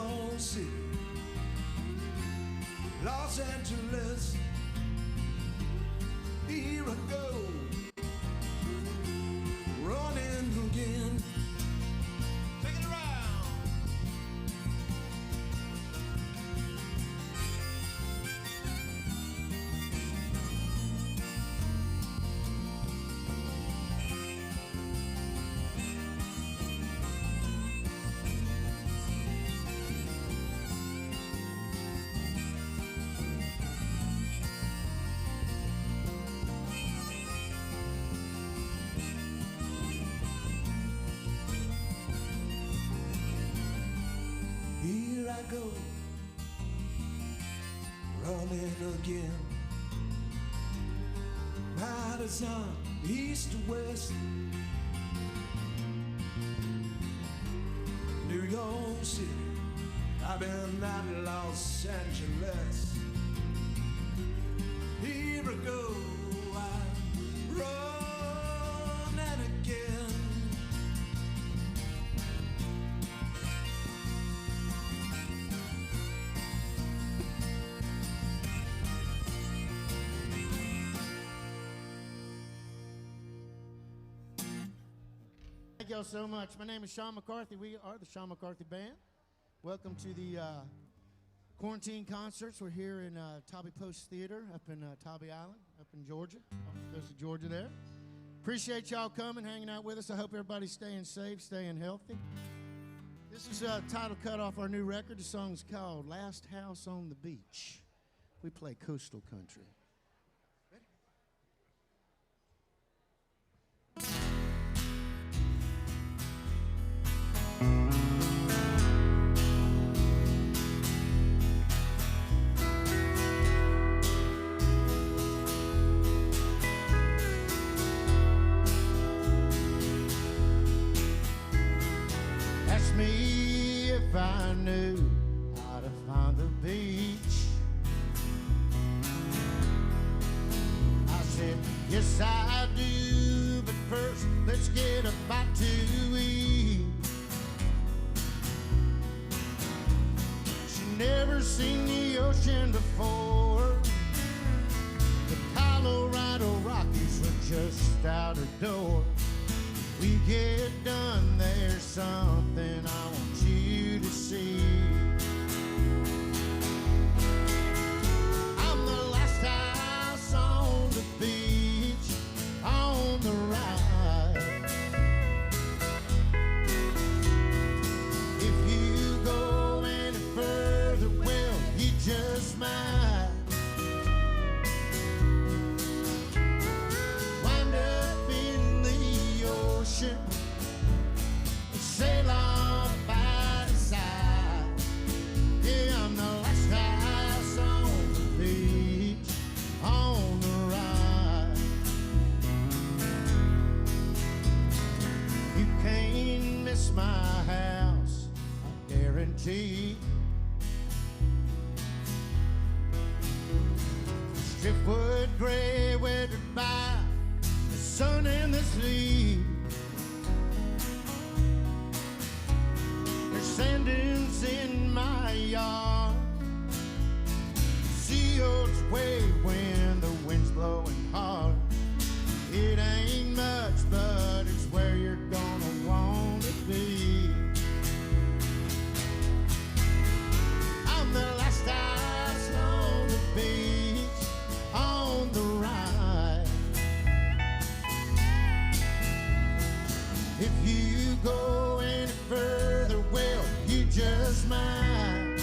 York City, Los Angeles. Here I go, running again. Take it around. Here I go, running again. Madison, east to west, New York City, I've been at Los Angeles. Here I go, I'm running again. Thank y'all so much. My name is Sean McCarthy. We are the Sean McCarthy Band. Welcome to the quarantine concerts. We're here in Tobby Post Theater up in Tobby Island, up in Georgia, off the coast of Georgia there. Appreciate y'all coming, hanging out with us. I hope everybody's staying safe, staying healthy. This is a title cut off our new record. The song's called Last House on the Beach. We play coastal country. Ask me if I knew how to find the beach. I said, yes I do, but first let's get a bite to eat. She never seen the ocean before. The Colorado Rockies were just out her door. We get done, there's something I want you to see. I'm the last house on the beach, on the right. If you go any further, well, you just might wind up in the ocean, sail off by the side. Yeah, I'm the last house on the beach, on the right. You can't miss my house, I guarantee. Driftwood gray, weathered by the sun and the sea. There's sand dunes in my yard. Sea oats wave when the wind's blowing hard. It ain't much, but it's where you're gonna want to be. I'm the last house on the beach, on the right. If you go any further, well, you just might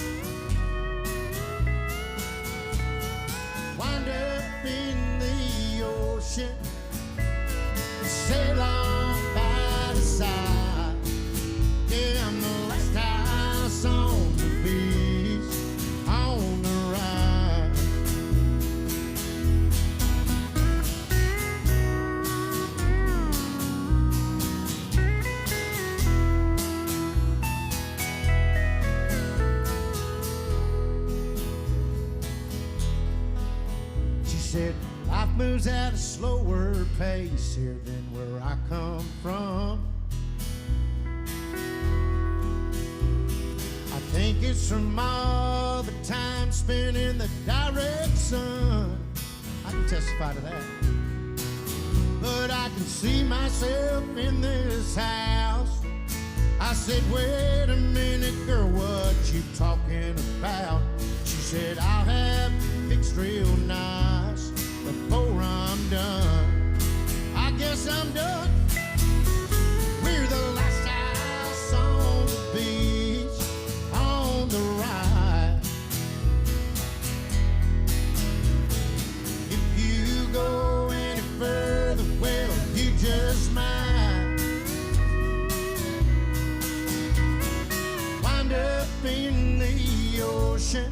wind up in the ocean, sail on by the side. Yeah, I'm the last house on the beach, on the right. She said, life moves at a slower pace here than where I come from. I think think it's from all the time spent in the direct sun. I can testify to that. But I can see myself in this house. I said, wait a minute, girl, what you talking about? She said, I'll have it fixed real nice before I'm done. I guess I'm done. We're the last house on the beach, on the right. If you go any further, well, you just might wind up in the ocean,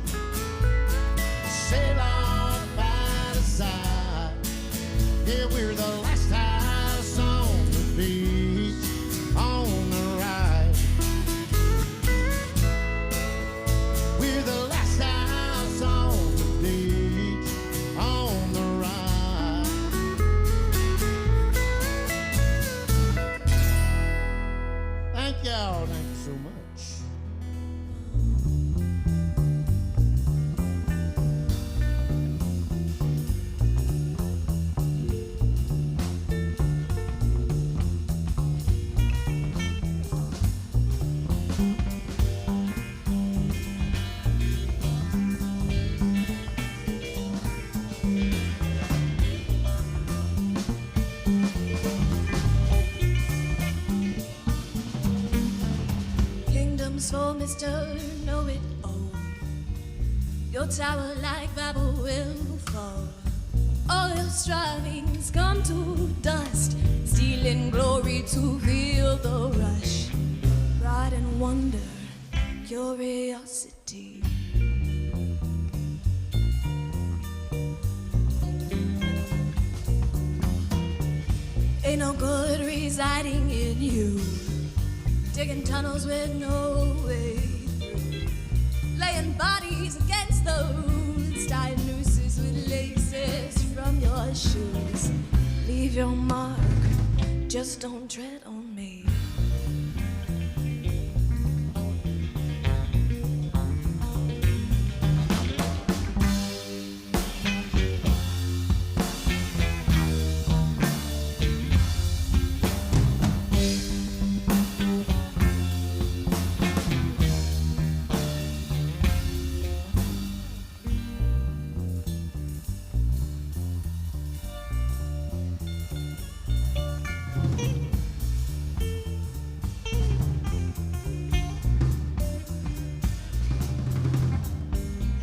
sail on by the side. Yeah, we're the last house on the beach, on the right. We're the last house on the beach, on the right. Thank y'all. Thank you so much. Kingdoms for Mr. Know-It-All. Your tower like Babel will fall. All your strivings come to dust, stealing glory to feel the rush. Pride and wonder, curiosity. Ain't no good residing in you, digging tunnels with no way through, laying bodies against the roots, tying nooses with laces from your shoes. Leave your mark, just don't tread on me.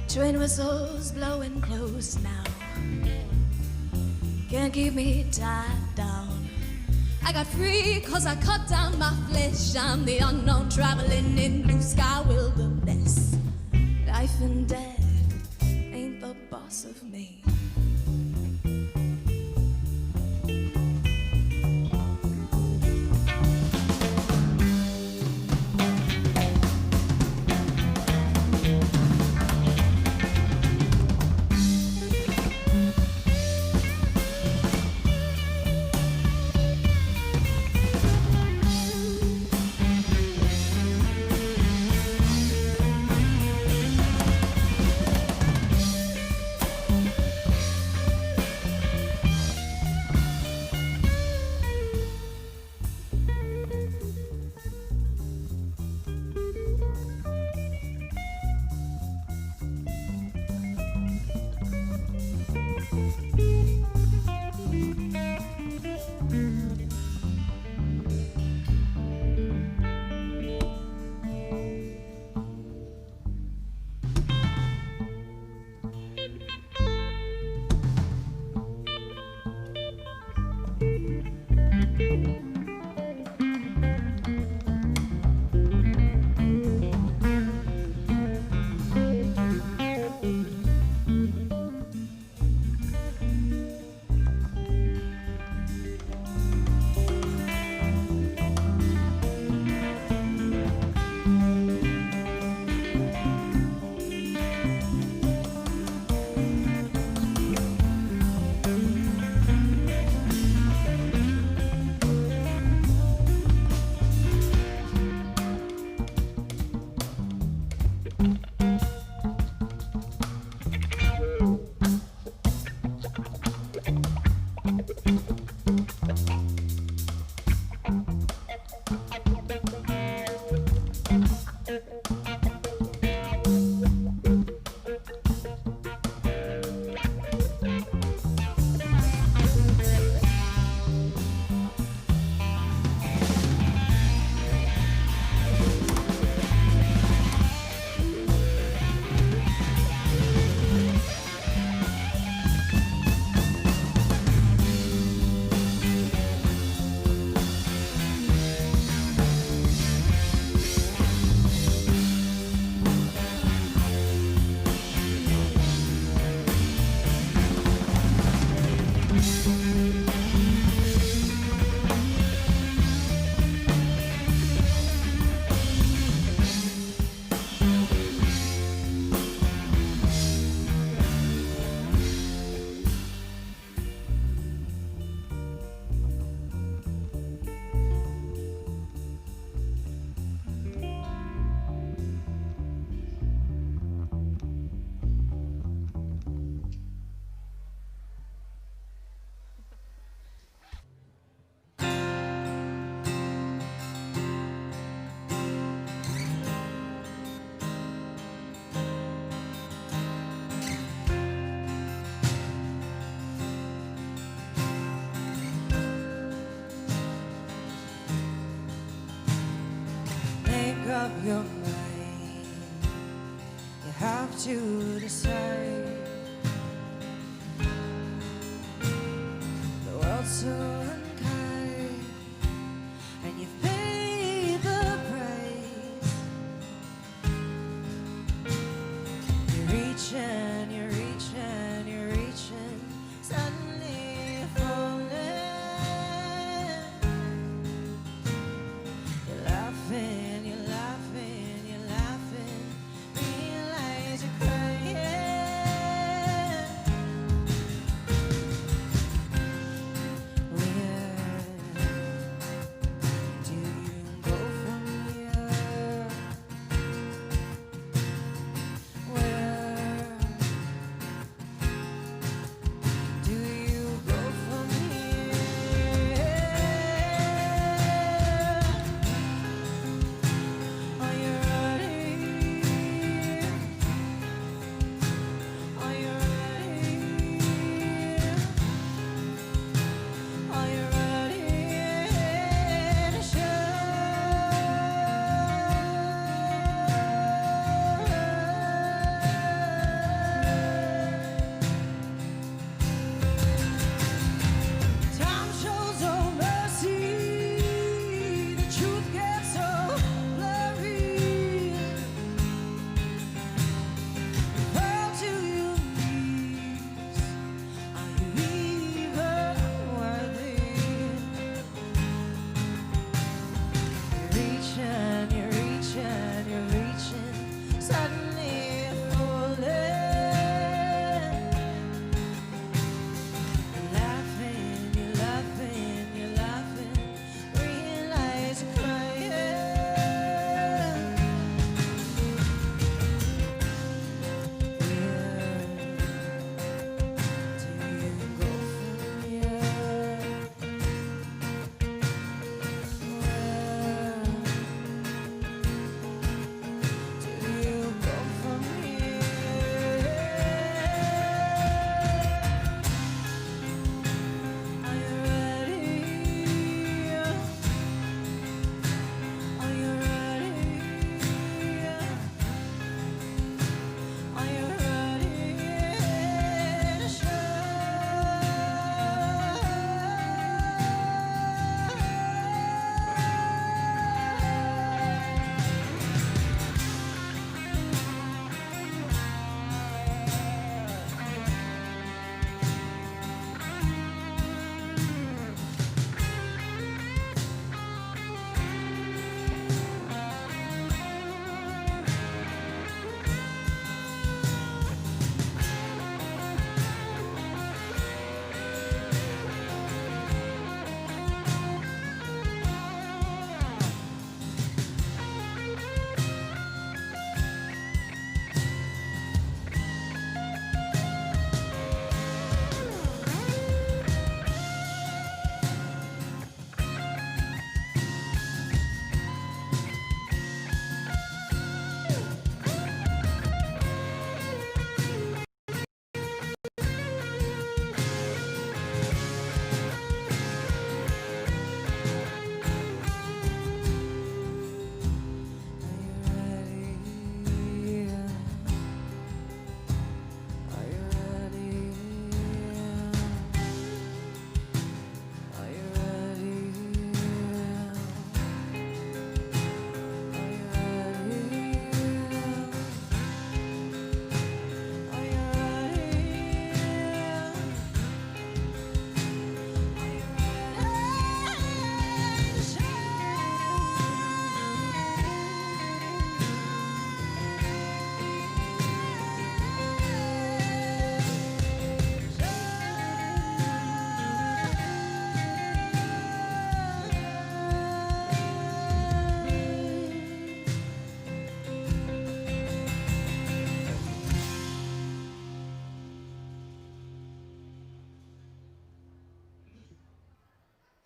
Train whistles blowing close now, can't keep me tied down. I got free cause I cut down my flesh. I'm the unknown traveling in blue sky wilderness. Life and death ain't the boss of me. up your mind. You have to decide. The world's so unkind, and you've paid the price. You're reaching, you're reaching, you're reaching, suddenly you're falling. You're laughing, you're laughing, you're laughing, realize you're crying.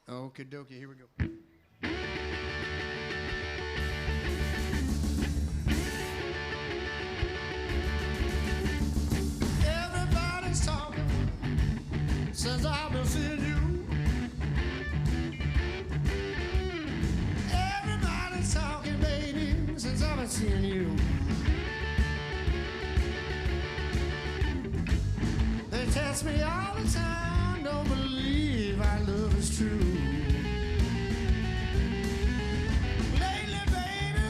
Okie dokie, here we go. Everybody's talking since I've been seeing you. Everybody's talking, baby, since seeing you. They test me all the time, don't believe our love is true. Lately, baby,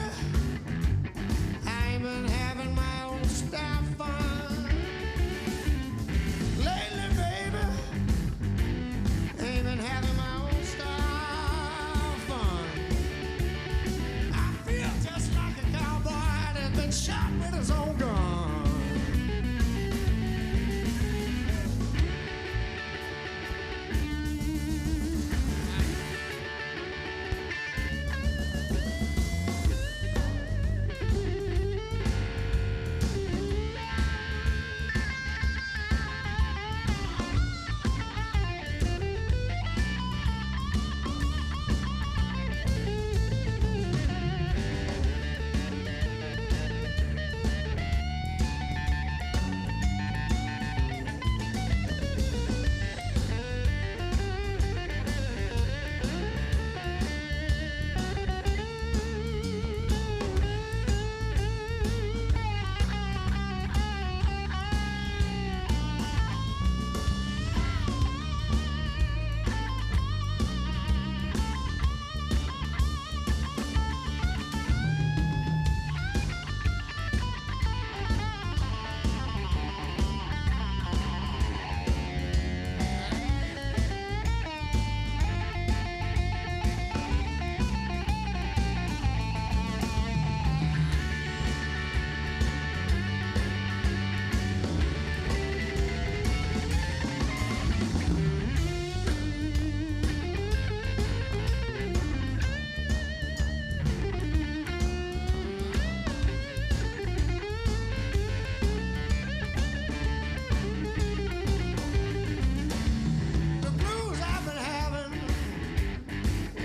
I ain't been having my own style fun. Lately, baby, ain't been having my own style fun. I feel just like a cowboy that's been shot with his own gun.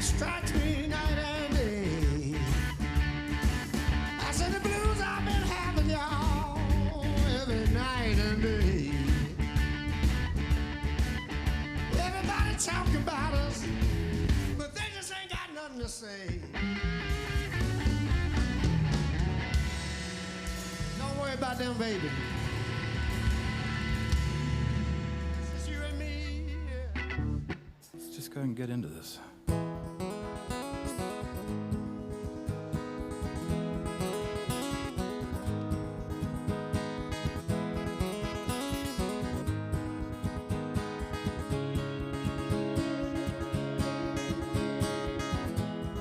Strikes me night and day. I said the blues I've been having, y'all, every night and day. Everybody talking about us, but they just ain't got nothing to say. Don't worry about them, baby. It's just you and me. Yeah. Let's just go and get into this.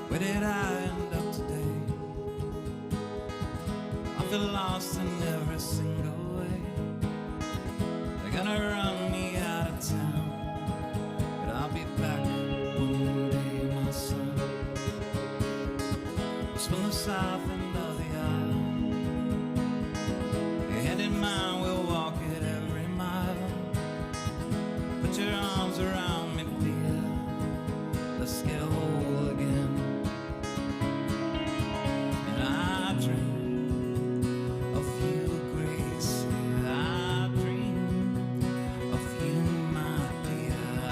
Where did I end up today? I feel lost in every single way. They're gonna run me out of town, but I'll be back one day, my son. It's from the south end of the aisle. Your head in mine, we'll walk it every mile. Put your arms around me, dear. Let's get whole again. I dream of you, Grace. I dream of you, my dear. I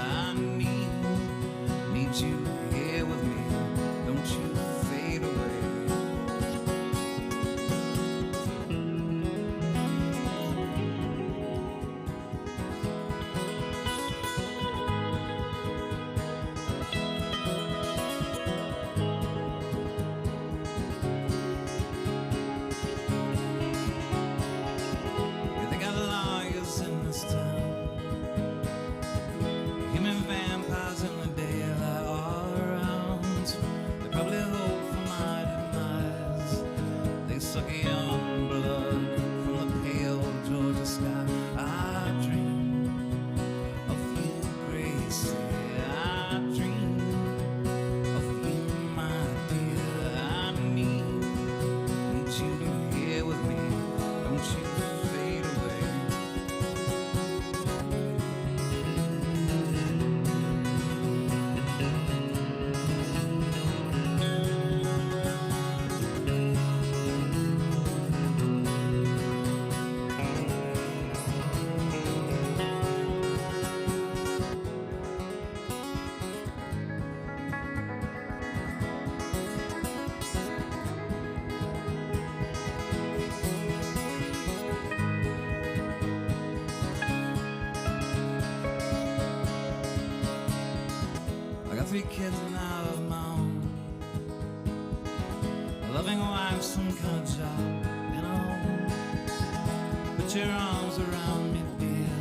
need you here with me. Don't you fade away. 3 kids and I of my own. A loving wife, some kind of job, and a home. Put your arms around me, dear.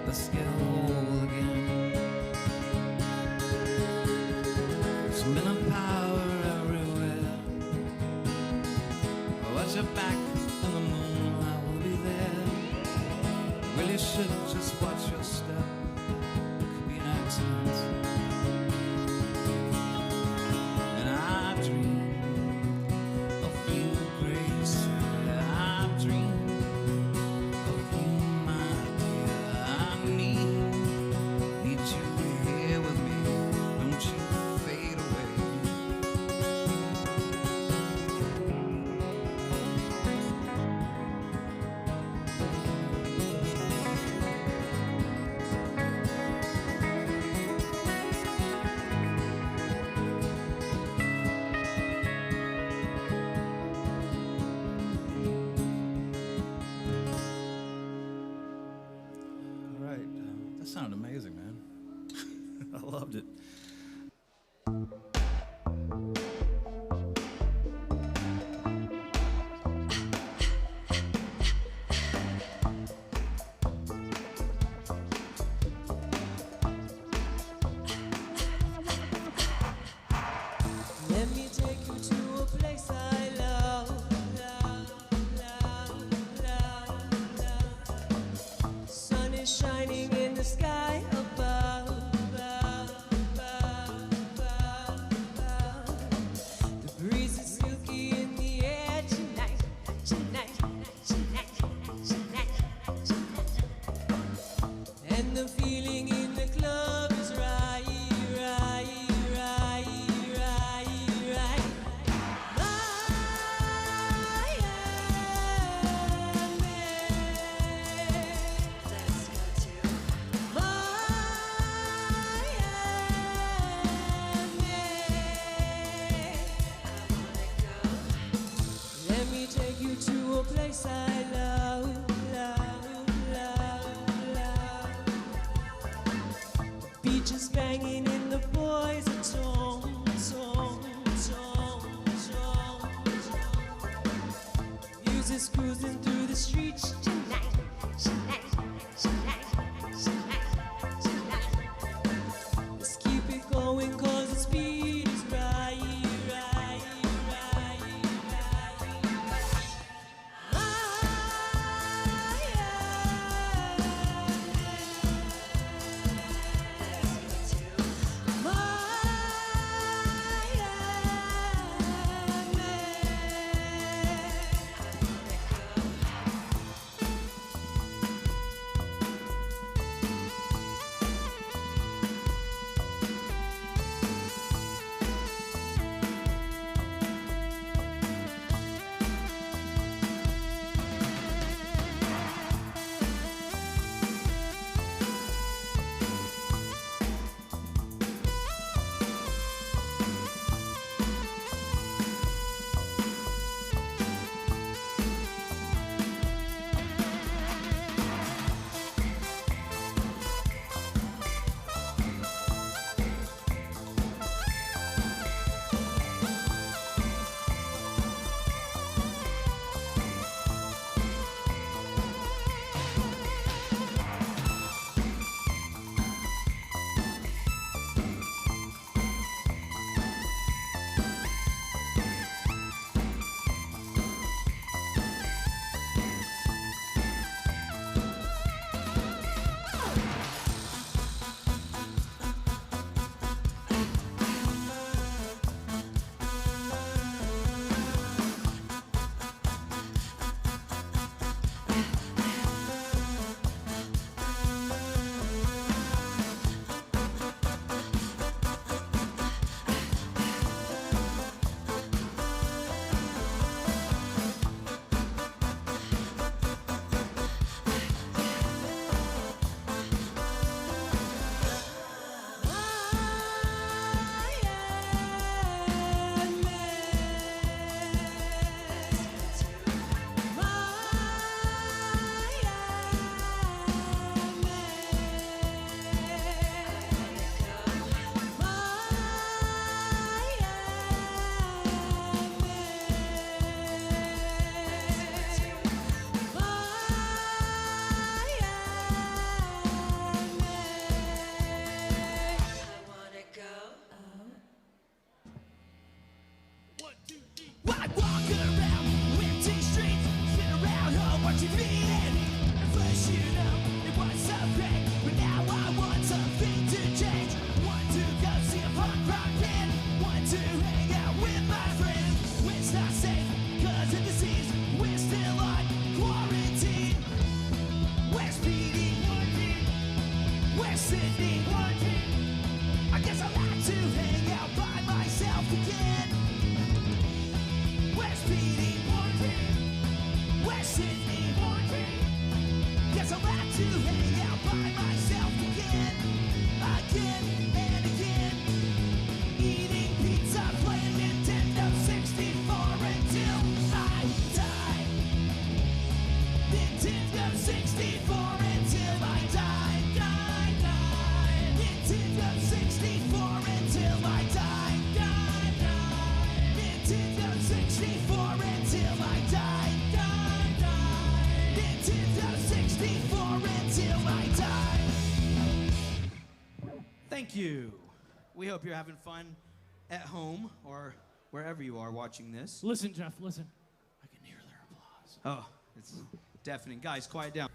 Let's get whole again. Some inner power everywhere. Watch your back in the moonlight, we'll be there. Really should just watch your step. Could be an accident. And I dream of you, Grace. I dream of you, my dear. I need you here with me. Don't you fade away. All right, that sounded amazing, man. I loved it. Let me take you to a place I love, love, love, love, love. Sun is shining in the sky above, above, above, above, above. The breeze is silky in the air tonight, tonight, tonight, tonight, tonight. And the feeling in the club is right, right, right, right, right. Let's go to Let me take you to a place I love, love, love, love. Beaches banging in the boys' song, song, song, song, song. Music's cruising through the streets tonight, tonight, tonight, tonight, tonight. Let's keep it going 'cause the speed is right, right, right, right, right. 64 until I die. Nintendo 64 until I die. Thank you. We hope you're having fun at home or wherever you are watching this. Listen, Jeff, listen. I can hear their applause. Oh, it's deafening. Guys, quiet down.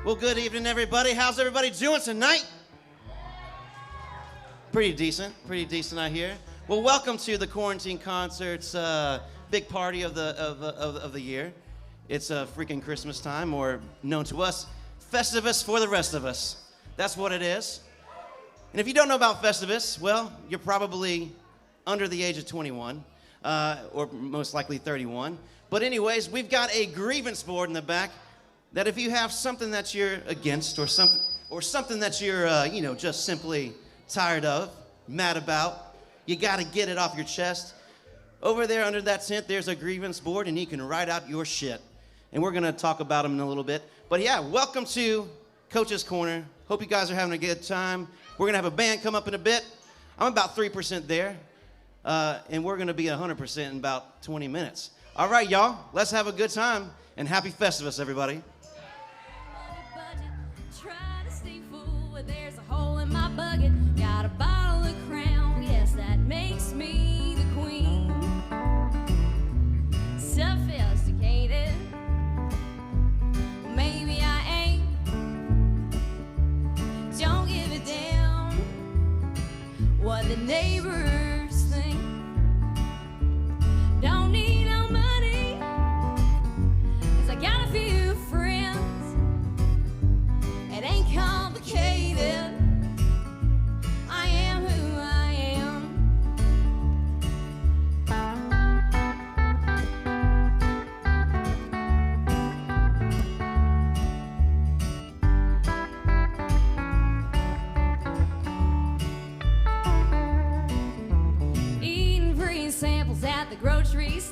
Well, good evening, everybody. How's everybody doing tonight? Pretty decent, I hear. Well, welcome to the Quarantine Concerts big party of the year. It's freaking Christmas time, or known to us, Festivus for the rest of us. That's what it is. And if you don't know about Festivus, well, you're probably under the age of 21, or most likely 31. But anyways, we've got a grievance board in the back that if you have something that you're against, or something that you're, just simply tired of, mad about, you got to get it off your chest. Over there under that tent, there's a grievance board, and you can write out your shit. And we're going to talk about them in a little bit. But yeah, welcome to Coach's Corner. Hope you guys are having a good time. We're going to have a band come up in a bit. I'm about 3% there, and we're going to be 100% in about 20 minutes. All right, y'all, let's have a good time, and happy Festivus, everybody. There's a hole in my bucket, got a bottle of Crown, yes, that makes me the queen. Sophisticated, well, maybe I ain't. Don't give a damn what the neighbors think. Don't need no money, 'cause I got a few friends. It ain't complicated. I am who I am.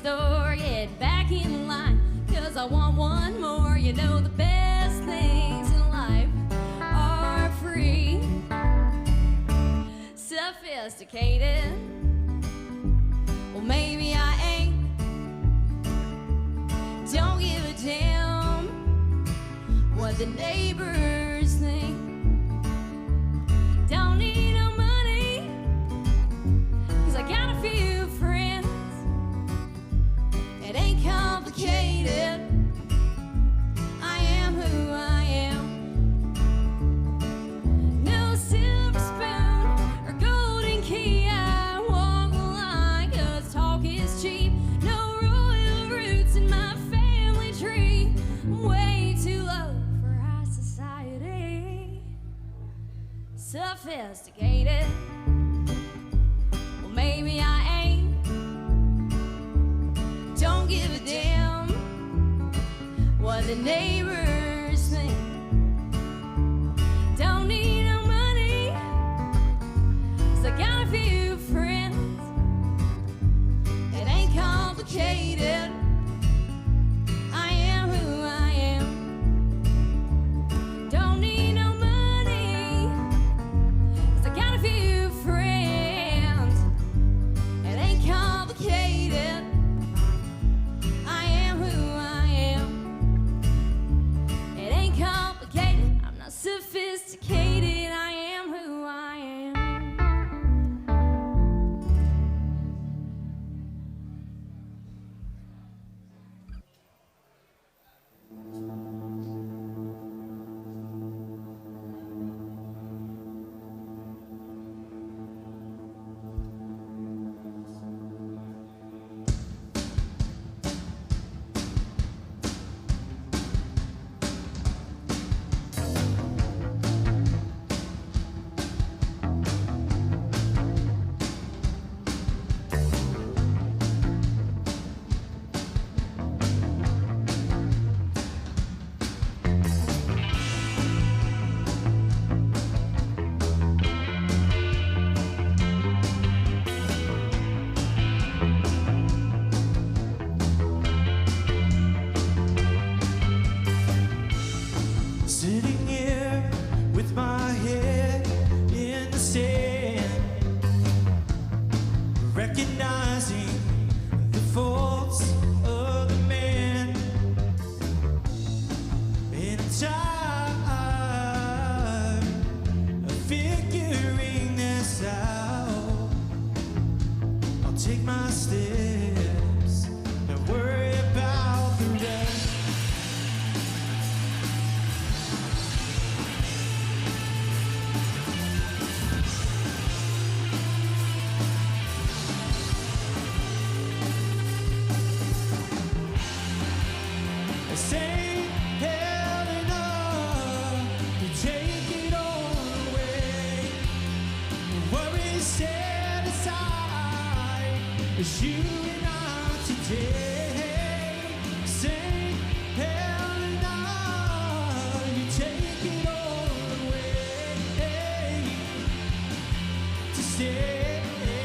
store, get back in line, 'cause I want one more. You know the best things in life are free. Sophisticated, well maybe I ain't. Don't give a damn what the neighbors think. Don't need no money, 'cause I got a few friends. It ain't complicated, I am who I am. No silver spoon or golden key, I walk the line 'cause talk is cheap. No royal roots in my family tree. I'm way too low for high society. Sophisticated, well maybe I ain't. Don't give a damn what the neighbors think. Don't need no money, 'cause I got a few friends. It ain't complicated, I am who I am. Don't need no money, 'cause I got a few friends. It ain't complicated, I am who I am. It ain't complicated, I'm not sophisticated, I am who I am. Sitting here with my head in the sand, recognizing the faults of the man. And I'm tired of figuring this out. I'll take my steps and worry about the rest. This ain't hell enough to take it all away. Worries set aside, it's you and I today. This ain't hell enough, you take it all away. To stay away.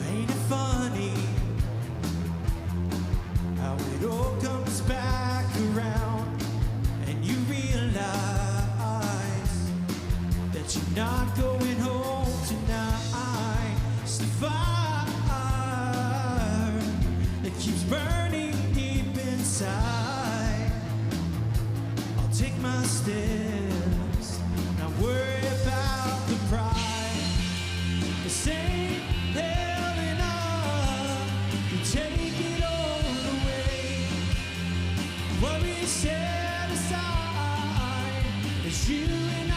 Ain't it funny how it all comes back around and you realize that you're not going home tonight? It's the fire that keeps burning deep inside. I'll take my steps, not worry about the pride. This ain't hell enough, you take it all away. Worries set aside, it's you and I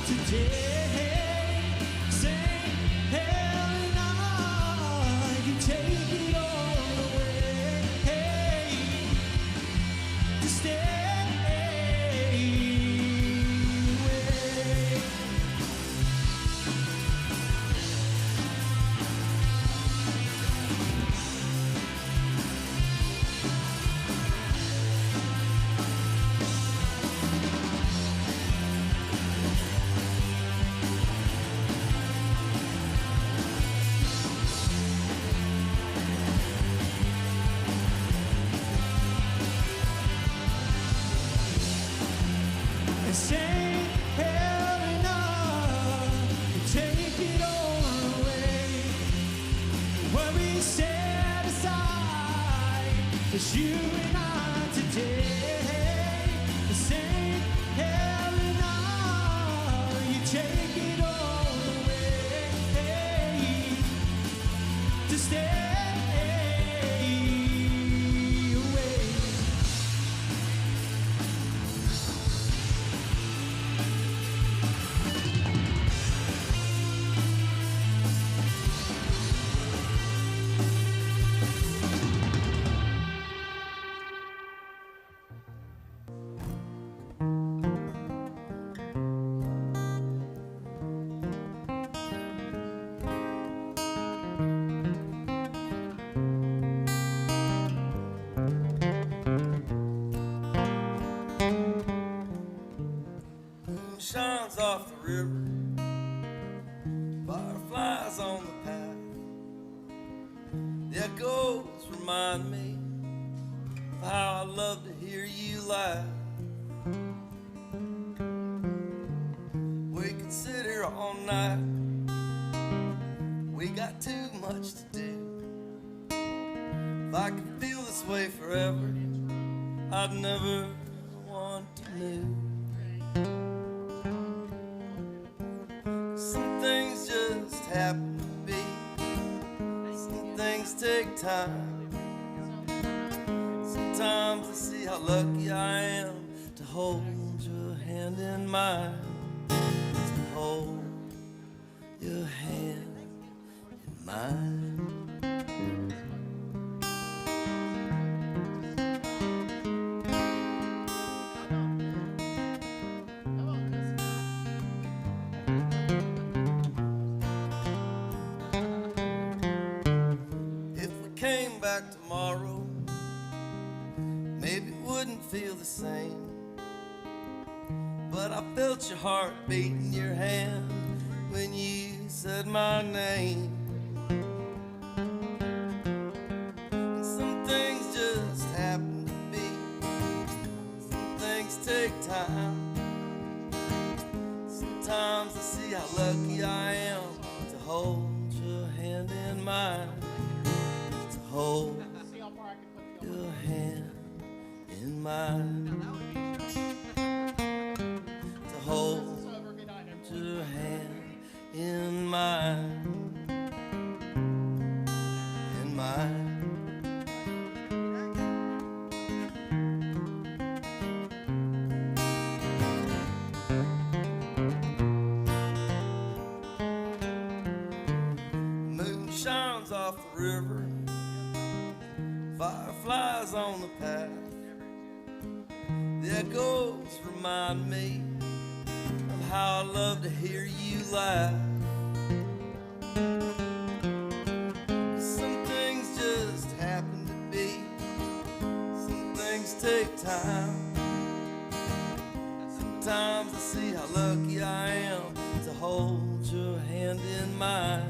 today. This ain't hell enough, you take it all away. To stay away. 'Cause you and I today, the same hell and all, you take it all away to stay away. Shines off the river, fireflies on the path. The echoes remind me of how I love to hear you laugh. We could sit here all night, we got too much to do. If I could feel this way forever, I'd never want to move. Some things just happen to be, some things take time. Sometimes I see how lucky I am to hold your hand in mine, to hold your hand in mine. Came back tomorrow, maybe it wouldn't feel the same, but I felt your heart beat in your hand when you said my name. And some things just happen to be, some things take time. Sometimes I see how lucky I am to hold your hand in mine. Hold your hand in mine. To hold your hand in mine. In mine. Moon shines off the river, fireflies on the path. The echoes remind me of how I love to hear you laugh. Some things just happen to be, some things take time. Sometimes I see how lucky I am to hold your hand in mine,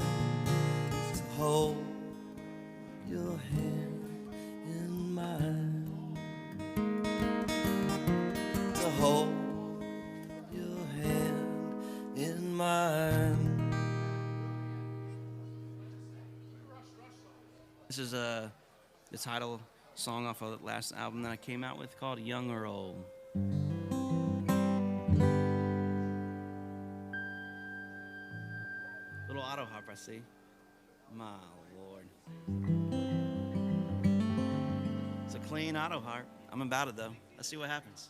to hold your hand in mine, to hold your hand in mine. This is the title song off of the last album that I came out with called Young or Old. Little auto harp, I see. My Lord. It's a clean auto harp. I'm about it though. Let's see what happens.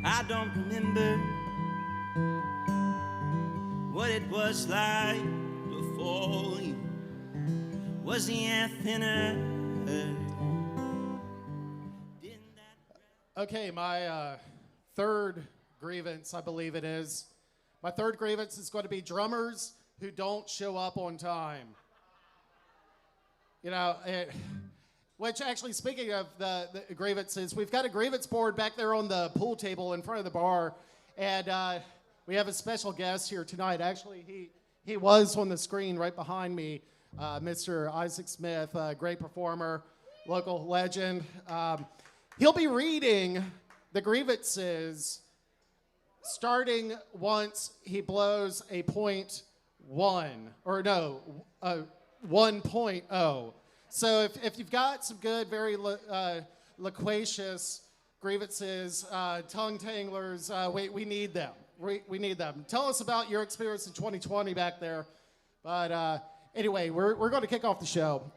I don't remember what it was like before you. Was the anthem Okay, my third grievance, I believe it is. My third grievance is going to be drummers who don't show up on time. You know, which actually, speaking of the grievances, we've got a grievance board back there on the pool table in front of the bar, and we have a special guest here tonight. Actually, he was on the screen right behind me, Mr. Isaac Smith, a great performer, local legend. He'll be reading the grievances starting once he blows a 1.0. So if you've got some good, very loquacious grievances, tongue tanglers, we need them. We need them. Tell us about your experience in 2020 back there. But anyway, we're going to kick off the show.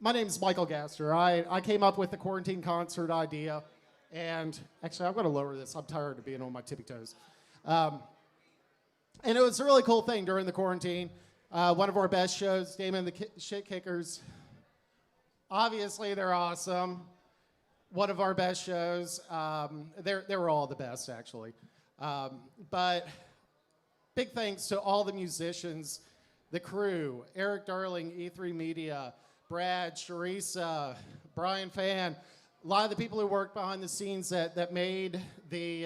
My name is Michael Gaster. I came up with the quarantine concert idea. And actually, I'm going to lower this. I'm tired of being on my tippy toes. And it was a really cool thing during the quarantine. One of our best shows, Damon the Shit Kickers. Obviously, they're awesome. One of our best shows. They were all the best, actually. But big thanks to all the musicians, the crew, Eric Darling, E3 Media, Brad, Sharisa, Brian Fan, a lot of the people who worked behind the scenes that made the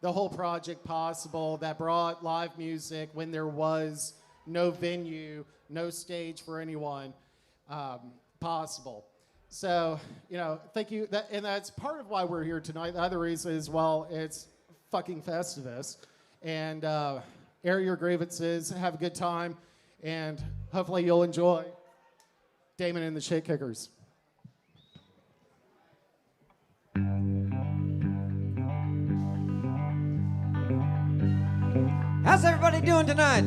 whole project possible, that brought live music when there was no venue, no stage for anyone possible. So, you know, thank you. And that's part of why we're here tonight. The other reason is, well, it's fucking Festivus. And air your grievances, have a good time, and hopefully you'll enjoy Damon and the Shit Kickers. How's everybody doing tonight?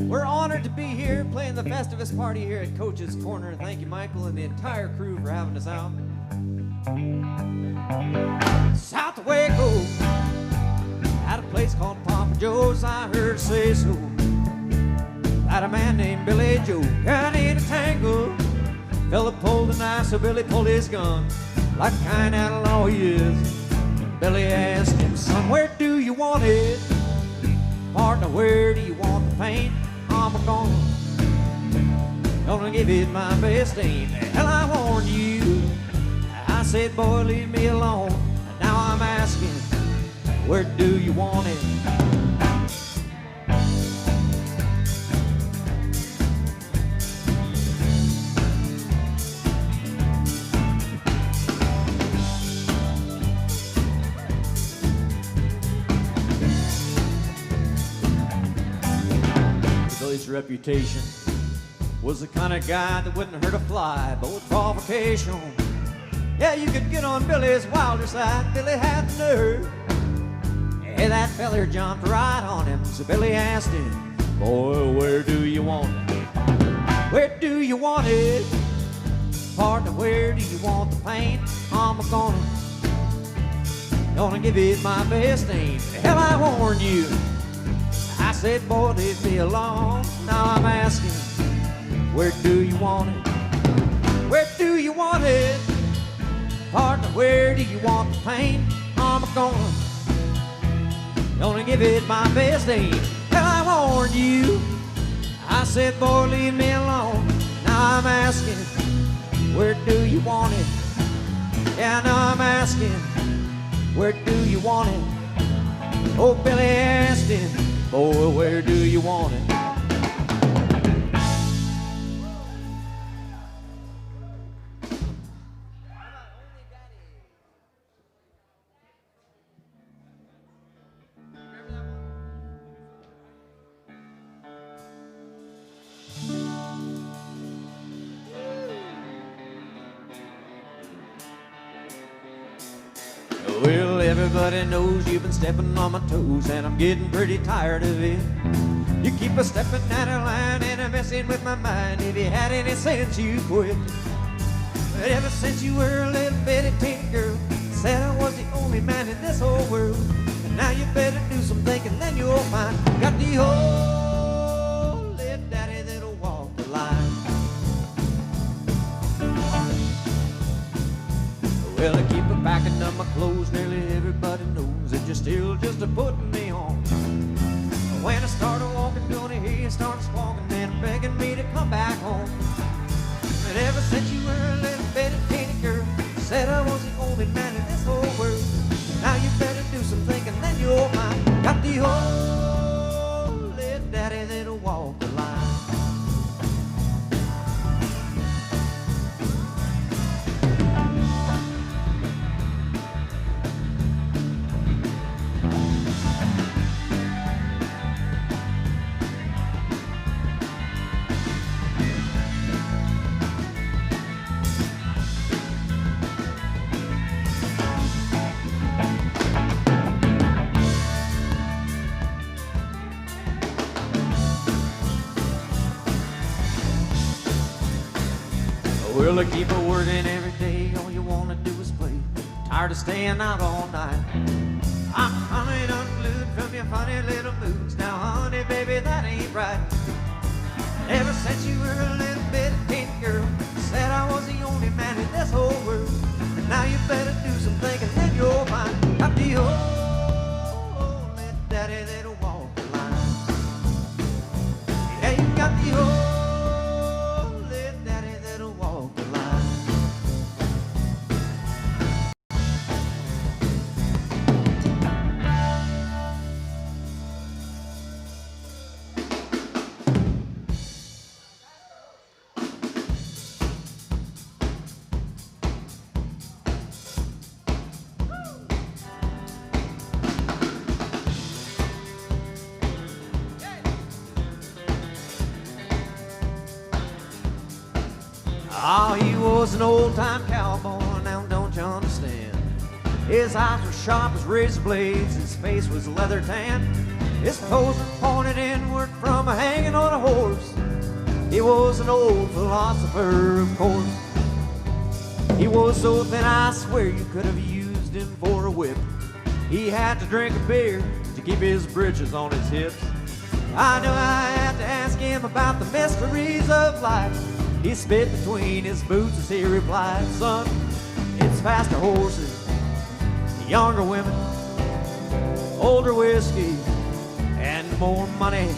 We're honored to be here playing the Festivus party here at Coach's Corner. Thank you, Michael, and the entire crew for having us out. South the way it goes, at a place called Papa Joe's, I heard say so. About a man named Billy Joe got in a tangle. Fella pulled a knife, so Billy pulled his gun, like the kind outlaw he is. Billy asked him, son, where do you want it? Partner, where do you want the paint? I'm gonna give it my best aim. Hell, I warned you. I said, boy, leave me alone. And now I'm asking, where do you want it? Billy's reputation was the kind of guy that wouldn't hurt a fly, but with provocation. Yeah, you could get on Billy's wilder side. Billy had the nerve. Hey, that feller jumped right on him, so Billy asked him, boy, where do you want it? Where do you want it? Partner, where do you want the paint? I'm gonna give it my best aim. Hell, I warned you. I said, boy, leave me alone. Now I'm asking, where do you want it? Where do you want it? Partner, where do you want the paint? I'm gonna give it my best aim. Hell, I warned you. I said, boy, leave me alone. Now I'm asking, where do you want it? Yeah, now I'm asking, where do you want it? Oh, Billy asked him, boy, where do you want it? Well, everybody knows you've been stepping on my toes, and I'm getting pretty tired of it. You keep a stepping out of line and a messing with my mind. If you had any sense, you quit. But ever since you were a little bitty teen girl, said I was the only man in this whole world. And now you better do some thinking, then you'll find got the old little daddy that'll walk the line. Well, I keep a packing up my clothes, nearly everybody knows that you're still just a putting me on. When I started walking, Johnny, he started squawking and begging me to come back home. But ever since you were a little bitty teeny girl, said I was the only man in this whole world. Now you better do some thinking, then you're mine. Got the old little daddy that'll walk the line. Well, I keep a working every day, all you wanna do is play. Tired of staying out all night. I'm coming unglued from your funny little moods. Now, honey, baby, that ain't right. Ever since you were a little bit teeny girl, said I was the only man in this whole world. And now you better do some thinking, then you're mine. Got the old little daddy that'll walk the line. Yeah, you got the old little daddy that'll walk the line. Oh, he was an old-time cowboy, now don't you understand? His eyes were sharp as razor blades, his face was leather tan. His toes were pointed inward from hanging on a horse. He was an old philosopher, of course. He was so thin I swear you could have used him for a whip. He had to drink a beer to keep his britches on his hips. I knew I had to ask him about the mysteries of life. He spit between his boots as he replied, son, it's faster horses, younger women, older whiskey, and more money.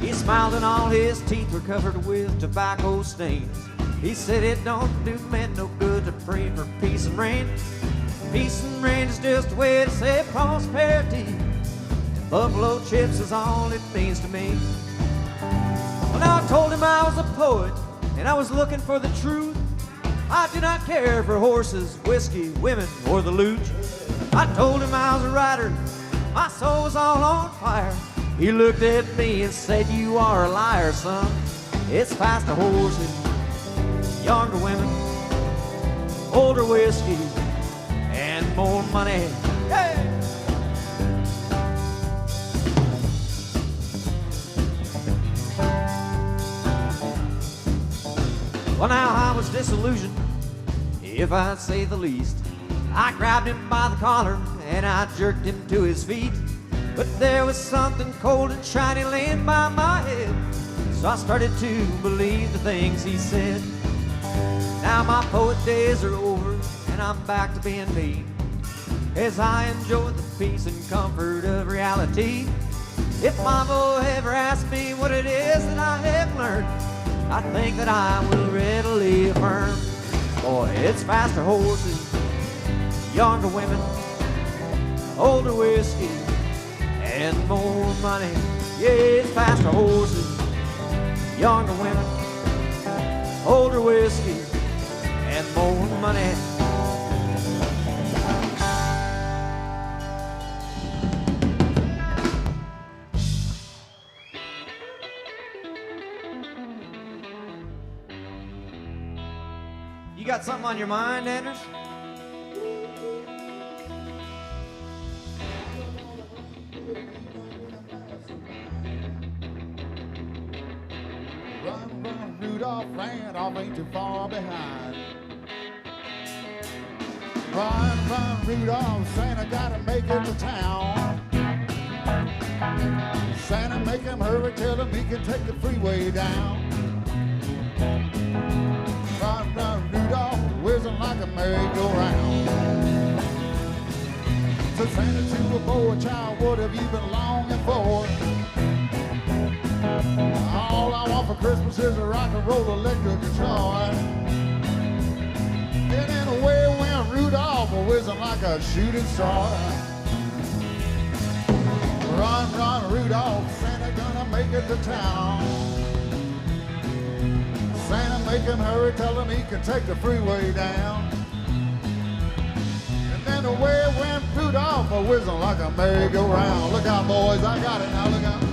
He smiled and all his teeth were covered with tobacco stains. He said it don't do men no good to pray for peace and rain. Peace and rain is just a way to say prosperity. And buffalo chips is all it means to me. Well, now I told him I was a poet and I was looking for the truth. I do not care for horses, whiskey, women, or the loot. I told him I was a writer, my soul was all on fire. He looked at me and said, you are a liar, son. It's faster horses, younger women, older whiskey, and more money. Hey! Well, now I was disillusioned, if I'd say the least. I grabbed him by the collar and I jerked him to his feet. But there was something cold and shiny laying by my head, so I started to believe the things he said. Now my poet days are over and I'm back to being me, as I enjoy the peace and comfort of reality. If Mama ever asks me what it is that I have learned, I think that I will readily affirm, boy, it's faster horses, younger women, older whiskey, and more money. Yeah, it's faster horses, younger women, older whiskey, and more money. You got something on your mind, Anders? Run, run, Rudolph, Randolph ain't too far behind. Run, run, Rudolph, Santa gotta make it to town. Santa, make him hurry, tell him he can take the freeway down. Run, run, Rudolph, whizzing like a merry-go-round. So Santa to a boy child, what have you been longing for? All I want for Christmas is a rock and roll electric guitar. And then away went Rudolph, whizzing like a shooting star. Run, run, Rudolph, Santa gonna make it to town. Santa, make him hurry, tell him he can take the freeway down. And then away went Rudolph, whizzing like a merry-go-round. Look out, boys, I got it now, look out.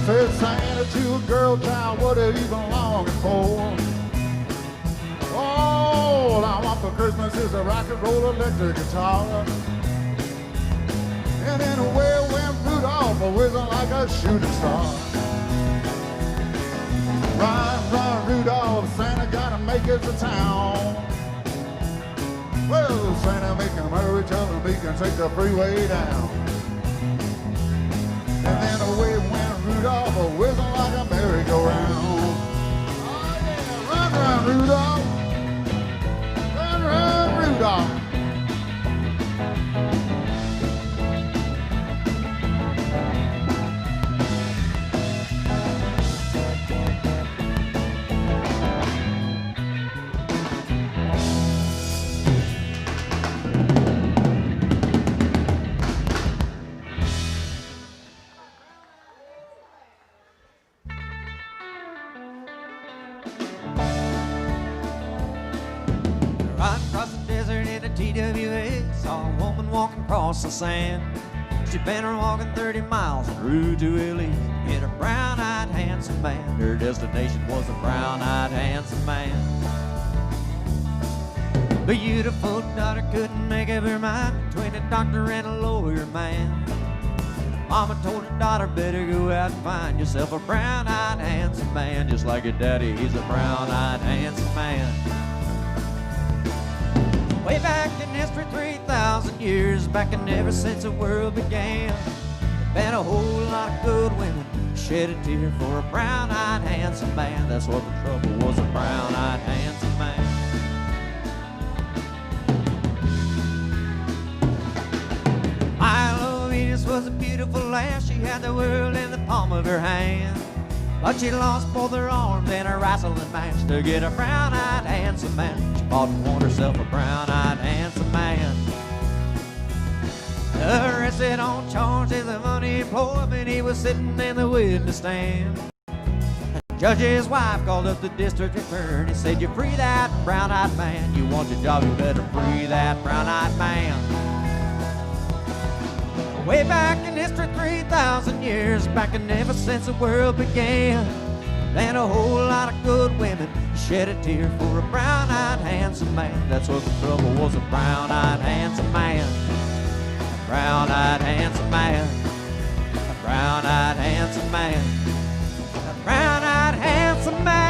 Said Santa to a girl child, what have you been longing for? All I want for Christmas is a rock and roll electric guitar. And then away went Rudolph, whizzing like a shooting star. Run, run, Rudolph, Santa gotta make it to town. Well, Santa, make him hurry, tell him he can take the freeway down. And then away went Rudolph, whizzing like a merry-go-round. Oh yeah, run, run, Rudolph. Run, run, Rudolph. TWA, saw a woman walking across the sand. She'd been walking 30 miles en route to Elise. Hit a brown-eyed, handsome man. Her destination was a brown-eyed, handsome man. Beautiful daughter couldn't make up her mind between a doctor and a lawyer man. Mama told her daughter, better go out and find yourself a brown-eyed, handsome man. Just like your daddy, he's a brown-eyed, handsome man. Way back in history, 3,000 years back, and ever since the world began, there's been a whole lot of good women shed a tear for a brown-eyed, handsome man. That's what the trouble was, a brown-eyed, handsome man. Milo Venus was a beautiful lass. She had the world in the palm of her hand, but she lost both her arms in a wrestling match to get a brown-eyed, handsome man. She fought and won herself a brown-eyed, handsome man. Arrested on charges of unemployment, he was sitting in the witness stand. The judge's wife called up the district attorney, said, you free that brown-eyed man. You want your job, you better free that brown-eyed man. Way back in history, 3,000 years back, and ever since the world began, and a whole lot of good women shed a tear for a brown-eyed, handsome man. That's what the trouble was, a brown-eyed, handsome man. A brown-eyed, handsome man. A brown-eyed, handsome man. A brown-eyed, handsome man.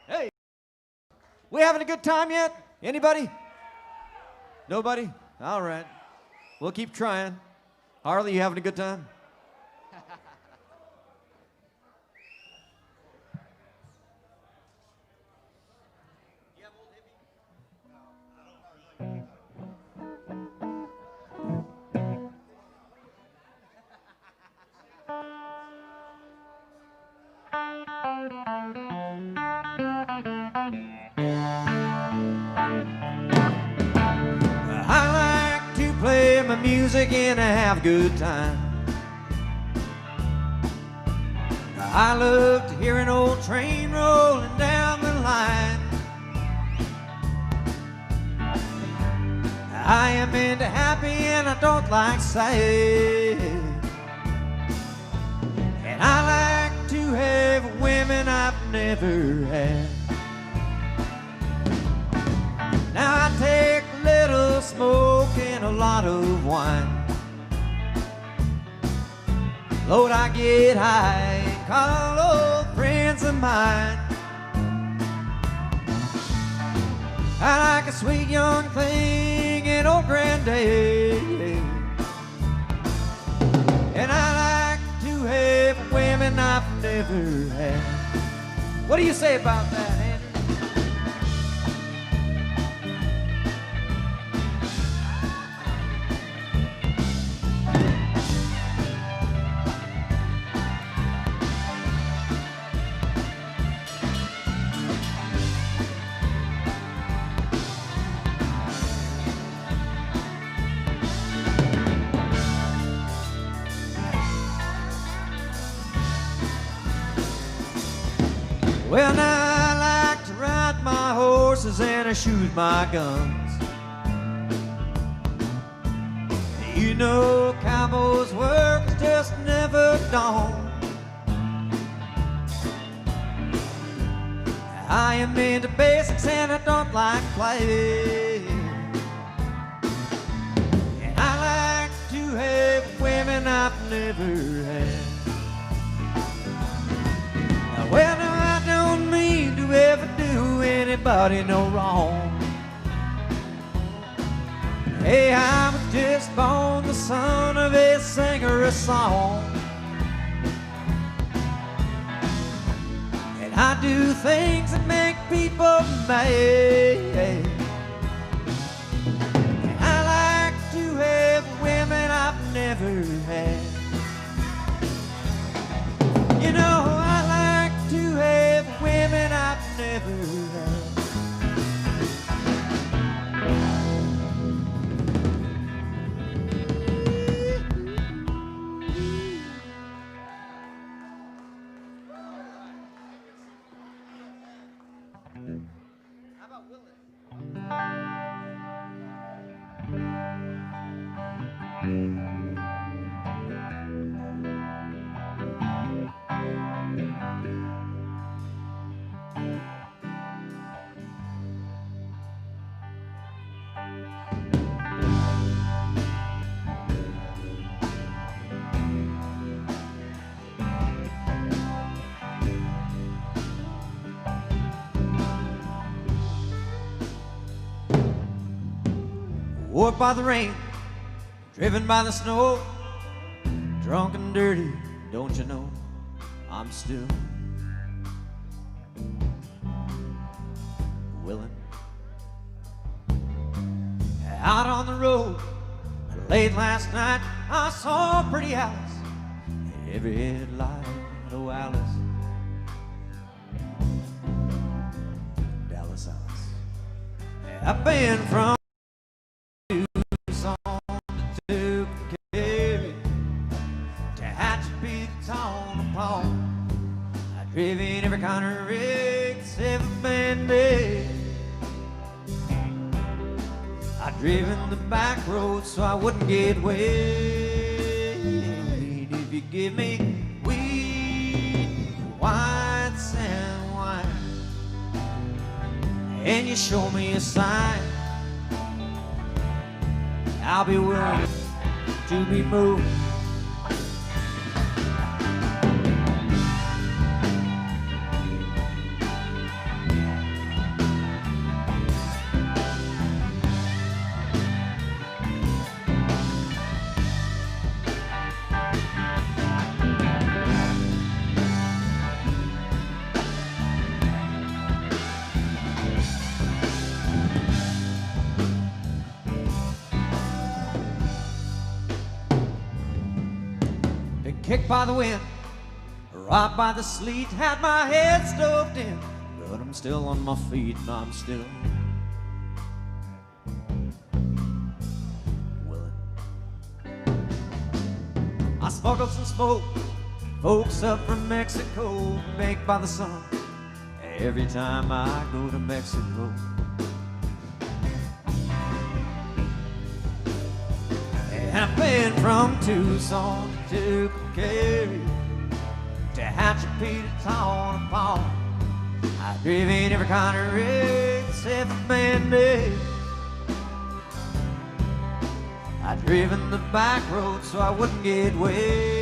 Hey, we having a good time yet? Anybody? Nobody? All right. We'll keep trying. Harley, you having a good time? Play my music and have a good time. I love to hear an old train rolling down the line. I am into happy and I don't like sad. And I like to have women I've never had. Now I take a little smoke and a lot of wine. Lord, I get high and call old friends of mine. I like a sweet young thing and old granddad. And I like to have women I've never had. What do you say about that, Andrew? Well, now I like to ride my horses and I shoot my guns. You know, cowboys' work is just never done. I am into basics and I don't like play. And I like to have women I've never had. Well, now I don't mean to ever do anybody no wrong. Hey, I was just born the son of a singer of song. And I do things that make people mad. And I like to have women I've never had. You know, I like to have women I've never had. Warped by the rain, driven by the snow, drunk and dirty, don't you know, I'm still willing. Out on the road, late last night, I saw a pretty house, every headlight, oh Alice, Dallas Alice. I've been from driven every kind of rig that's ever been dead. I've driven the back roads so I wouldn't get wet. If you give me weed, white sand wine, and you show me a sign, I'll be willing to be moved. Kicked by the wind, rocked by the sleet, had my head stoved in, but I'm still on my feet and I'm still willing. I smuggled some smoke Folks up from Mexico, baked by the sun. Every time I go to Mexico, and I've been from Tucson to Cary to Hatchapeta to Paul. I've driven every kind of rig except for Bandit. I've driven the back road so I wouldn't get wet.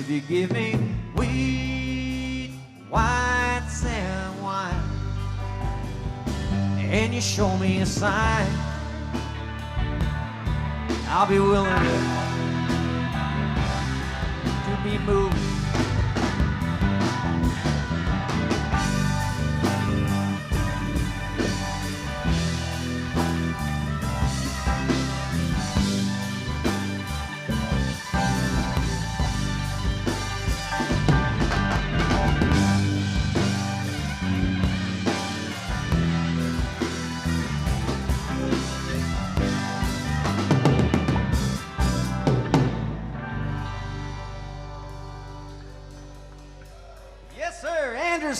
If you give me wheat, white sand wine, and you show me a sign, I'll be willing to be moved.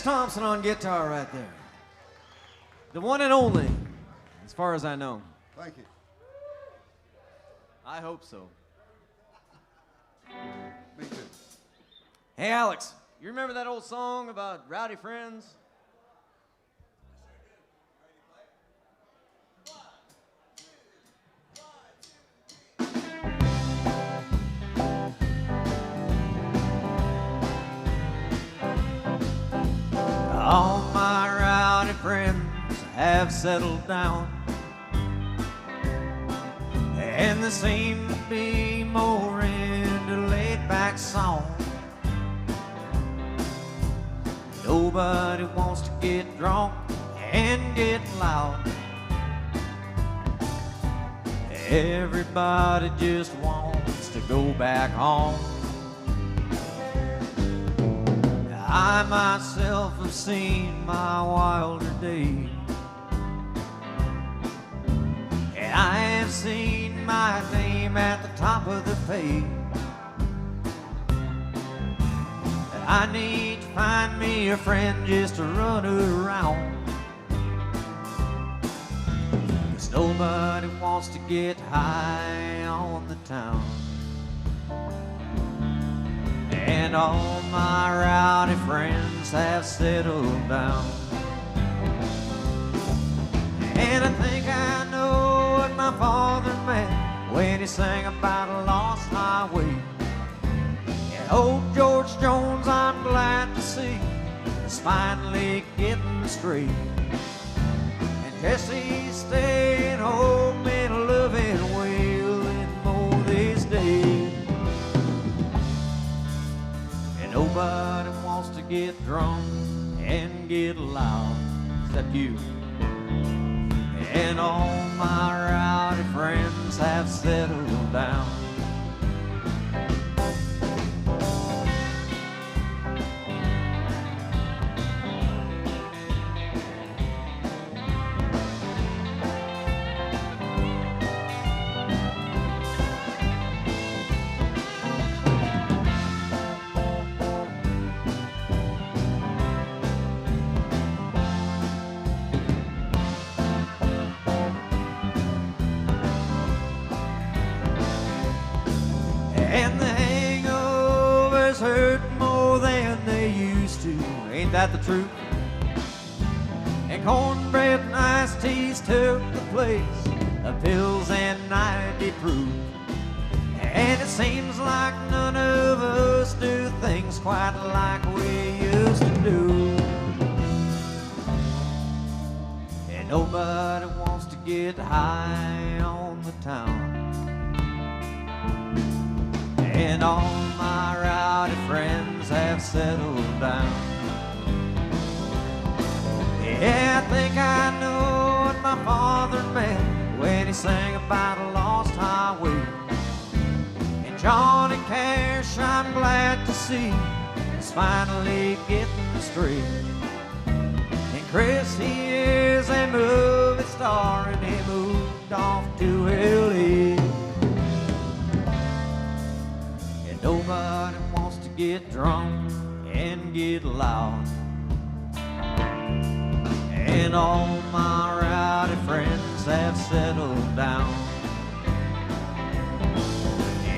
Thompson on guitar right there. The one and only, as far as I know. Thank you. I hope so. Me too. Hey, Alex, you remember that old song about rowdy friends? All my rowdy friends have settled down, and they seem to be more into laid-back songs. Nobody wants to get drunk and get loud. Everybody just wants to go back home. I myself have seen my wilder days, and I have seen my name at the top of the page. And I need to find me a friend just to run around, 'cause nobody wants to get high on the town. And all my rowdy friends have settled down, and I think I know what my father meant when he sang about a lost highway. And old George Jones, I'm glad to see, is finally getting straight. And Jesse's staying home in a loving wailing more these days. Nobody wants to get drunk and get loud except you. And all my rowdy friends have settled down. And the hangovers hurt more than they used to. Ain't that the truth? And cornbread and iced teas took the place of pills and 90 proof. And it seems like none of us do things quite like we used to do. And nobody wants to get high on the town. And all my rowdy friends have settled down. Yeah, I think I know what my father meant when he sang about a lost highway. And Johnny Cash, I'm glad to see, is finally getting straight. And Chris, he is a movie star, and he moved off to L.A. Nobody wants to get drunk and get loud. And all my rowdy friends have settled down.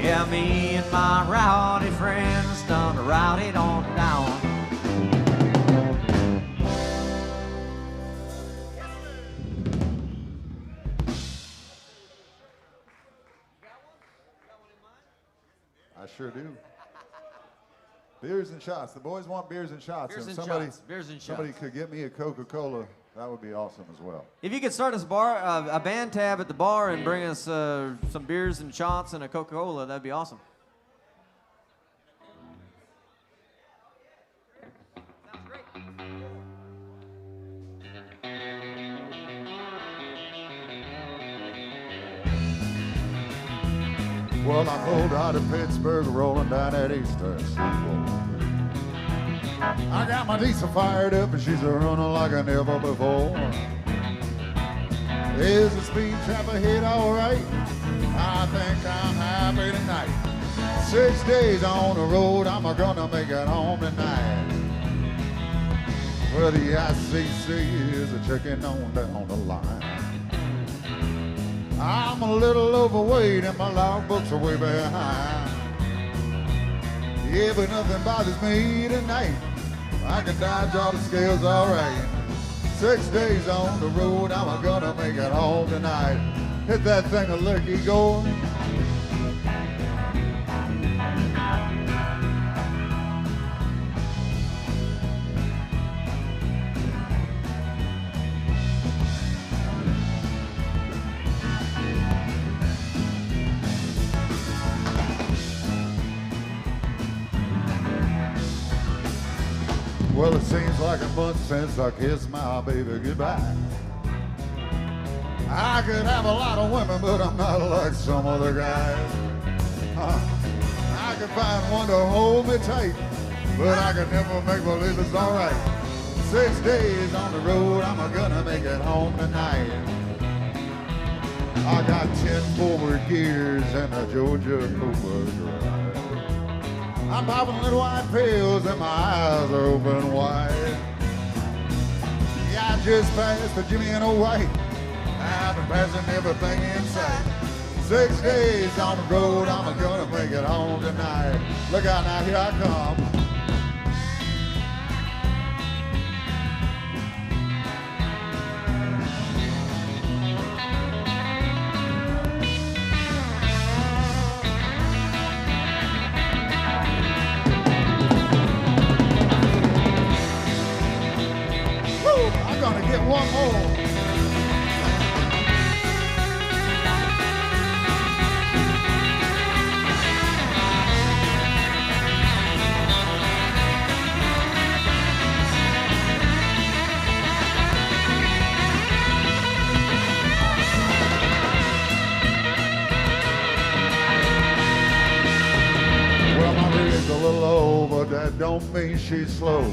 Yeah, me and my rowdy friends done rowdied on down. I sure do. Beers and shots. The boys want beers and shots. Beers and and somebody, shots. Beers and somebody shots. could get me a Coca-Cola. That would be awesome as well. If you could start us a band tab at the bar and bring us some beers and shots and a Coca-Cola, that'd be awesome. Well, I pulled out of Pittsburgh, rolling down that Eastern Seaboard. I got my diesel fired up, and she's running like I never before. Is the speed trap ahead all right? I think I'm happy tonight. 6 days on the road, I'm gonna make it home tonight. Well, the ICC is a checking on down the line. I'm a little overweight and my logbooks are way behind. Yeah, but nothing bothers me tonight. I can dodge all the scales all right. 6 days on the road, I'm gonna make it home tonight. Hit that thing a licky going. Well, it seems like a month since I kissed my baby goodbye. I could have a lot of women, but I'm not like some other guys. I could find one to hold me tight, but I could never make believe it's all right. 6 days on the road, I'm gonna make it home tonight. I got 10 forward gears and a Georgia Cooper drive. I'm popping little white pills and my eyes are open wide. Yeah, I just passed the Jimmy and a White. I've been passing everything in sight. 6 days on the road, I'm gonna make it home tonight. Look out now, here I come. I'm gonna get one more. Well, my rig's a little low, but that don't mean she's slow.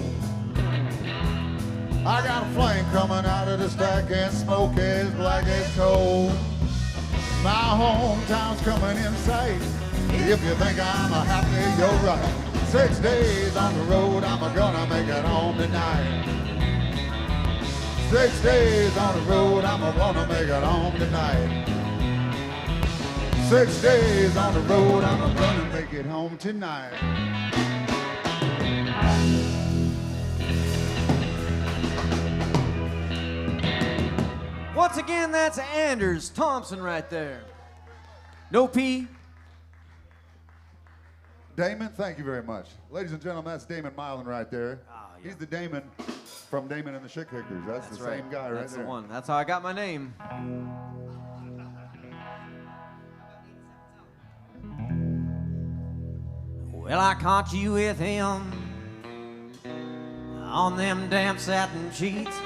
I got a flame coming out of the stack and smoke as black as coal. My hometown's coming in sight. If you think I'm a happy, you're right. 6 days on the road, I'm gonna make it home tonight. 6 days on the road, I'm gonna make it home tonight. 6 days on the road, I'm gonna make it home tonight. Once again, that's Anders Thompson right there. No P. Damon, thank you very much. Ladies and gentlemen, that's Damon Milan right there. Yeah. He's the Damon from Damon and the Shit Kickers. That's the right. same guy right That's there. the one. That's how I got my name. Well, I caught you with him on them damn satin sheets.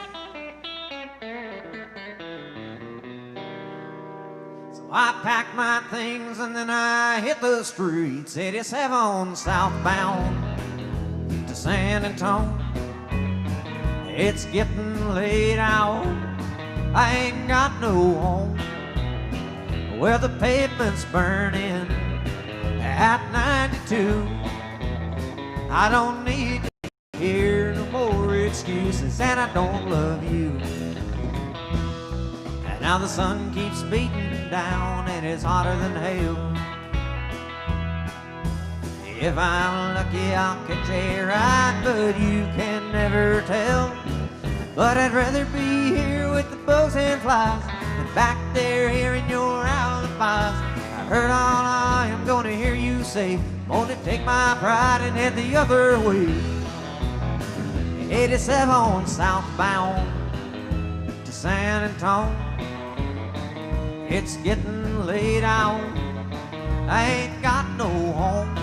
So I packed my things and then I hit the streets. 87 southbound to San Antonio. It's getting late out. I ain't got no home where the pavement's burning at 92. I don't need to hear no more excuses, and I don't love you. And now the sun keeps beating down, and it's hotter than hell. If I'm lucky, I'll catch a ride, but you can never tell. But I'd rather be here with the bugs and flies than back there hearing your alibis. I heard all I am gonna hear you say, only take my pride and head the other way. 87 southbound to San Antonio. It's getting late out, I ain't got no home.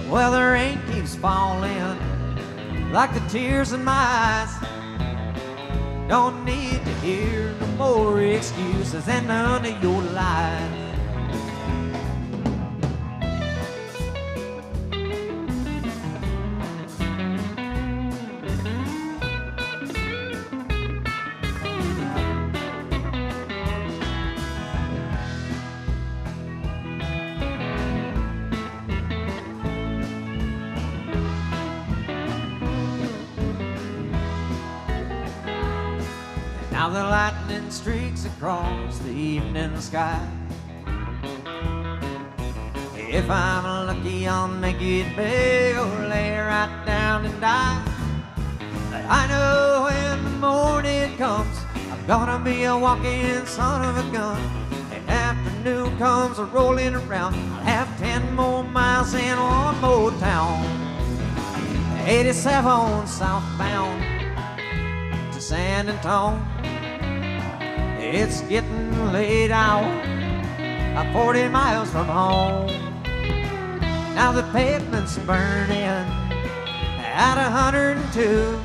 Well, the rain keeps falling like the tears in my eyes. Don't need to hear no more excuses and none of your lies. Now the lightning streaks across the evening sky. If I'm lucky, I'll make it big or lay right down and die. But I know when the morning comes, I'm gonna be a walking son of a gun. And afternoon comes a rolling around, I'll have 10 more miles and one more town. 87 southbound to San Antonio. It's getting late out, I'm 40 miles from home. Now the pavement's burning at 102.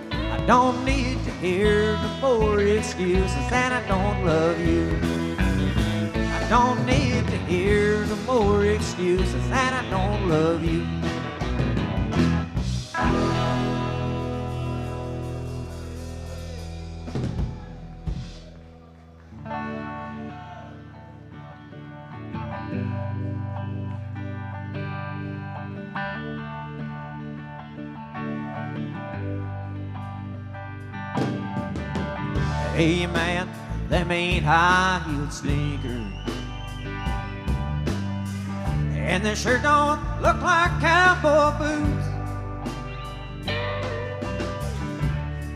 I don't need to hear no more excuses that I don't love you. I don't need to hear no more excuses that I don't love you. Hey man, them ain't high-heeled sneakers, and they sure don't look like cowboy boots.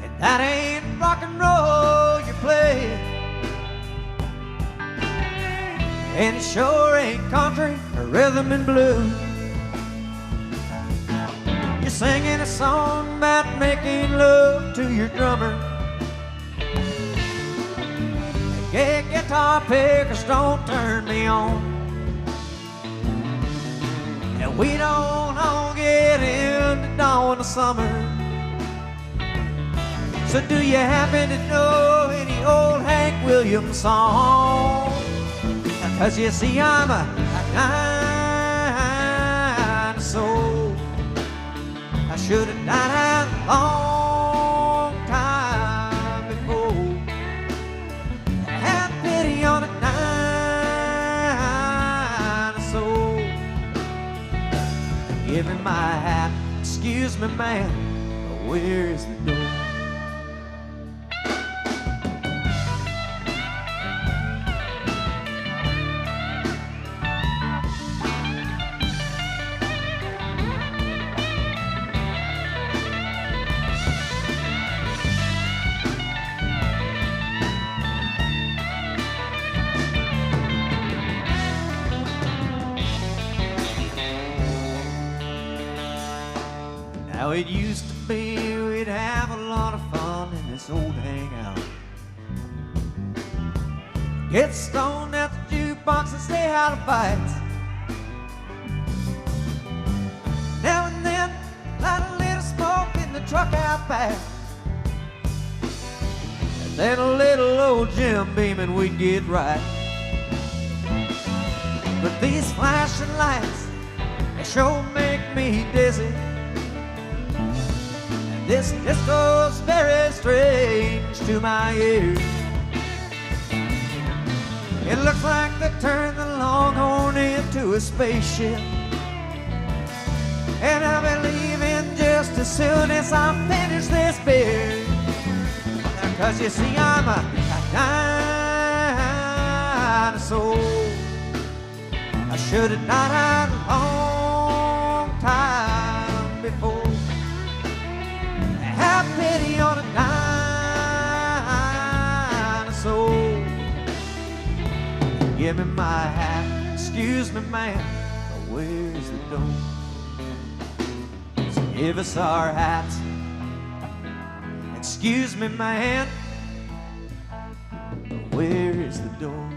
And that ain't rock and roll you play, and it sure ain't country or rhythm and blues. You're singing a song about making love to your drummer. Gay guitar pickers don't turn me on, and we don't all get in the dawn of summer. So do you happen to know any old Hank Williams song? 'Cause you see I'm a kind of soul. I should have died a long time before. On a dinosaur. Give me my hat, excuse me man, where is the door? Now it used to be we'd have a lot of fun in this old hangout. Get stoned at the jukebox and stay out of fights. Now and then, light a little smoke in the truck out back. And then a little old Jim beaming, we'd get right. But these flashing lights, they sure make me dizzy. This disco's very strange to my ears. It looks like they turned the Longhorn into a spaceship. And I'll be leaving just as soon as I finish this beer. 'Cause you see, I'm a dinosaur. I should have died a long time before. Have pity on a dinosaur. Give me my hat, excuse me, man, where's the door? So give us our hats, excuse me, man, where is the door?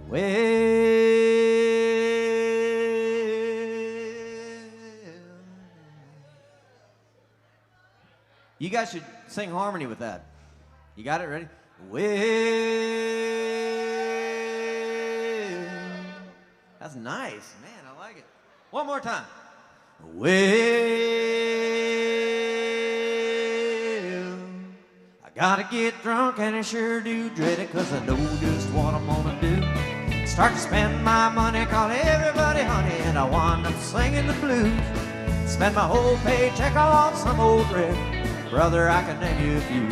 Well, you guys should sing harmony with that. You got it ready? Well, that's nice, man. I like it. One more time. Well, I gotta get drunk and I sure do dread it, 'cause I know just what I'm gonna do. Start to spend my money, call everybody honey, and I wind up singing the blues. Spend my whole paycheck on some old red. Brother, I can name you a few.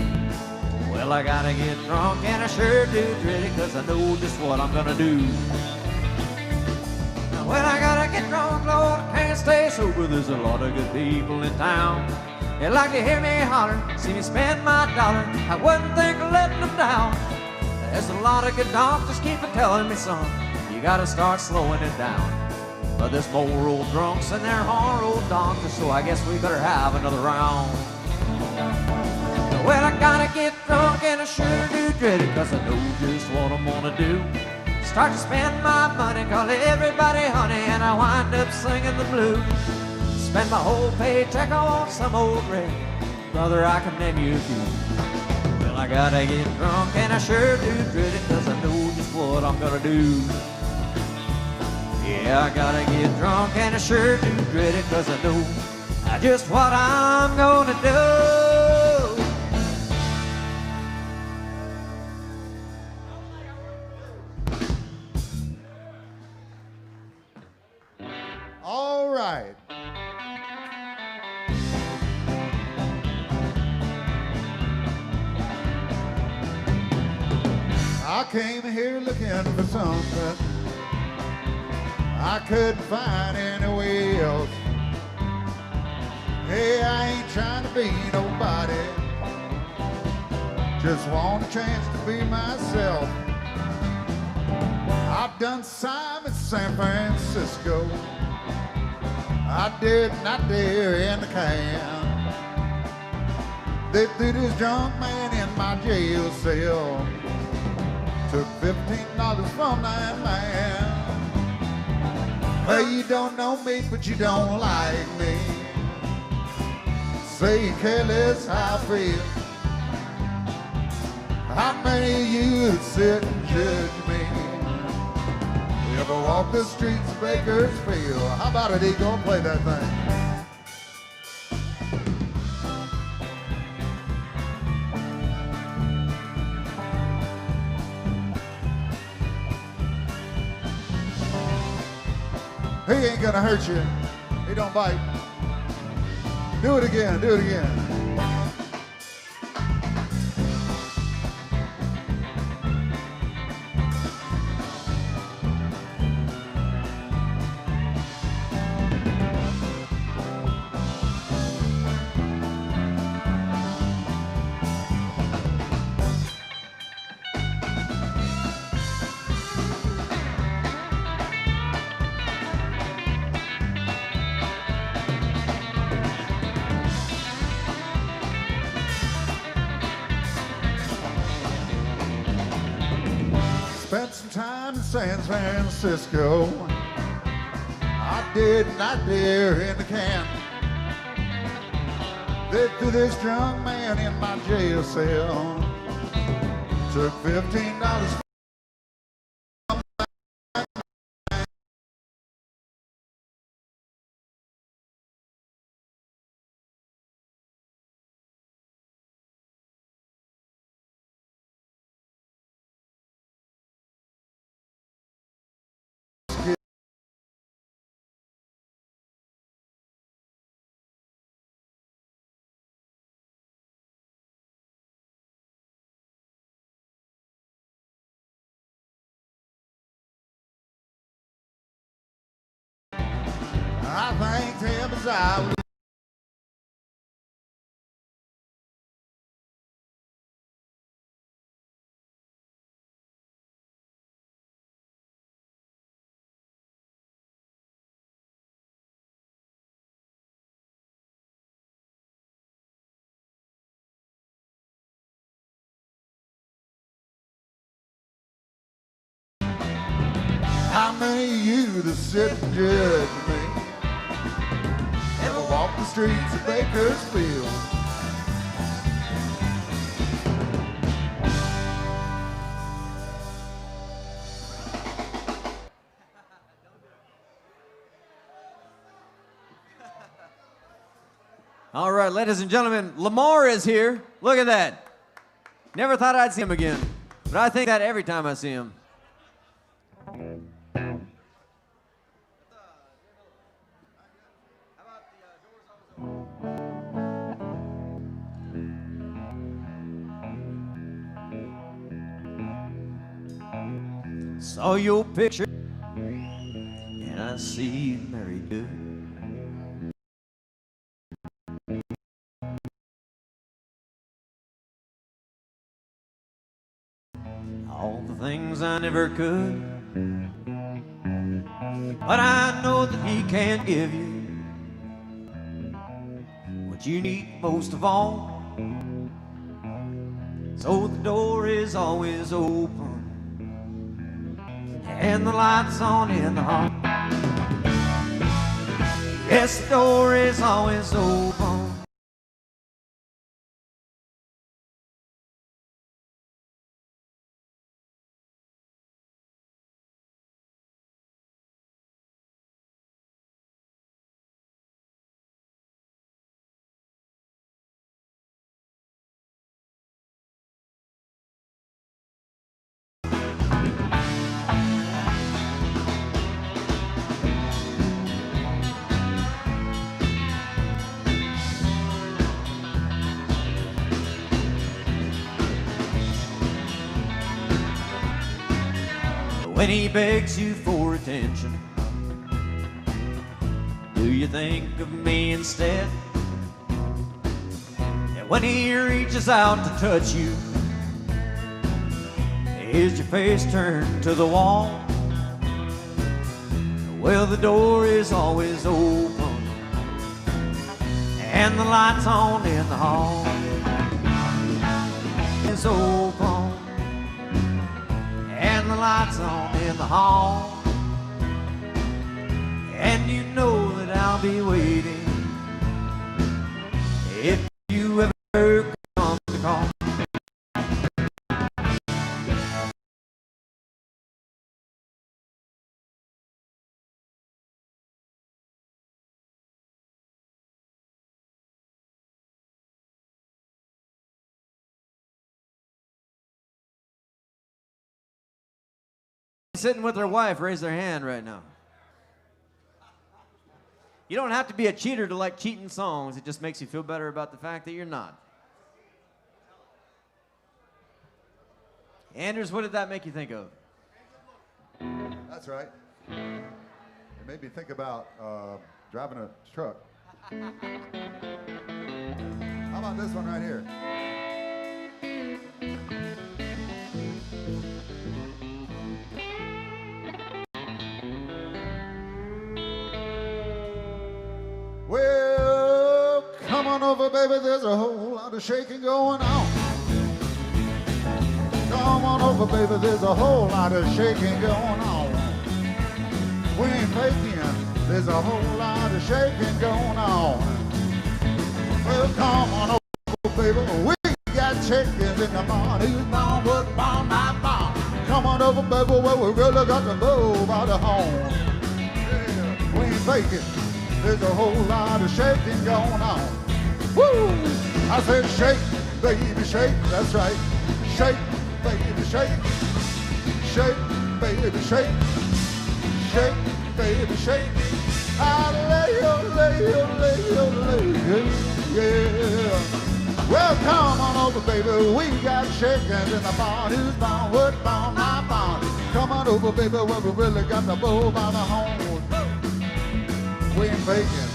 Well, I gotta get drunk and I sure do dread it, 'cause I know just what I'm gonna do. Well, I gotta get drunk, Lord, I can't stay sober. There's a lot of good people in town. They like to hear me holler, see me spend my dollar. I wouldn't think of letting them down. There's a lot of good doctors keep telling me, son, you gotta start slowing it down. But there's more old drunks and there are old doctors, so I guess we better have another round. Well, I gotta get drunk and I sure do dread it, 'cause I know just what I'm gonna do. Start to spend my money, call everybody honey, and I wind up singing the blues. Spend my whole paycheck on some old red. Brother, I can name you a few. Well, I gotta get drunk and I sure do dread it, 'cause I know just what I'm gonna do. Yeah, I gotta get drunk and I sure do dread it, 'cause I know just what I'm gonna do. All right. I came here looking for something I couldn't find anywhere else. Hey, I ain't trying to be nobody, just want a chance to be myself. I've done time in San Francisco, I did not dare in the can. They threw this drunk man in my jail cell, took $15 from that man. Hey, you don't know me, but you don't like me. Say you're careless how I feel. How many of you that sit and judge me ever walk the streets of Bakersfield? How about it, Eagle? Play that thing. He ain't gonna hurt you. He don't bite. Do it again, do it again. Spent some time in San Francisco. I did not dare in the can. They threw this drunk man in my jail cell. Took $15. I thanked him as I was. How many of you that sit and judge me ever walk the streets of Bakersfield? All right, ladies and gentlemen, Lamar is here. Look at that. Never thought I'd see him again, but I think that every time I see him. Saw your picture, and I see you married good. All the things I never could, but I know that he can give you what you need most of all. So the door is always open and the lights on in the hall. Yes, the door is always open. When he begs you for attention, do you think of me instead? And when he reaches out to touch you, is your face turned to the wall? Well, the door is always open and the lights on in the hall. It's open and the lights on in the hall, and you know that I'll be waiting if you ever come to call. Sitting with their wife, raise their hand right now. You don't have to be a cheater to like cheating songs. It just makes you feel better about the fact that you're not. Anders, what did that make you think of? That's right. It made me think about driving a truck. How about this one right here? Well, come on over, baby, there's a whole lot of shaking going on. Come on over, baby, there's a whole lot of shaking going on. We ain't faking There's a whole lot of shaking going on. Well, come on over, baby. We got chickens in the barn. Who's born, what's born, not born. Come on over, baby, where we really got the bull by the horn. Yeah, we ain't faking. There's a whole lot of shaking going on. Woo! I said shake, baby, shake. That's right. Shake, baby, shake. Shake, baby, shake. Shake, baby, shake. I lay, yeah. Well, come on over, baby. We got chickens in the barn. Who's born, what born, my barn. Come on over, baby, where we really got the bull by the horn. We ain't faking.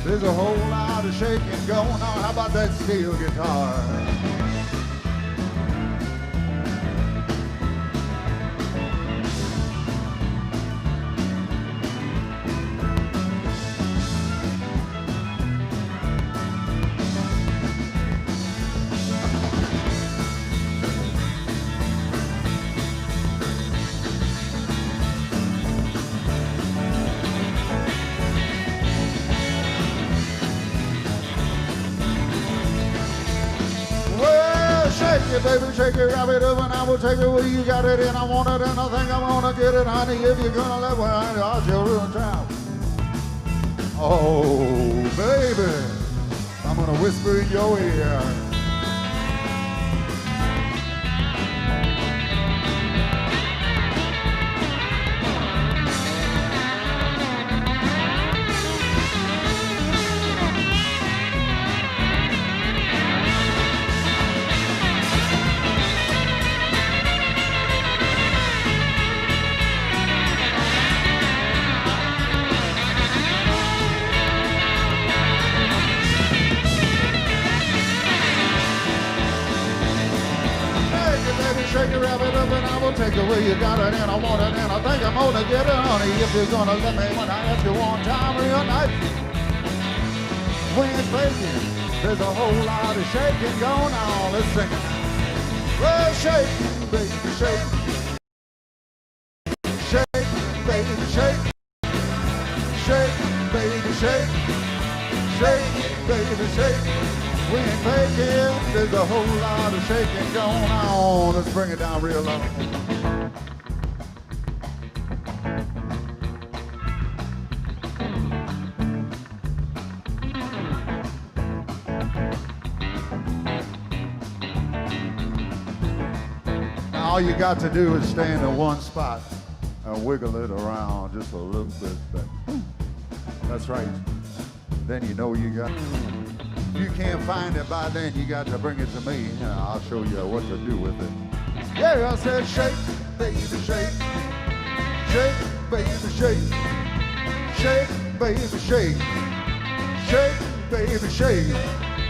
There's a whole lot of shaking going on. How about that steel guitar? Baby, shake it, wrap it up, and I will take it where you got it, and I want it, and I think I'm gonna get it, honey. If you're gonna let me, I'll show you in town. Oh, baby, I'm gonna whisper in your ear. Shake it, wrap it up, and I will take it where you got it, and I want it, and I think I'm gonna get it, honey. If you're gonna let me when I ask you one time real nice. We ain't faking. There's a whole lot of shaking going on. Let's sing it. Well, shake, baby, shake. Shake, baby, shake. Shake, baby, shake. Shake, baby, shake. We ain't faking, there's a whole lot of shaking going on. Let's bring it down real low. Now all you got to do is stand in one spot and wiggle it around just a little bit. That's right. Then you know you got. If you can't find it by then, you got to bring it to me, and I'll show you what to do with it. Yeah, I said shake, baby, shake. Shake, baby, shake. Shake, baby, shake. Shake, baby, shake.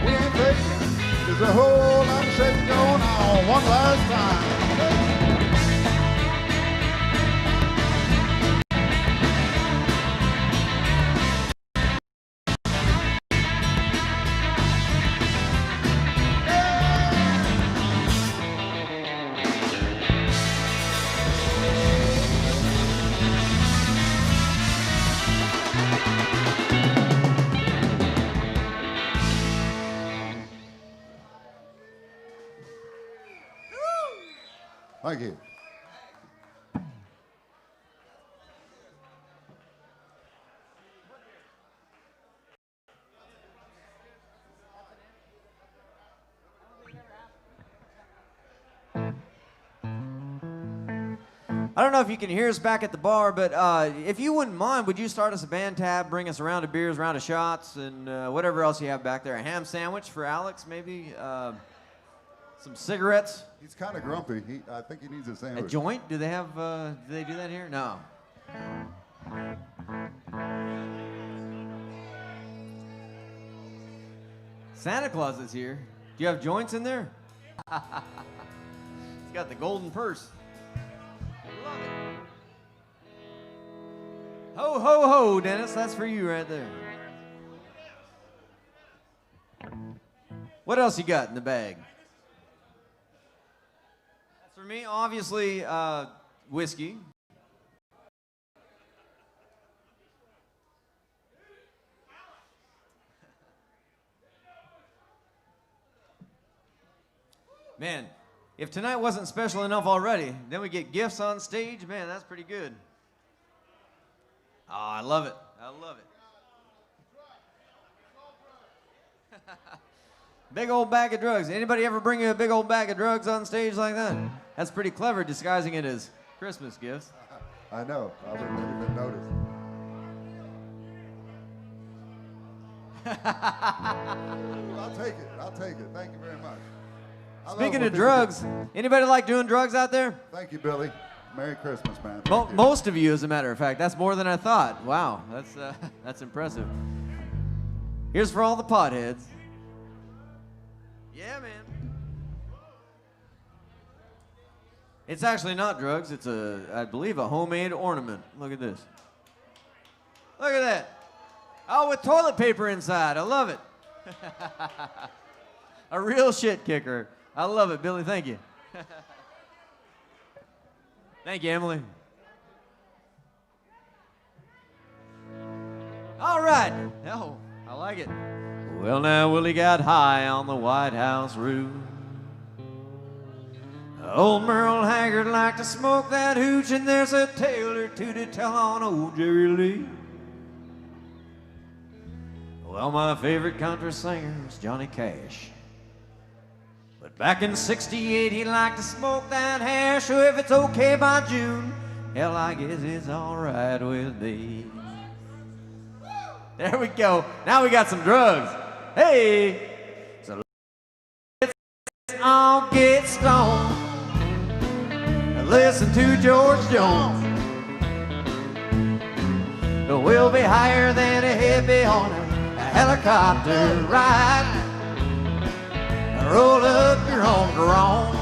We ain't faking. There's a whole lot of shaking going on. One last time. Thank you. I don't know if you can hear us back at the bar, but if you wouldn't mind, would you start us a band tab, bring us a round of beers, round of shots, and whatever else you have back there? A ham sandwich for Alex, maybe? Some cigarettes? He's kind of grumpy. I think he needs a sandwich. A joint? Do they have, do they do that here? No. Santa Claus is here. Do you have joints in there? He's got the golden purse. Love it. Ho, ho, ho, Dennis. That's for you right there. What else you got in the bag? That's for me, obviously, whiskey. Man, if tonight wasn't special enough already, then we get gifts on stage. Man, that's pretty good. Oh, I love it. I love it. Big old bag of drugs. Anybody ever bring you a big old bag of drugs on stage like that? That's pretty clever, disguising it as Christmas gifts. I know. I would have never even noticed. I'll take it. I'll take it. Thank you very much. I love Speaking when of people drugs, anybody like doing drugs out there? Thank you, Billy. Merry Christmas, man. Thank you. Most of you, as a matter of fact. That's more than I thought. Wow, that's impressive. Here's for all the potheads. Yeah, man. It's actually not drugs. It's I believe, a homemade ornament. Look at this. Look at that. Oh, with toilet paper inside. I love it. A real shit kicker. I love it, Billy. Thank you. Thank you, Emily. All right. Oh, I like it. Well, now Willie got high on the White House roof. Old Merle Haggard liked to smoke that hooch, and there's a tale or two to tell on old Jerry Lee. Well, my favorite country singer is Johnny Cash. But back in '68, he liked to smoke that hash. So if it's okay by June, hell, I guess it's all right with me. There we go. Now we got some drugs. Hey, so let's all get stoned and listen to George Jones. We'll be higher than a hippie on a helicopter ride. Roll up your own drone.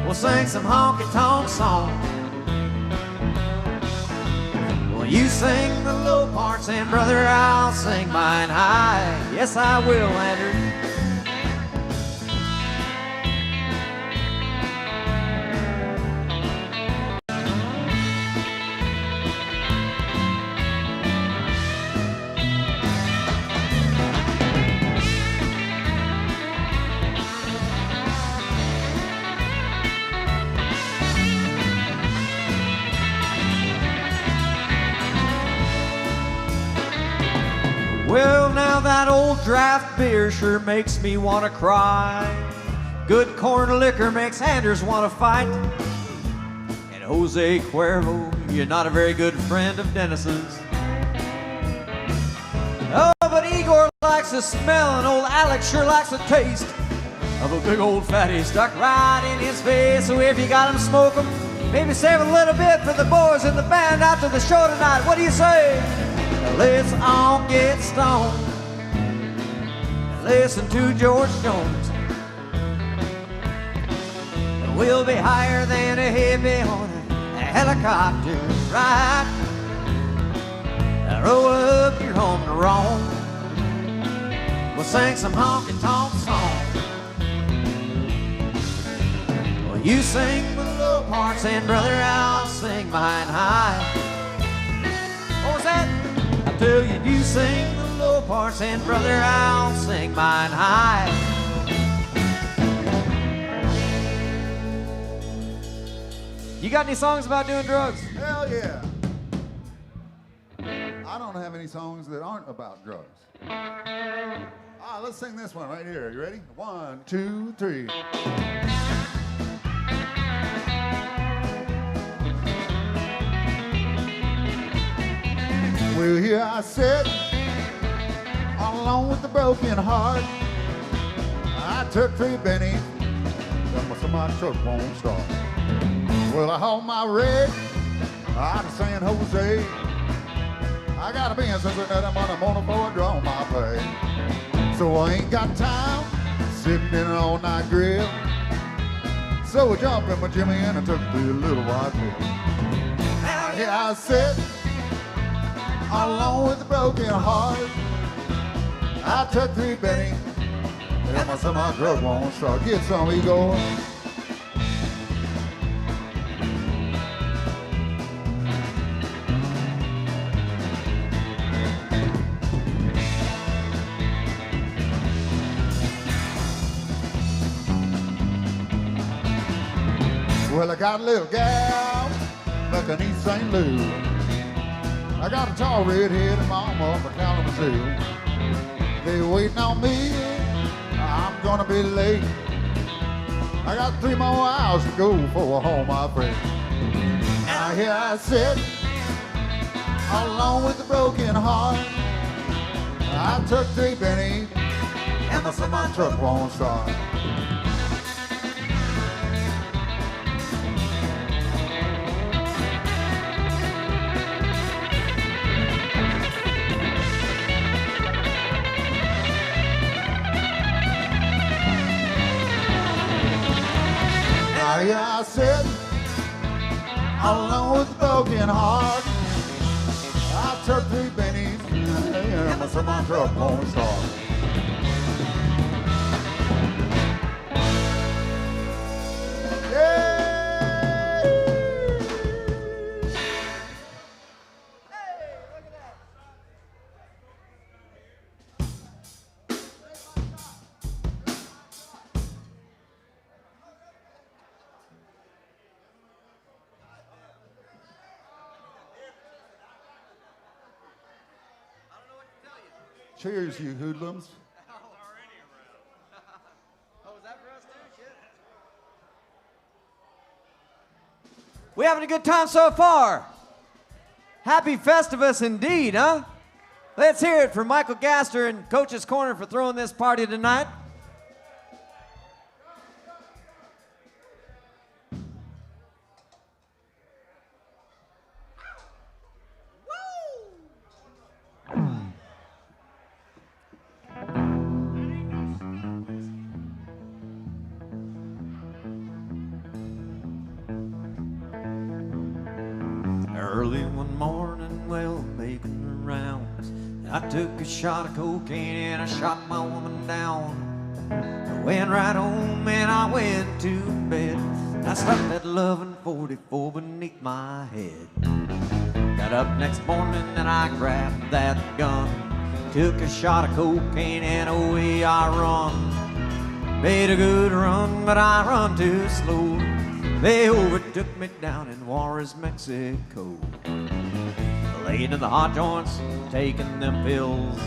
We'll sing some honky-tonk song. Well, you sing the low parts, and brother, I'll sing mine high. Yes, I will, Andrew. Well, now that old draft beer sure makes me want to cry. Good corn liquor makes Anders want to fight. And Jose Cuervo, you're not a very good friend of Dennis's. Oh, but Igor likes the smell, and old Alex sure likes the taste of a big old fatty stuck right in his face. So if you got him, smoke him. Maybe save a little bit for the boys in the band after the show tonight. What do you say? Let's all get stoned. Listen to George Jones. We'll be higher than a hippie on a helicopter ride. Roll up your home to Rome. We'll sing some honky-tonk song. Well, you sing the low parts, and brother, I'll sing mine high. What was that? I tell you, you sing the low parts, and brother, I'll sing mine high. You got any songs about doing drugs? Hell yeah. I don't have any songs that aren't about drugs. Let's sing this one right here. You ready? 1, 2, 3. Well, here I sit, all alone with a broken heart. I took 3 bennies, so my truck won't start. Well, I hauled my rig out of San Jose. I got a Benz since that I'm on a board, draw my pay. So I ain't got time sitting in an all-night grill. So I jumped in my Jimmy and I took the little white pill. Now here I sit, all alone with a broken heart. I took 3 bennies, and my drug won't start. Get some, Igor. Well, I got a little gal back in East St. Louis. I got a tall redhead mama from Kalamazoo. They waiting on me, I'm gonna be late. I got 3 more hours to go for home, my friend. Now here I sit, all alone with a broken heart. I took 3 pennies, and my semi-truck won't start. Here I sit, all alone with a broken heart. I took 3 pennies, and my semi-truck won't start. Cheers, you hoodlums. We having a good time so far? Happy Festivus indeed, huh? Let's hear it for Michael Gaster and Coach's Corner for throwing this party tonight. Early one morning, well, making the rounds, I took a shot of cocaine and I shot my woman down. I went right home and I went to bed. I stuck that loving 44 beneath my head. Got up next morning and I grabbed that gun, took a shot of cocaine and away I run. Made a good run, but I run too slow. They overtook me down in Juarez, Mexico. Laid in the hot joints, taking them pills.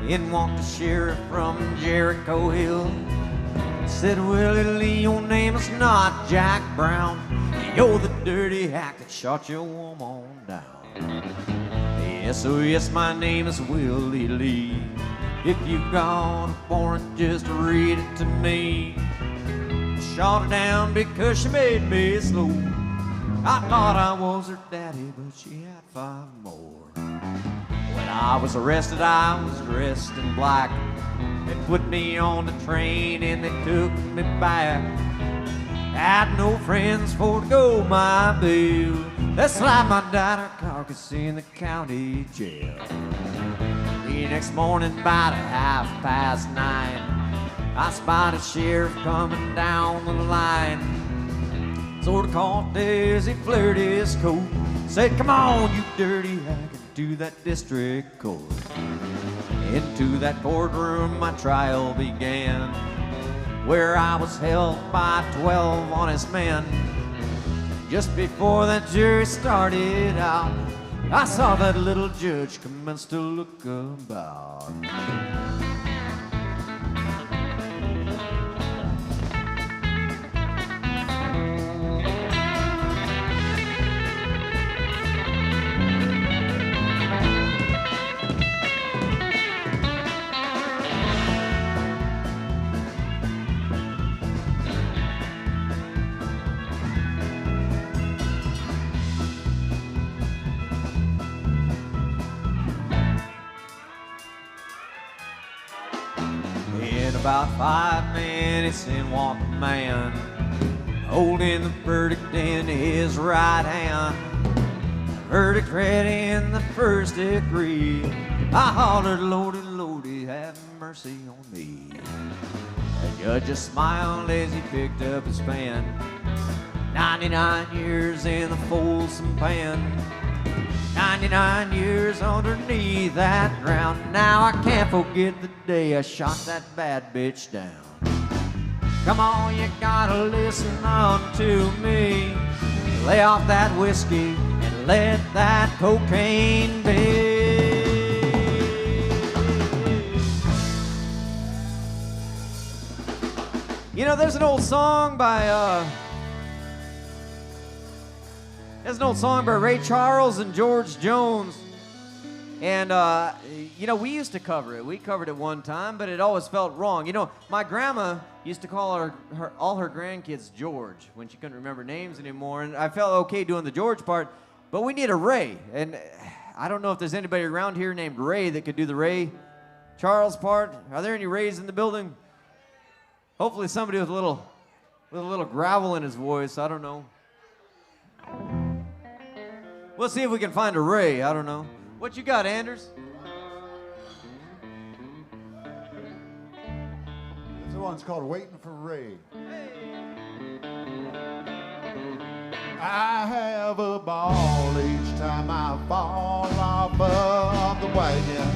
In walked the sheriff from Jericho Hill. Said, Willie Lee, your name is not Jack Brown. You're the dirty hack that shot your woman down. Yes, oh yes, my name is Willie Lee. If you've got a warrant, just read it to me. Shot her down because she made me slow. I thought I was her daddy, but she had 5 more. When I was arrested, I was dressed in black. They put me on the train and they took me back. Had no friends for to go my bail. They slapped my daughter carcass in the county jail. The next morning, about 9:30, I spotted a sheriff coming down the line. Sort of caught as he flared his coat. Said, come on, you dirty hack, into that district court. Into that courtroom my trial began, where I was held by 12 honest men. Just before that jury started out, I saw that little judge commence to look about. About 5 minutes in walked a man, holding the verdict in his right hand. Verdict read in the first degree. I hollered, Lordy, Lordy, have mercy on me. The judge just smiled as he picked up his pen. 99 years in the Folsom Pen. 99 years underneath that ground. Now I can't forget the day I shot that bad bitch down. Come on, you gotta listen on to me. Lay off that whiskey and let that cocaine be. You know, there's an old song by Ray Charles and George Jones. And, you know, we used to cover it. We covered it one time, but it always felt wrong. You know, my grandma used to call all her grandkids George when she couldn't remember names anymore. And I felt okay doing the George part, but we need a Ray. And I don't know if there's anybody around here named Ray that could do the Ray Charles part. Are there any Rays in the building? Hopefully somebody with a little gravel in his voice. I don't know. We'll see if we can find a Ray. I don't know. What you got, Anders? This one's called Waiting for Ray. I have a ball each time I fall off of the wagon.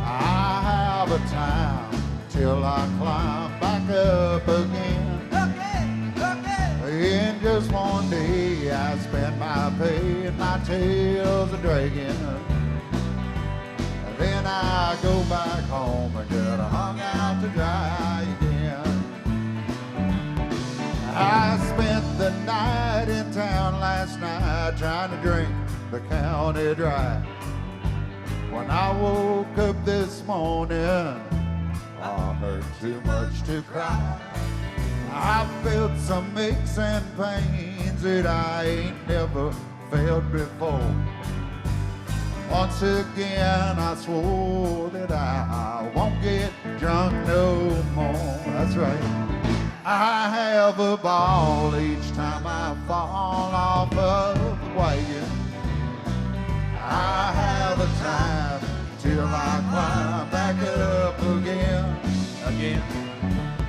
I have a time till I climb back up again. In just one day I spent my pay and my tail's a dragging. Then I go back home and get hung out to dry again. I spent the night in town last night trying to drink the county dry. When I woke up this morning, I hurt too much to cry. I felt some aches and pains that I ain't never felt before. Once again I swore that I won't get drunk no more. That's right. I have a ball each time I fall off of the wagon. I have a time till I climb back up again.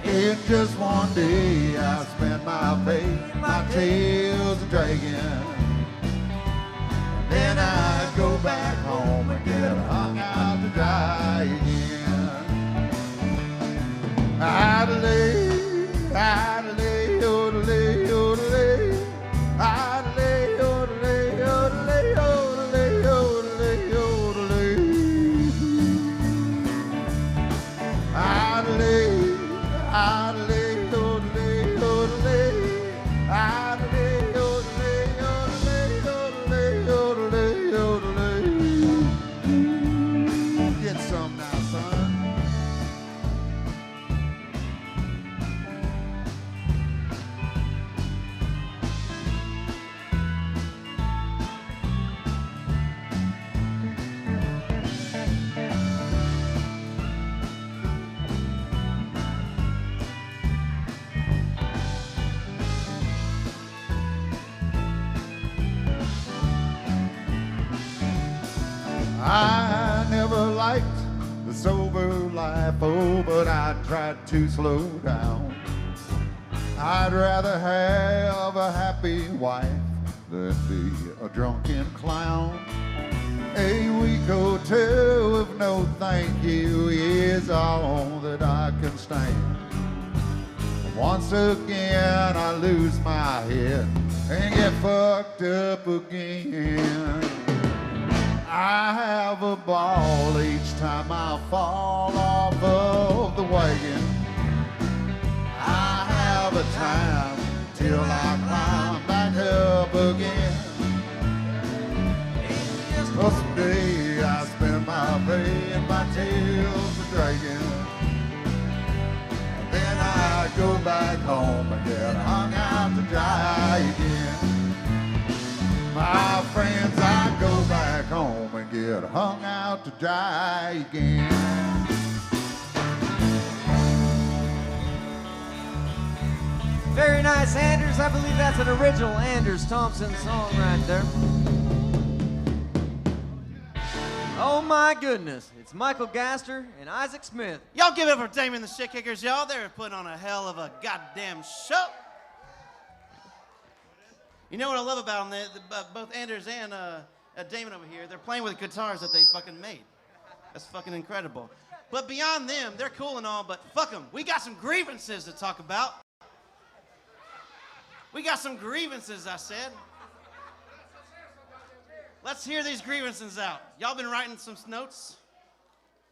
In just one day I spent my pay, my tail's a dragging. And then I go back home and get hung out to dry again. Idly, idly, yodelay, yodelay, idly, yodelay, yodelay, yodelay, yodelay, yodelay. Idly, idly, yodelay, yodelay, idly, yodelay, yodelay, yodelay, yodelay, yodelay. Get some now, son. I never liked the sober life, oh, but I tried to slow down. I'd rather have a happy wife than be a drunken clown. A week or two of no thank you is all that I can stand. Once again I lose my head and get fucked up again. I have a ball each time I fall off of the wagon. I have a time till I climb back up again. Well, someday I spend my pay and my tail's a dragging. Then I go back home and get hung out to dry again. My friends, I go back home and get hung out to dry again. Very nice, Anders. I believe that's an original Anders Thompson song right there. Oh my goodness, it's Michael Gaster and Isaac Smith. Y'all give it up for Damon the Shit Kickers, y'all. They're putting on a hell of a goddamn show. You know what I love about them? Both Anders and Damon over here, they're playing with guitars that they fucking made. That's fucking incredible. But beyond them, they're cool and all, but fuck them. We got some grievances to talk about. We got some grievances, I said. Let's hear these grievances out. Y'all been writing some notes?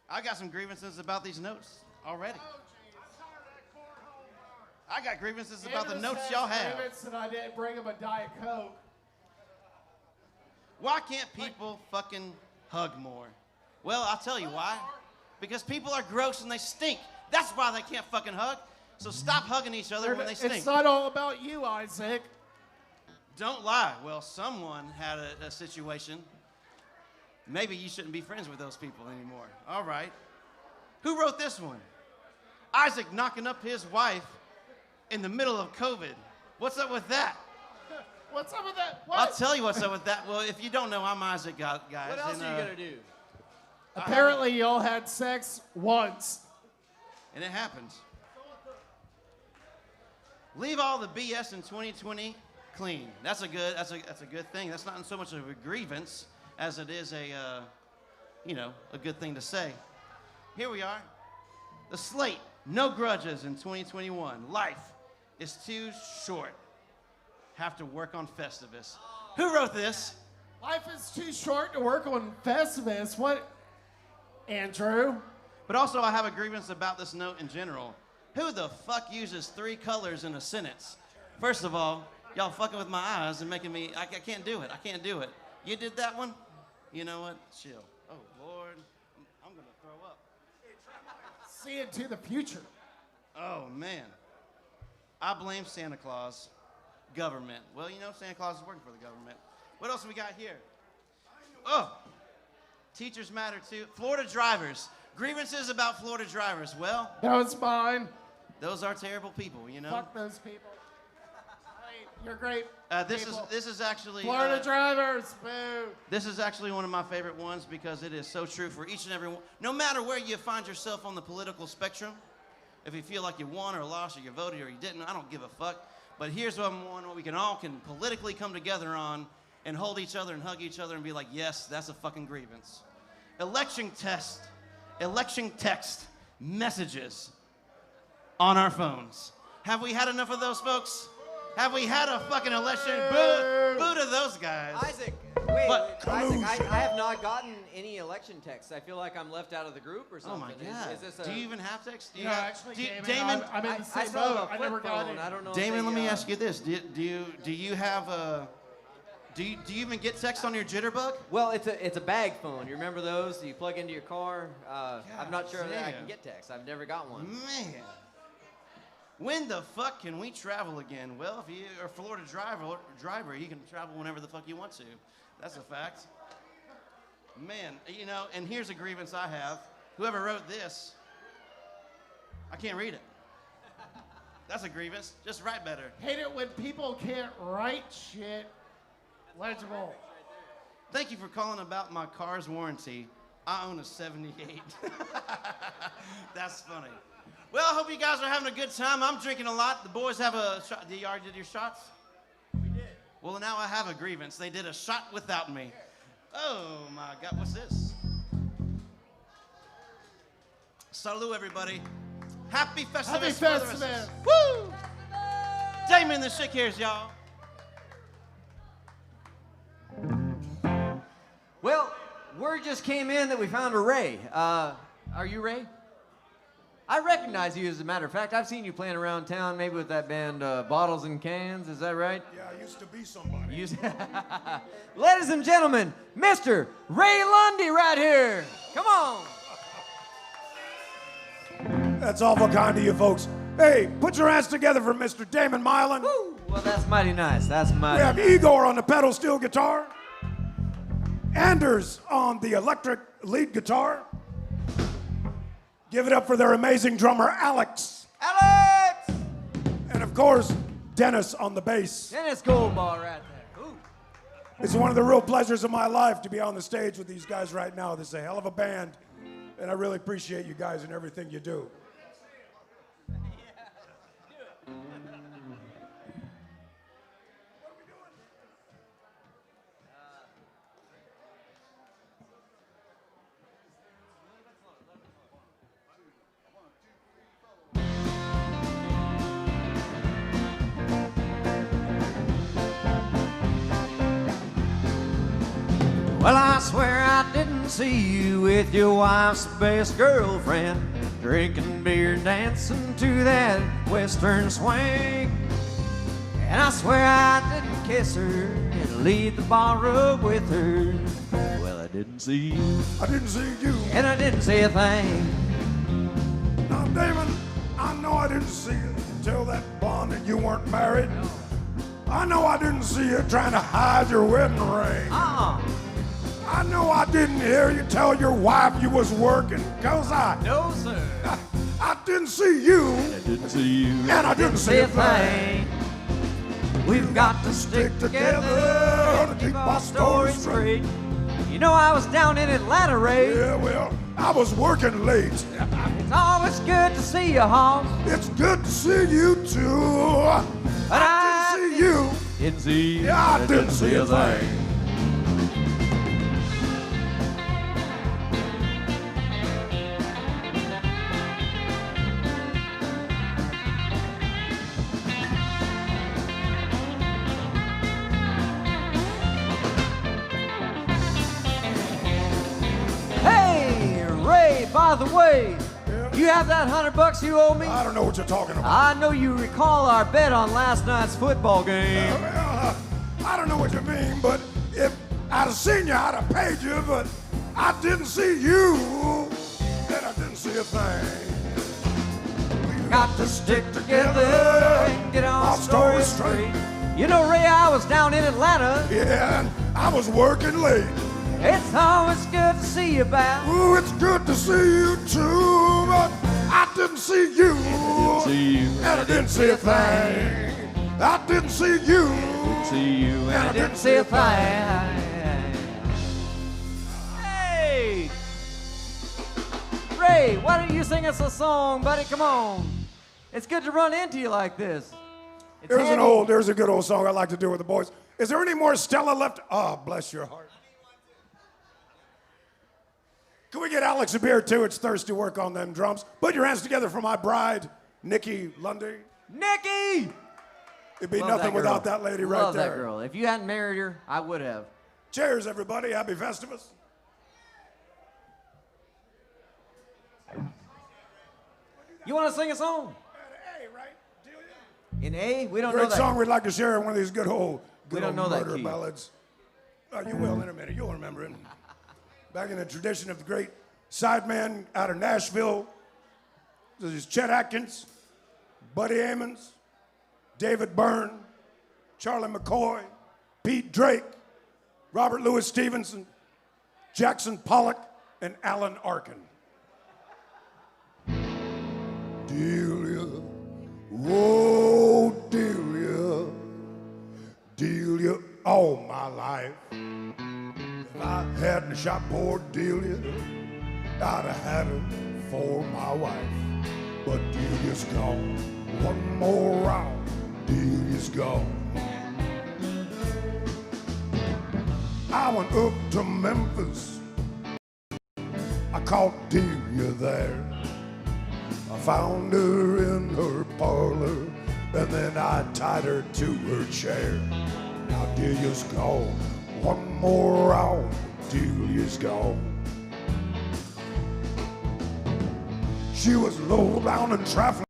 I got some grievances about these notes already. I got grievances about the notes y'all have. And I didn't bring him a Diet Coke. Why can't people fucking hug more? Well, I'll tell you why. Because people are gross and they stink. That's why they can't fucking hug. So stop hugging each other when they stink. It's not all about you, Isaac. Don't lie. Well, someone had a situation. Maybe you shouldn't be friends with those people anymore. All right. Who wrote this one? Isaac knocking up his wife in the middle of COVID. What's up with that? What's up with that? What? I'll tell you what's up with that. Well, if you don't know, I'm Isaac, guys. What else are you going to do? Apparently, y'all had sex once. And it happens. Leave all the BS in 2020 clean. That's a good thing. That's not so much of a grievance as it is a good thing to say. Here we are. The slate, no grudges in 2021. Life is too short. Have to work on Festivus. Who wrote this? Life is too short to work on Festivus. What? Andrew? But also I have a grievance about this note in general. Who the fuck uses 3 colors in a sentence? First of all, y'all fucking with my eyes and making me, I can't do it. I can't do it. You did that one? You know what? Chill. Oh, Lord. I'm going to throw up. See into the future. Oh, man. I blame Santa Claus. Government. Well, you know, Santa Claus is working for the government. What else we got here? Oh, teachers matter too. Florida drivers. Grievances about Florida drivers. Well, that was mine. Those are terrible people, you know. Fuck those people. You're great. This is actually Florida drivers. Boo. This is actually one of my favorite ones because it is so true for each and every one. No matter where you find yourself on the political spectrum, if you feel like you won or lost or you voted or you didn't, I don't give a fuck. But here's one we can all politically come together on and hold each other and hug each other and be like, yes, that's a fucking grievance. Election text messages on our phones. Have we had enough of those, folks? Have we had a fucking election? Boo to those guys. Isaac, wait, Isaac, I have not gotten any election texts. I feel like I'm left out of the group or something. Oh my God. Is this do you even have text? No, actually, Damon, I'm in the same I still boat. have a I never flip got phone. it. I don't know. Damon, let me ask you this: Do you have a? Do you even get text on your jitterbug? Well, it's a bag phone. You remember those? You plug into your car. I'm not sure that I can get text. I've never got one. Man, when the fuck can we travel again? Well, if you are a Florida driver, you can travel whenever the fuck you want to. That's a fact. Man, you know, and here's a grievance I have. Whoever wrote this, I can't read it. That's a grievance. Just write better. Hate it when people can't write shit legible. Thank you for calling about my car's warranty. I own a 78. That's funny. Well, I hope you guys are having a good time. I'm drinking a lot. The boys have a shot. You already did your shots? We did. Well, now I have a grievance. They did a shot without me. Oh, my God. What's this? Salut, everybody. Happy Festivus. Happy Festivus. Woo! Damon the Shit Cares, y'all. Well, word just came in that we found a Ray. Are you Ray? I recognize you, as a matter of fact. I've seen you playing around town, maybe with that band Bottles and Cans. Is that right? Yeah, I used to be somebody. Ladies and gentlemen, Mr. Ray Lundy right here. Come on. That's awful kind of you folks. Hey, put your hands together for Mr. Damon Milan. Woo. Well, that's mighty nice. That's mighty We have nice. Igor on the pedal steel guitar. Anders on the electric lead guitar. Give it up for their amazing drummer, Alex. Alex! And of course, Dennis on the bass. Dennis Goldball right there. Ooh. It's one of the real pleasures of my life to be on the stage with these guys right now. This is a hell of a band, and I really appreciate you guys and everything you do. Well, I swear I didn't see you with your wife's best girlfriend, drinking beer and dancing to that western swing. And I swear I didn't kiss her and leave the ballroom with her. Well, I didn't see you. I didn't see you. And I didn't see a thing. Now, Damon, I know I didn't see you tell that blonde that you weren't married. I know I didn't see you trying to hide your wedding ring. I know I didn't hear you tell your wife you was working, cause No, sir. I didn't see you. And I didn't see you. And I didn't see a thing. We've got to stick together to keep our story straight. You know, I was down in Atlanta, Ray. Yeah, well, I was working late. It's always good to see you, Hoss. It's good to see you, too. But I didn't see you. Didn't see you. Yeah, I didn't see a thing. Hey, Ray, by the way, you have that $100 you owe me? I don't know what you're talking about. I know you recall our bet on last night's football game. I don't know what you mean, but if I'd have seen you, I'd have paid you, but I didn't see you, and I didn't see a thing. We've got to stick together and get our story straight. You know, Ray, I was down in Atlanta. Yeah, and I was working late. It's always good to see you, Val. Ooh, it's good to see you too, but I didn't see you. And I didn't see a thing. I didn't see you. And I didn't see a thing. Hey! Ray, why don't you sing us a song, buddy? Come on. It's good to run into you like this. There's a good old song I like to do with the boys. Is there any more Stella left? Oh, bless your heart. Can we get Alex a beer too? It's thirsty work on them drums. Put your hands together for my bride, Nikki Lundy. Nikki! It'd be Love nothing that girl. without that lady right Love there. that girl. If you hadn't married her, I would have. Cheers, everybody. Happy Festivus. You want to sing a song? In A? We don't know Great that. song we'd like to share in one of these good old that murder key. ballads. Oh, you will in a minute. You'll remember it. Back in the tradition of the great sideman out of Nashville, this is Chet Atkins, Buddy Ammons, David Byrne, Charlie McCoy, Pete Drake, Robert Louis Stevenson, Jackson Pollock, and Alan Arkin. Delia, oh Delia, Delia, all my life. If I hadn't shot poor Delia, I'd have had her for my wife. But Delia's gone, one more round, Delia's gone. I went up to Memphis, I caught Delia there. I found her in her parlor, and then I tied her to her chair. Now Delia's gone, one more round, Delia's gone. She was low down and trifling.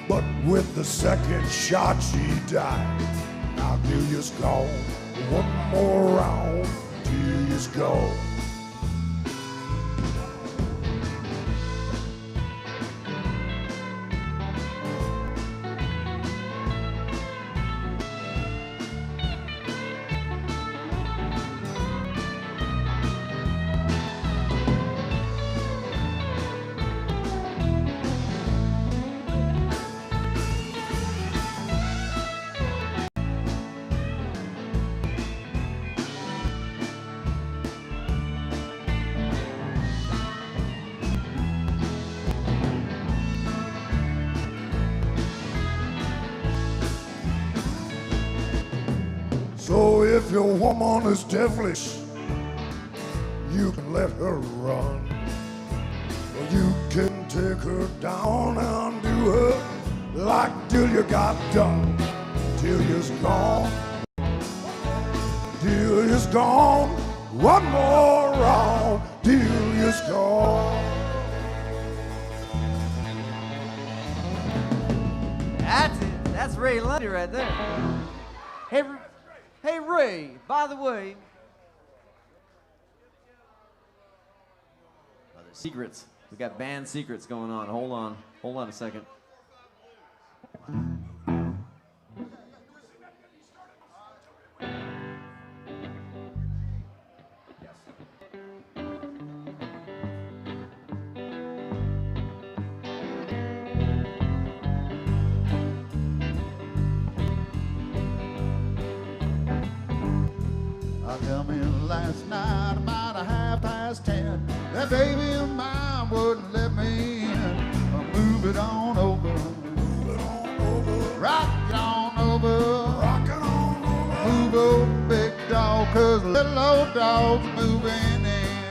But with the second shot, she died. Now Delia's gone. One more round, Delia's gone. your woman is devilish, you can let her run. You can take her down and do her like till you got done. Till you's gone. Till you's gone. One more round till you's gone. That's it. That's Ray Lundy right there. Hey, Ray, by the way. Secrets. We got band secrets going on. Hold on a second. I come in last night about 10:30. That baby of mine wouldn't let me in. Move it on over. Move it on over. Rock it on over. Rock it on over. Move over, big dog, 'cause little old dog's moving in.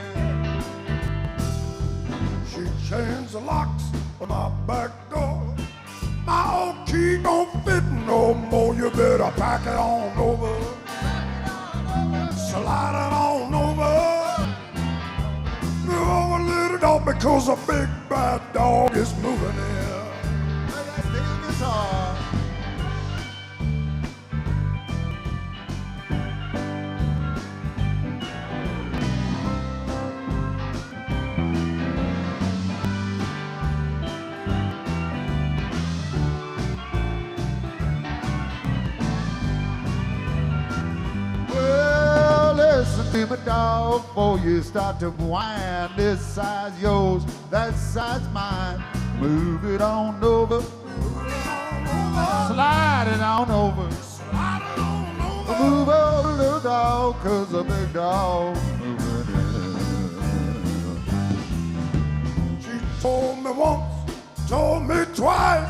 She changed the locks on my back door. My old key don't fit no more. You better pack it on over. Slide it on over. Move over, little dog, because a big bad dog is moving in. Play that steel guitar. To my dog, before you start to whine. This side's yours, that side's mine. Move it on over. Slide it on over. Move over, little dog, 'cause a big dog's moving in. She told me once, told me twice,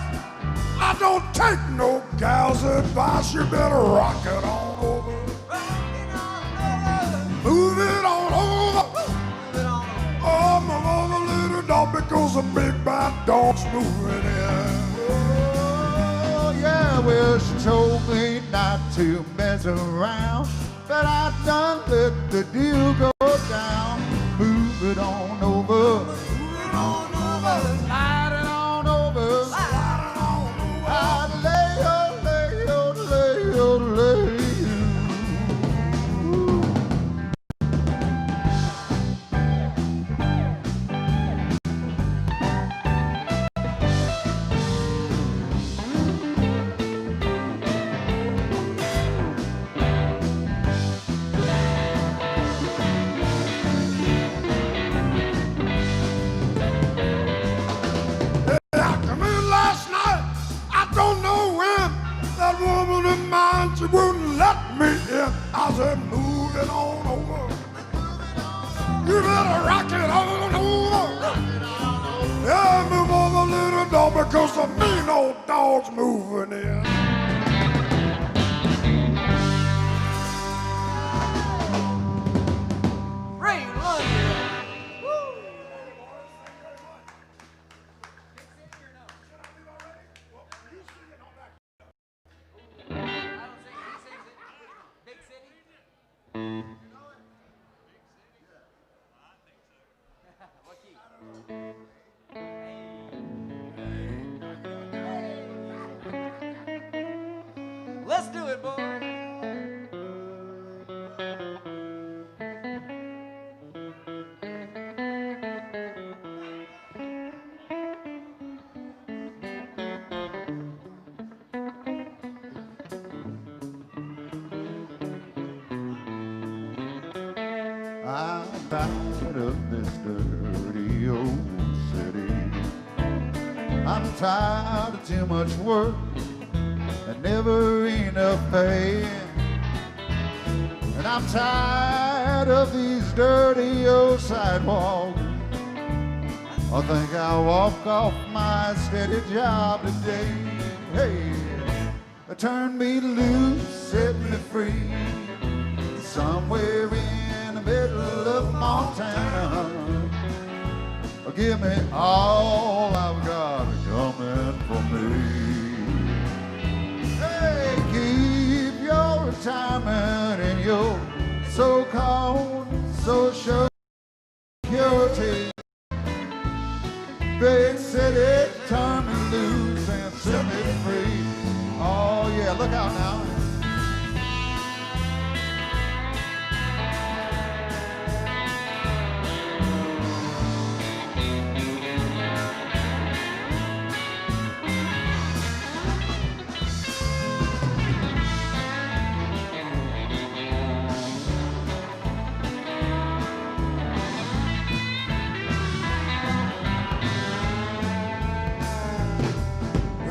I don't take no gal's advice. You better rock it on over. Move it on over. Oh, move over, little dog, because a big bad dog's moving in. Oh, yeah, well, she told me not to mess around, but I done let the deal go down. Move it on over. Move it on over. Slide it on over. Slide it on over. I lay woman of mine, she wouldn't let me in. I said, move it on over. You better rock it on over. Yeah, move over, little dog, because the mean old dog's moving in. Ray Lundy. Let's do it, boy. I'm tired of this dirty old city. I'm tired of too much work and never enough pay. And I'm tired of these dirty old sidewalks. I think I'll walk off my steady job today. Hey, turn me loose, set me free. somewhere in the middle of Montana. Give me all I've got coming for me. Hey, keep your retirement in your so-called social security. Big city, turn me loose and set me free. Oh yeah, look out now.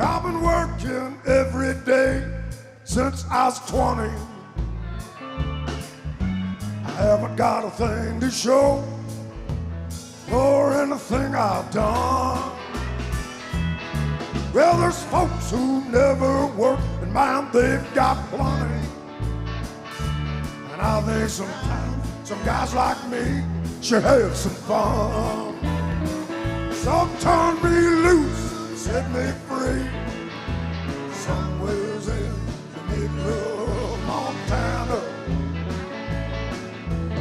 I've been working every day since I was 20. I haven't got a thing to show for anything I've done. Well, there's folks who never work, and man, they've got plenty. And I think sometimes some guys like me should have some fun. So turn me loose, set me free. Somewhere's in the middle of Montana.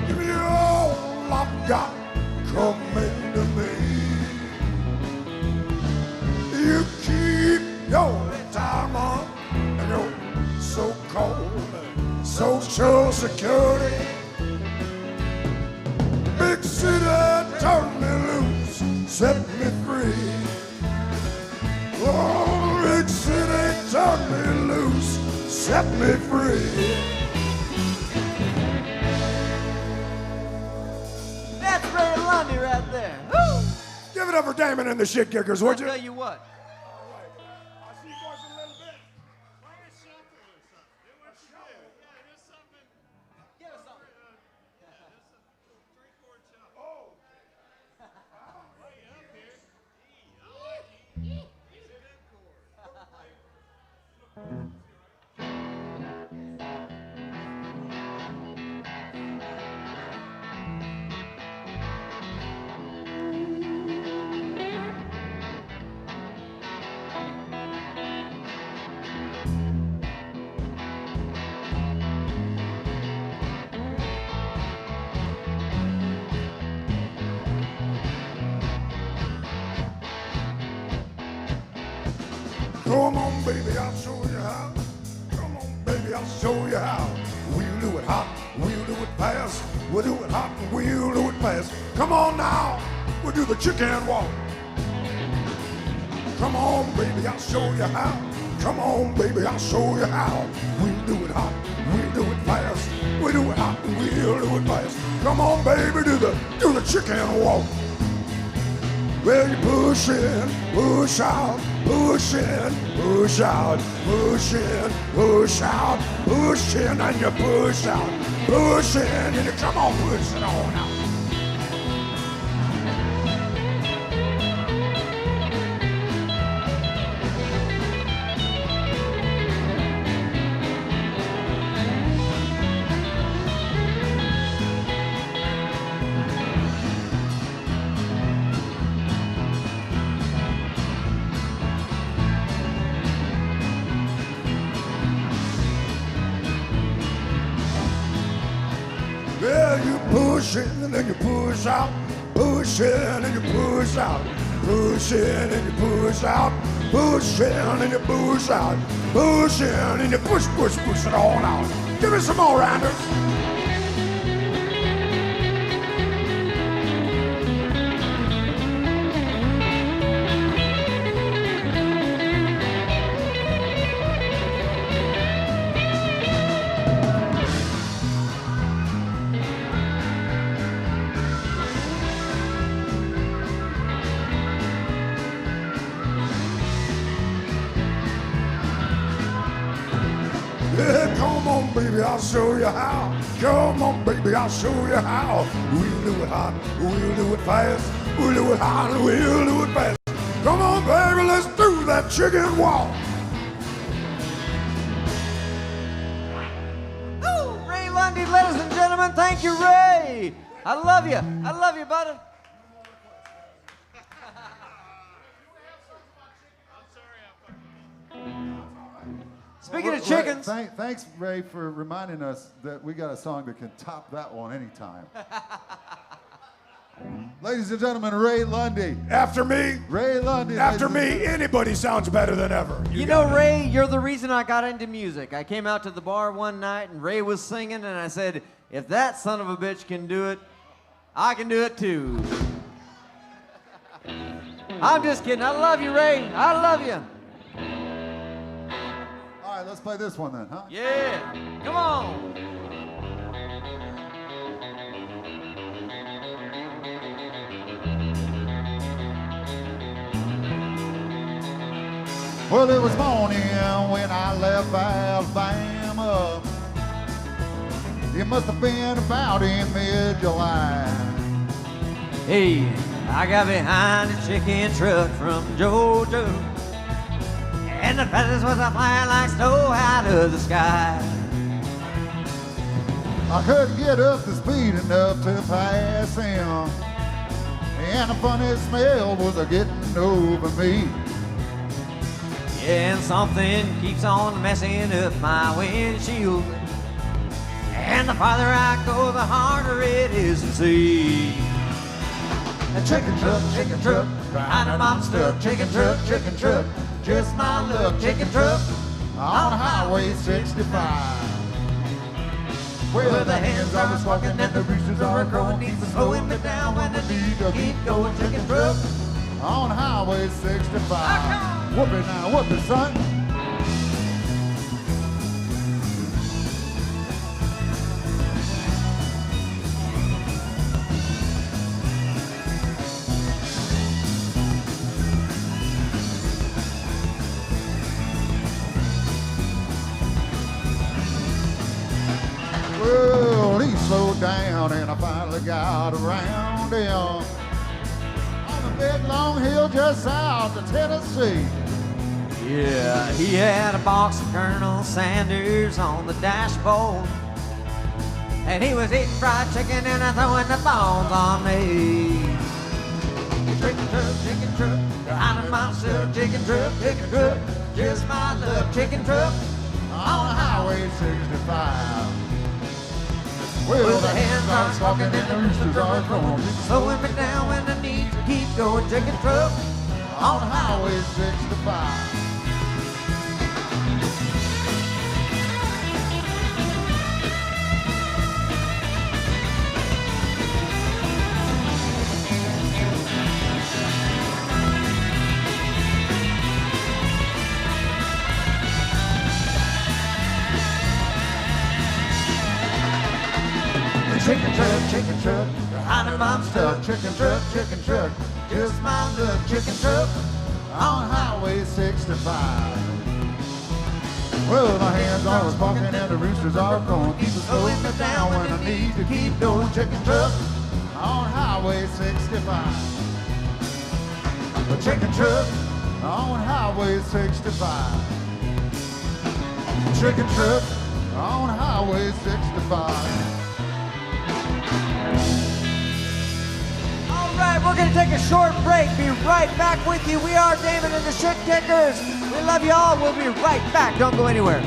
Give me all I've got coming to me. You keep your retirement and your so-called social security. Big city, turn me loose, set me free. Oh, big city, turn me loose, set me free. That's Ray Lundy right there. Woo! Give it up for Damon and the Shit Kickers, would you? I'll tell you what. Come on, baby, I'll show you how. Come on, baby, I'll show you how. We'll do it hot, we'll do it fast. We'll do it hot and we'll do it fast. Come on now, we'll do the chicken walk. Come on, baby, I'll show you how. Come on, baby, I'll show you how. We'll do it hot, we'll do it fast. We'll do it hot and we'll do it fast. Come on, baby, do the chicken walk. Well, you push in, push out, push in, push out, push in, push out, push in, and you push out, push in, and you come on, push it on out. Well, you push in and you push out, push in and you push out, push in and you push out, push in and you push out, push in and you push it on out. Give me some more, Anders. Yeah, come on, baby, I'll show you how. Come on, baby, I'll show you how. We'll do it hot, we'll do it fast. We'll do it hot, we'll do it fast. Come on, baby, let's do that chicken walk. Ooh, Ray Lundy. Lundy, ladies and gentlemen. Thank you, Ray. I love you. I love you, buddy. Speaking of chickens. Thanks, Ray, for reminding us that we got a song that can top that one anytime. Ladies and gentlemen, Ray Lundy. After me? Ray Lundy. After me, anybody sounds better than ever. You know, Ray, you're the reason I got into music. I came out to the bar one night and Ray was singing and I said, if that son of a bitch can do it, I can do it too. I'm just kidding. I love you, Ray. I love you. All right, let's play this one then, huh? Yeah. Come on. Well, it was morning when I left Alabama. It must have been about in mid-July. Hey, I got behind a chicken truck from Georgia, and the feathers was a flying like snow out of the sky. I couldn't get up to speed enough to pass him, and the funny smell was getting over me. Yeah, and something keeps on messing up my windshield, and the farther I go, the harder it is to see. A chicken truck, behind a monster, chicken truck, just my luck, chicken truck, On Highway 65. Well, the hens are squawking and the roosters are crowing, keep slowing me down when I need to keep going, chicken truck. On Highway 65. Whoop it now, whoop it, son. Well, he slowed down and I finally got around him. On a big long hill just south of Tennessee. Yeah, he had a box of Colonel Sanders on the dashboard, and he was eating fried chicken and throwing the bones on me. Chicken truck, behind a monster, chicken truck, just my luck, chicken truck, On Highway 65. Well, the hens are squawking and the roosters are crowing, slowing me down when I need to keep going, chicken truck, On Highway 65. chicken truck, behind a monster, chicken truck, just my luck, chicken truck, On Highway 65. Well, my hands are sparking and the roosters are crowing. Keep us slowing me down when I need to keep going. Chicken truck on Highway 65. A chicken truck on Highway 65. Chicken truck on Highway 65. All right, we're gonna take a short break. Be right back with you. We are David and the Shit Kickers. We love you all. We'll be right back. Don't go anywhere.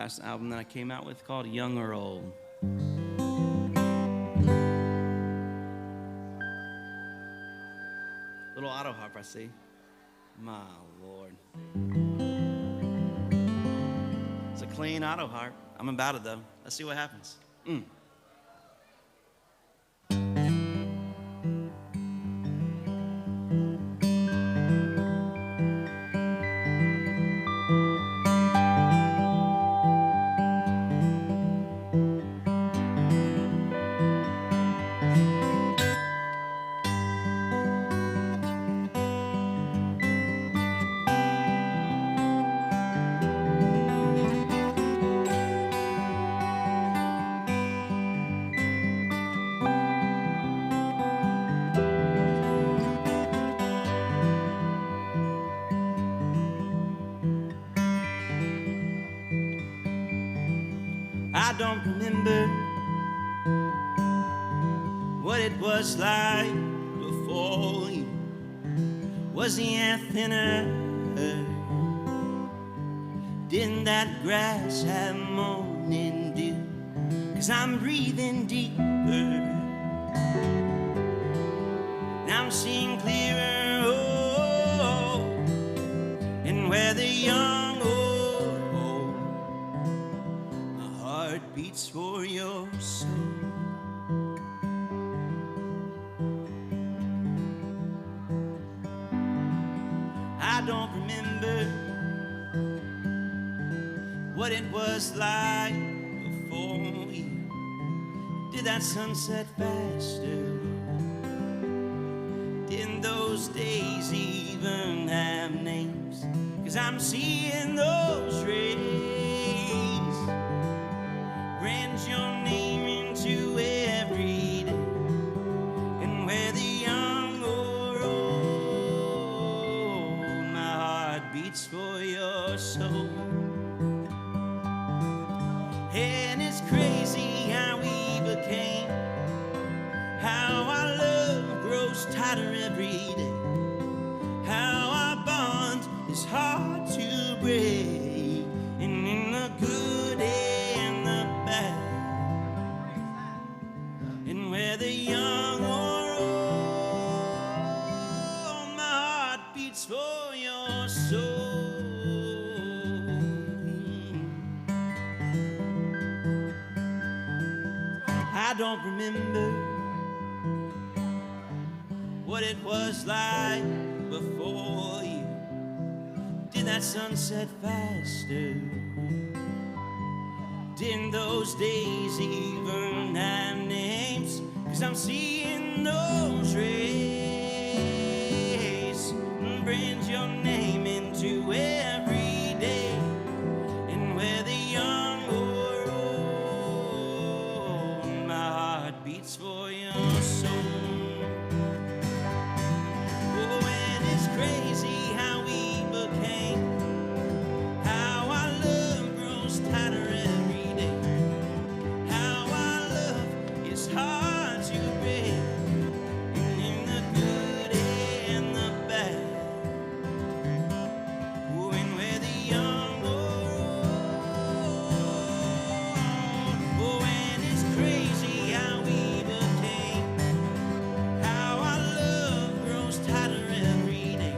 last album that I came out with called Young or Old. Little auto harp, I see. My Lord. It's a clean auto harp. I'm about it though. Let's see what happens. I don't remember what it was like before you. Was the air thinner? Didn't that grass have morning dew? 'Cause I'm breathing deeper. Now I'm seeing clearer, oh, and where the young old, my heart beats for your soul. I don't remember what it was like before you did that sunset faster. Didn't those days even have names? 'Cause I'm seeing those rays. Brand your name into every day. And where the young or old, my heart beats for your soul. And it's crazy how we became, how our love grows tighter every day, how our bond is hard to break, and in the good and the bad, and where the young or old, my heart beats for your soul. I don't remember what it was like before you did that sunset faster. Didn't those days even have names? 'Cause I'm seeing those rays. Brand your name into every day. And where the young or old, my heart beats for your soul. Oh, and it's crazy how we became, how our love grows tighter every day, how our love is hard to break, and in the good and the bad. Oh, and where the young or old, oh, and it's crazy how we became, how our love grows tighter every day,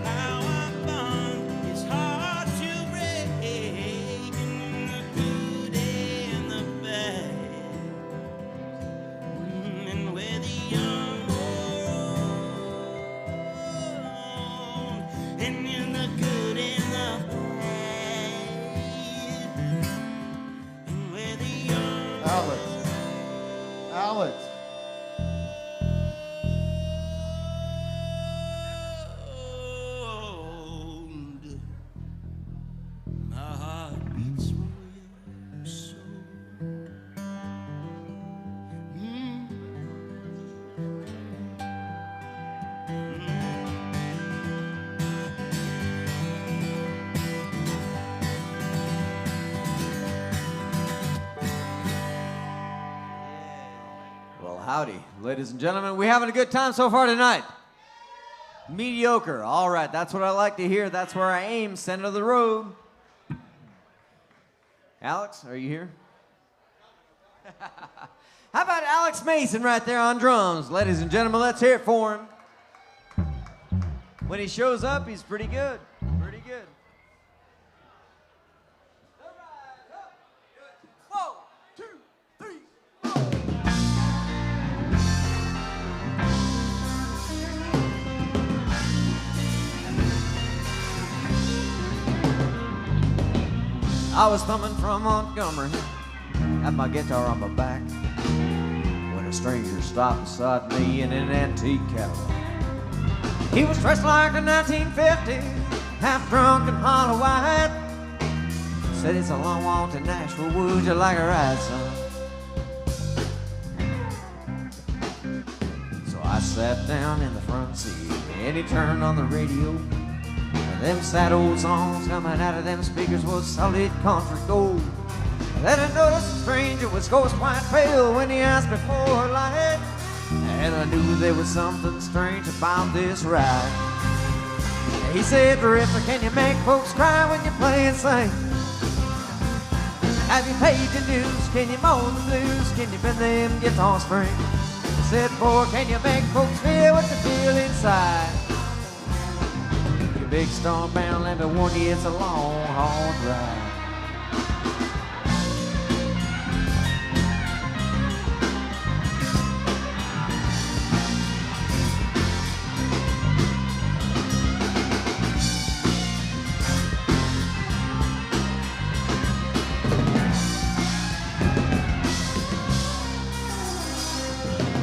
how our bond is hard to break, in the good and the bad. And where the young old, and in the good and the bad, and where the young Alex. Alex. old, my heart beats for your soul. Well, howdy, ladies and gentlemen. We having a good time so far tonight? Mediocre. All right, that's what I like to hear. That's where I aim, center of the road. Alex, are you here? How about Alex Mason right there on drums? Ladies and gentlemen, let's hear it for him. When he shows up, he's pretty good. Pretty good. Whoa, 2, 3, 4. I was thumbing from Montgomery, had my guitar on my back, when a stranger stopped beside me in an antique Cadillac. He was dressed like the 1950s, half drunk and hollow eyed. Said it's a long walk to Nashville, would you like a ride, son? So I sat down in the front seat, and he turned on the radio. And them sad old songs coming out of them speakers was solid country gold. Then I noticed the stranger was ghost white pale when he asked me for a light. And I knew there was something strange about this ride. He said, Drifter, can you make folks cry when you play and sing? Have you paid your dues? Can you mow the blues? Can you bend them guitar strings? He said, boy, can you make folks feel what they feel inside? You big storm bound, let me warn you, it's a long, hard ride.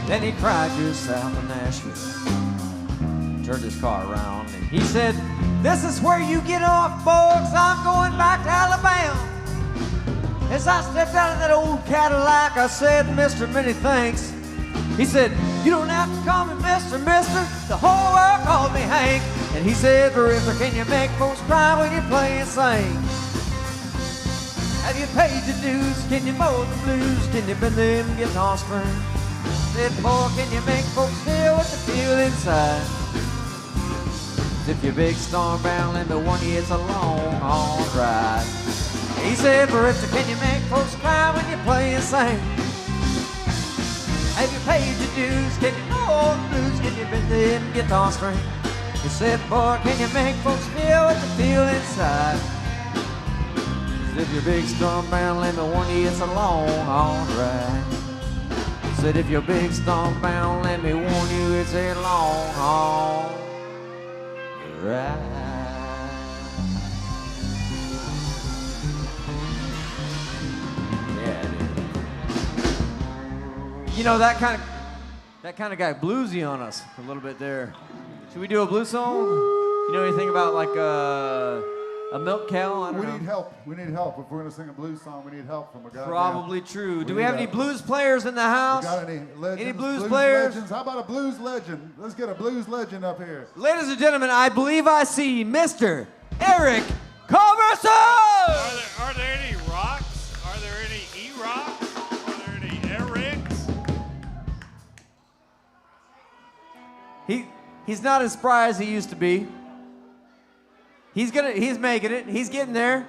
Then he cried just south of Nashville, turned his car around, and he said, this is where you get off, boys, I'm going back to Alabama. As I stepped out of that old Cadillac, I said, Mr. Many thanks. He said, you don't have to call me Mr. The whole world called me Hank. And he said, Drifter, can you make folks cry when you play and sing? Have you paid your dues? Can you mow the blues? Can you bend them guitar strings? Said, boy, can you make folks feel what they feel inside? If you're big storm bound, let me warn you, it's a long, hard ride. He said, Drifter, can you make folks cry when you play and sing? Have you paid your dues? Can you mow the blues? Can you bend them guitar strings? He said, boy, can you make folks feel what they feel inside? If you're big storm bound, let me warn you, it's a long, hard ride. Said if you're big storm bound, let me warn you, it's a long, hard ride. Yeah, it is. You know, that kind of got bluesy on us a little bit there. Should we do a blues song? You know anything about like a milk cow? I don't know. We need help. We need help. If we're going to sing a blues song, we need help from a goddamn... Probably true. Do we have any blues players in the house? We got any legends? Any blues players? Legends? How about a blues legend? Let's get a blues legend up here. Ladies and gentlemen, I believe I see Mr. Eric Culberson! Are there any rocks? Are there any E-rocks? Are there any Erics? He's not as spry as he used to be. He's making it. He's getting there.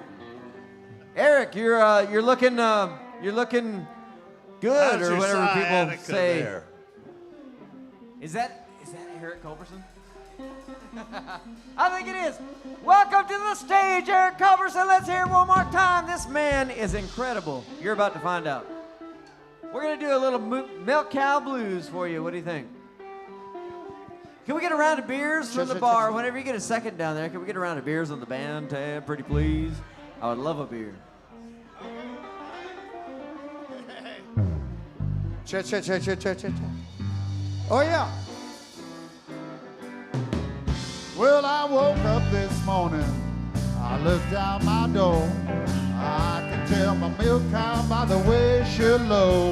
Eric, you're looking good, or whatever people say. There? Is that Eric Culberson? I think it is. Welcome to the stage, Eric Culberson. Let's hear it one more time. This man is incredible. You're about to find out. We're gonna do a little milk cow blues for you. What do you think? Can we get a round of beers from the bar? Whenever you get a second down there, can we get a round of beers on the band tab, pretty please? I would love a beer. Check. Oh, yeah. Well, I woke up this morning. I looked out my door. I can tell my milk cow by the way she low.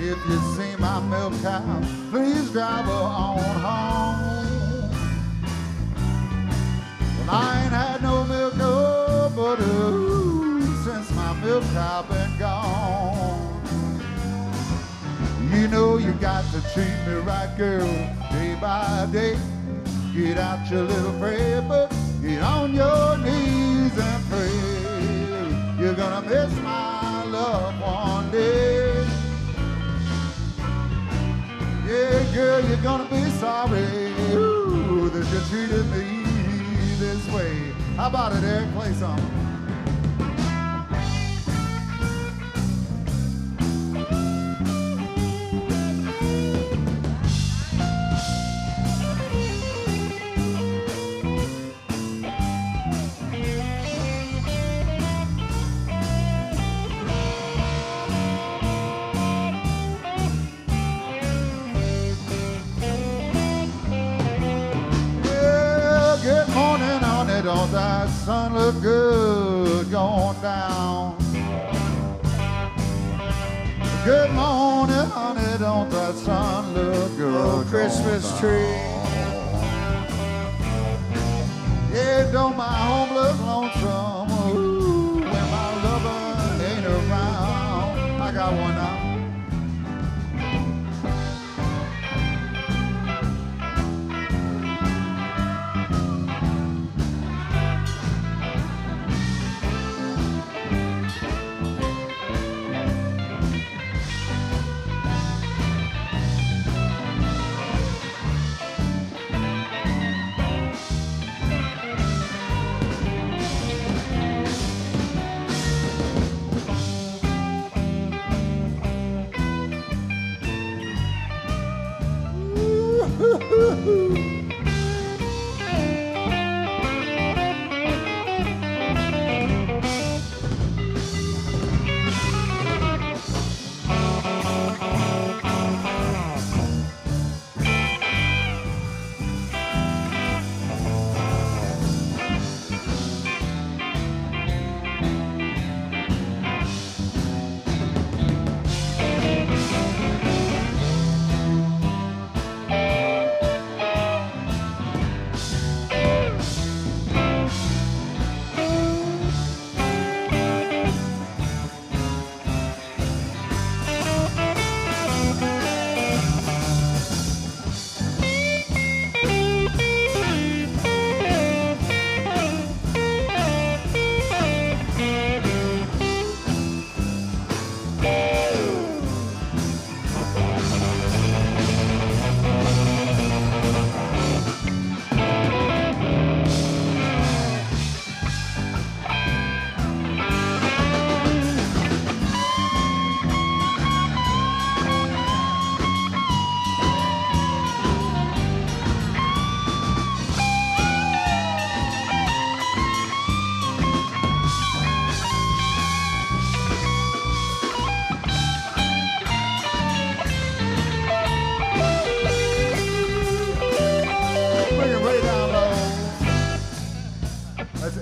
If you see my milk cow, please drive her on home. Well, I ain't had no milk, oh, but since my milk cow been gone. You know you got to treat me right, girl, day by day. Get out your little prayer book, get on your knees and pray. You're gonna gonna miss my loved one day. Yeah, girl, you're gonna be sorry, ooh, that you treated me this way. How about it, Eric? Play some. Don't that sun look good going down? Good morning, honey, don't that sun look good? Oh, Christmas tree. Yeah, don't my home look lonesome? Ooh, when my lover ain't around. I got one now.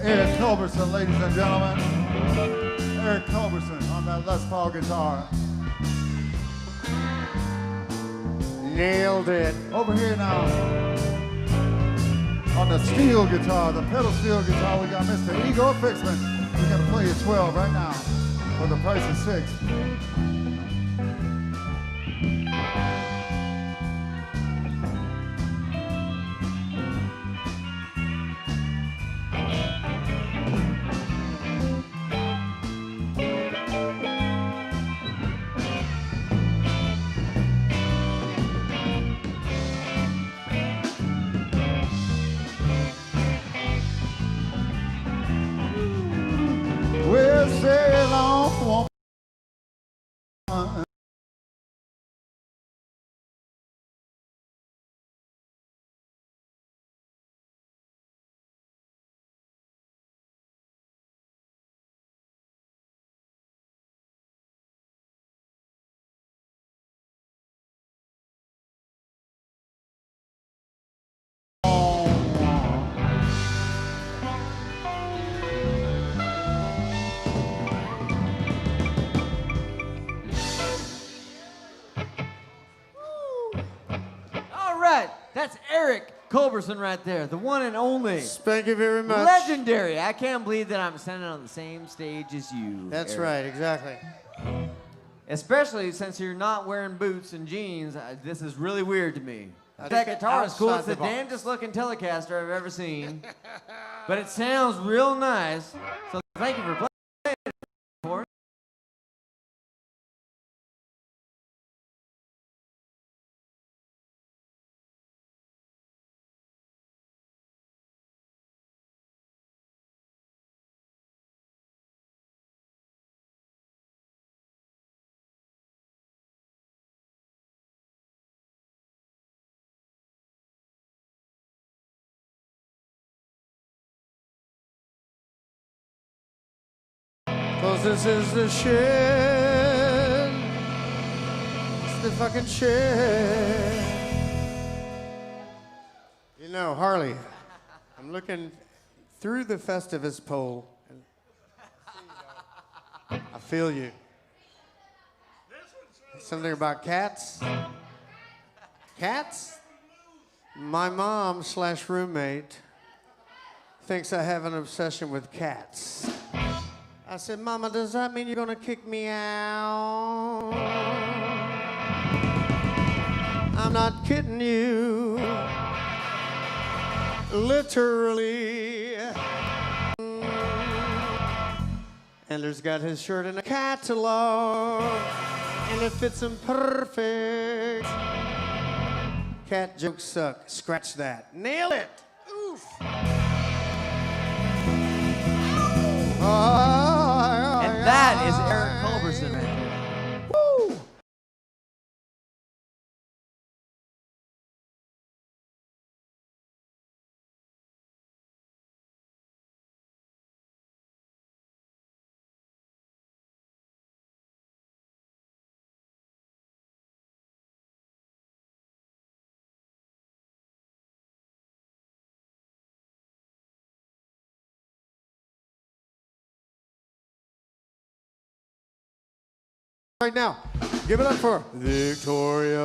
Eric Culberson, ladies and gentlemen. Eric Culberson on that Les Paul guitar. Nailed it. Over here now, on the steel guitar, the pedal steel guitar, we got Mr. Igor Fixman. He's gonna play you 12 right now for the price of 6. We'll sail on. All right, that's Eric Culberson right there, the one and only. Thank you very much. Legendary. I can't believe that I'm standing on the same stage as you. That's Eric. right, exactly. Especially since you're not wearing boots and jeans. This is really weird to me. That guitar is cool. It's the damnedest looking Telecaster I've ever seen. But it sounds real nice. So thank you for playing it 'Cause this is the shed. It's the fucking shed. You know, Harley, I'm looking through the Festivus poll. And I feel you. Something about cats? Cats? My mom / roommate thinks I have an obsession with cats. I said, Mama, does that mean you're gonna kick me out? I'm not kidding you. Literally. Ender's got his shirt in a catalog, and it fits him perfect. Cat jokes suck. Scratch that. Nail it. Oof. And that is Eric Culberson right there. Woo! Right now, give it up for Victoria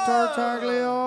Tartaglia.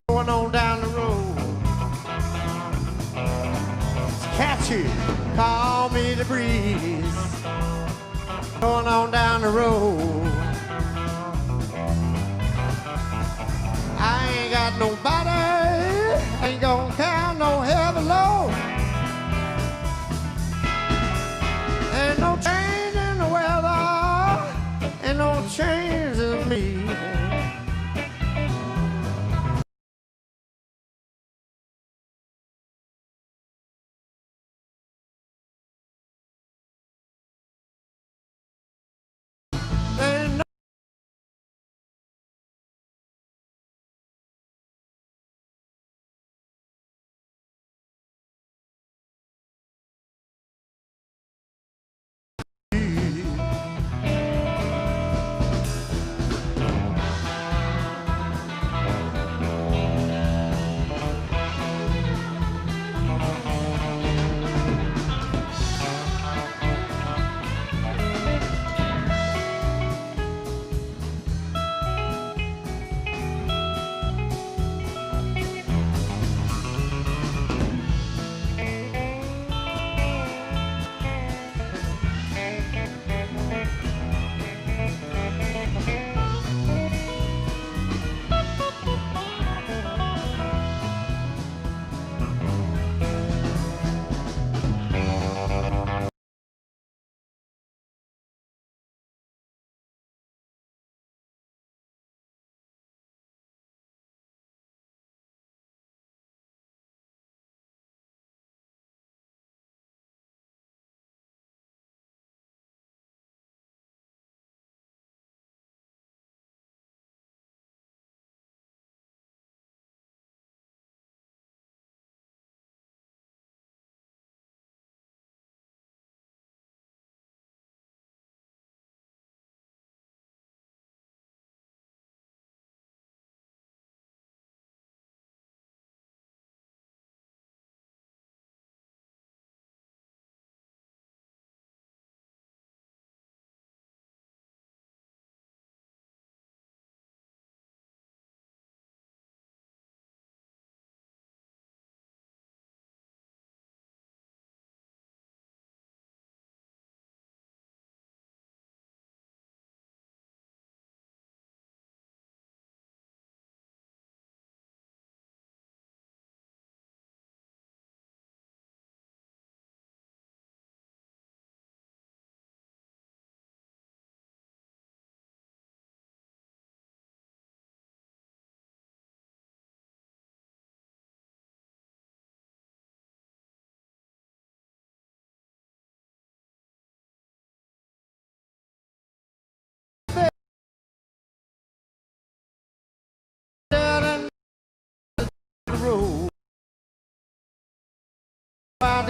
Going on down the road. It's catchy. Call me the breeze. Going on down the road. I ain't got nobody. Ain't gonna count no heavy load. Ain't no change in the weather. Ain't no change in me.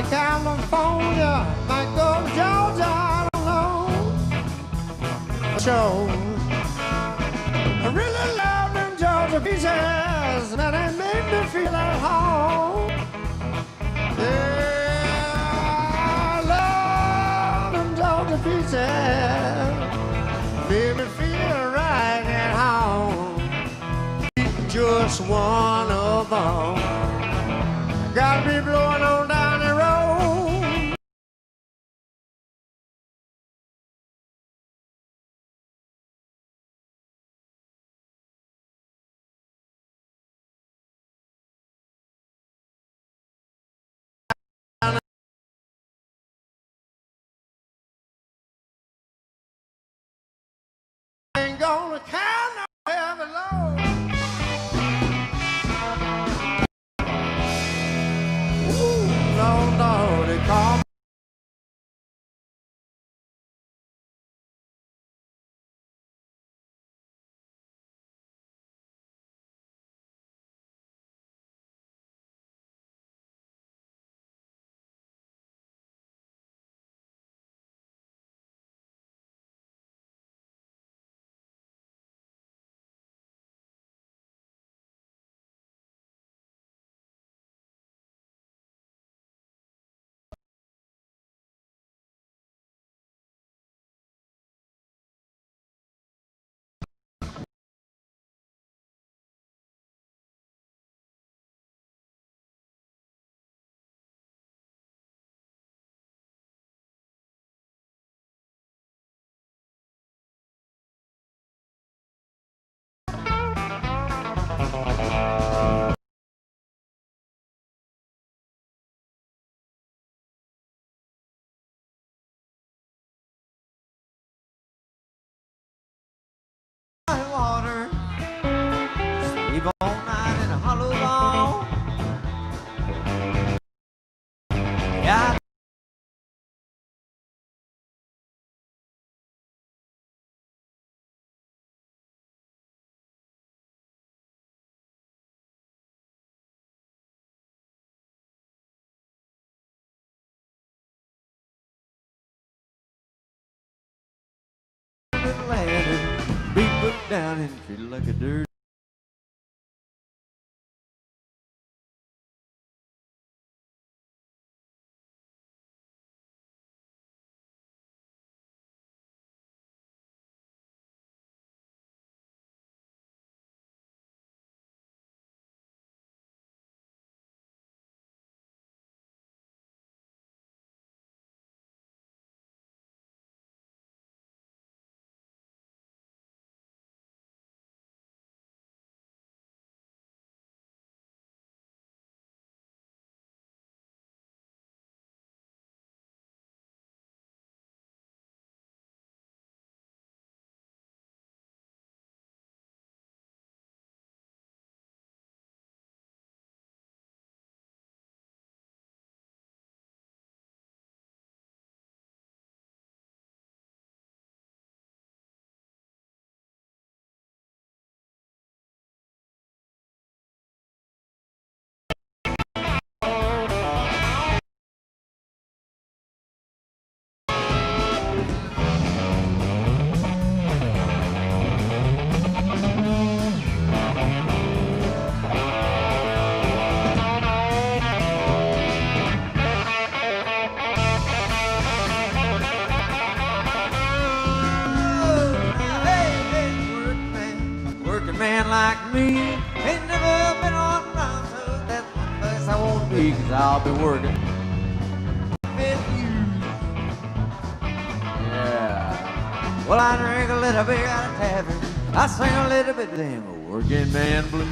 to California, might go to Georgia, I don't know. Sure. I really love them Georgia peaches, and they make me feel at home. Yeah, I love them Georgia peaches, make me feel right at home. Just one of them, gotta be blowing on down the road. Ain't gonna count no heavy load. Ooh, no, no, they call me. Water, sleep all night in a hollow log. Yeah. Landed, be put down and treated like a dirt. Working man like me ain't never been on round, so that's one place I won't be, 'cause I'll be working with you. Yeah. Well, I drink a little bit out of tavern, I sing a little bit of them working man blues.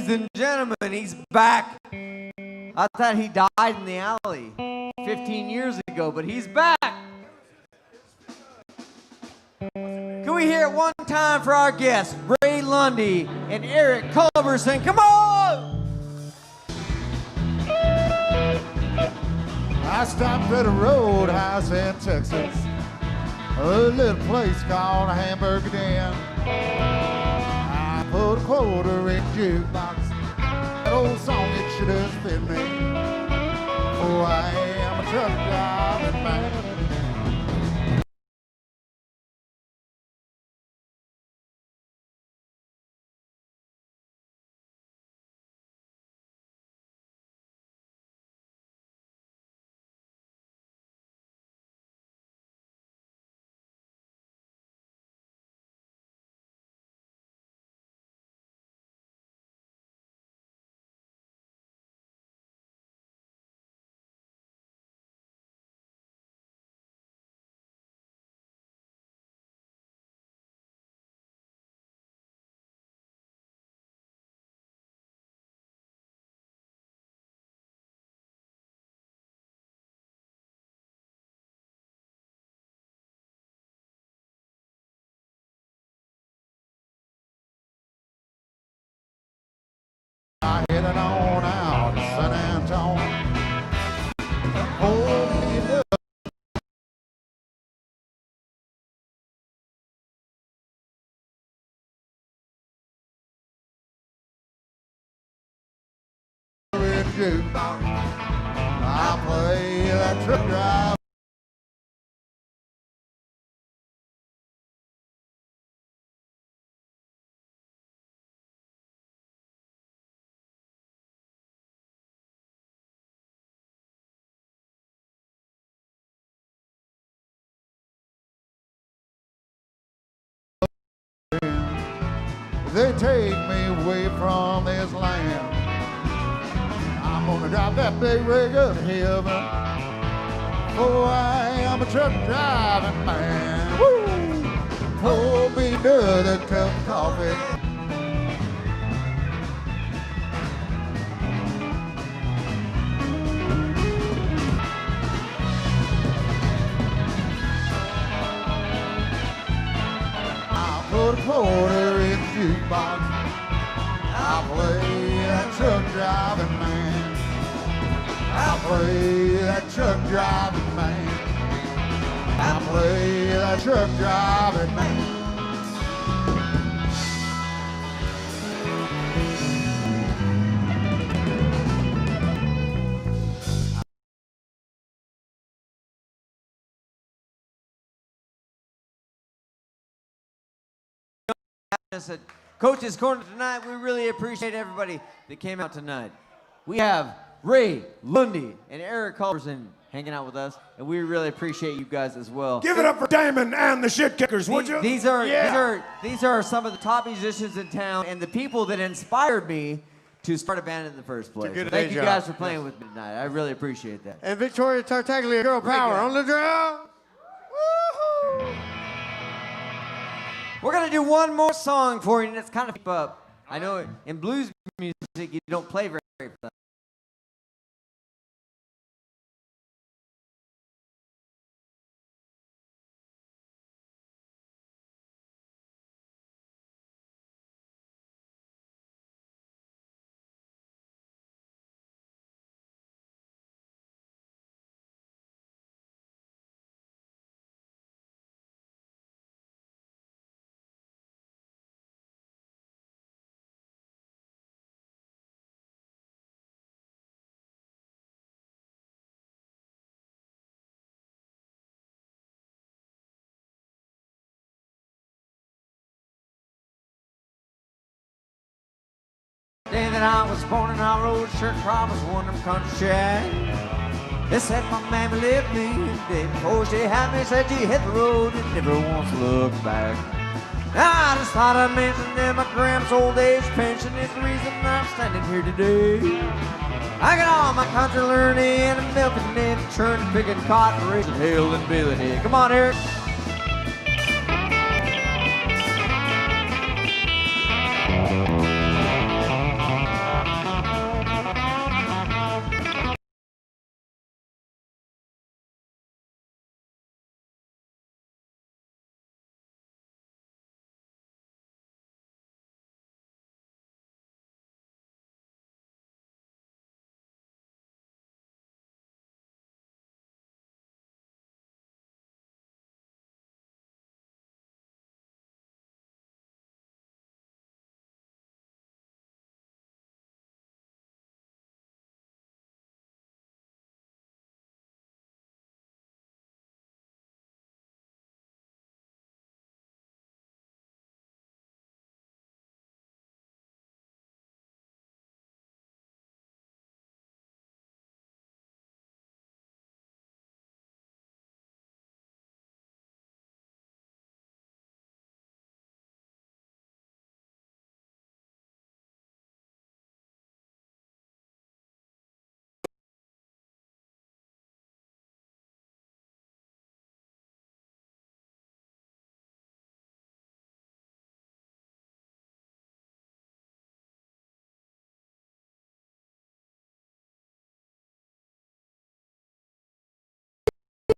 Ladies and gentlemen, he's back. I thought he died in the alley 15 years ago, but he's back. Can we hear it one time for our guests, Ray Lundy and Eric Culberson? Come on! I stopped at a roadhouse in Texas, a little place called a Hamburger Den. I put a quarter in the jukebox, that old song, it sure does fit me. Oh, I am a truck driving man. I headed on out to San Antonio. Oh, you know. I play that truck drive. They take me away from this land. I'm gonna drive that big rig up to heaven. Oh, I am a truck driving man. Woo! Pour me another cup of coffee. Put a quarter in the jukebox. I'll play that truck driving man. I'll play that truck driving man. I'll play that truck driving man. At Coach's Corner tonight, we really appreciate everybody that came out tonight. We have Ray Lundy and Eric Culberson hanging out with us, and we really appreciate you guys as well. Give it up for Damon and the Shit Kickers, would you? These are some of the top musicians in town and the people that inspired me to start a band in the first place. So thank you guys for playing with me tonight. I really appreciate that. And Victoria Tartaglia, girl power on the drum. Woohoo! We're gonna do one more song for you, and it's kind of keep up. I know in blues music you don't play very fast. Day that I was born and I rode shirt I was one of them country shack. They said my mammy left me the day before she had me, said she hit the road and never once looked back. Now I just thought I'd mention that my grandma's old age pension is the reason I'm standing here today. I got all my country learning and milking and churning, picking cotton, raising hell and baling hay. Come on, Eric.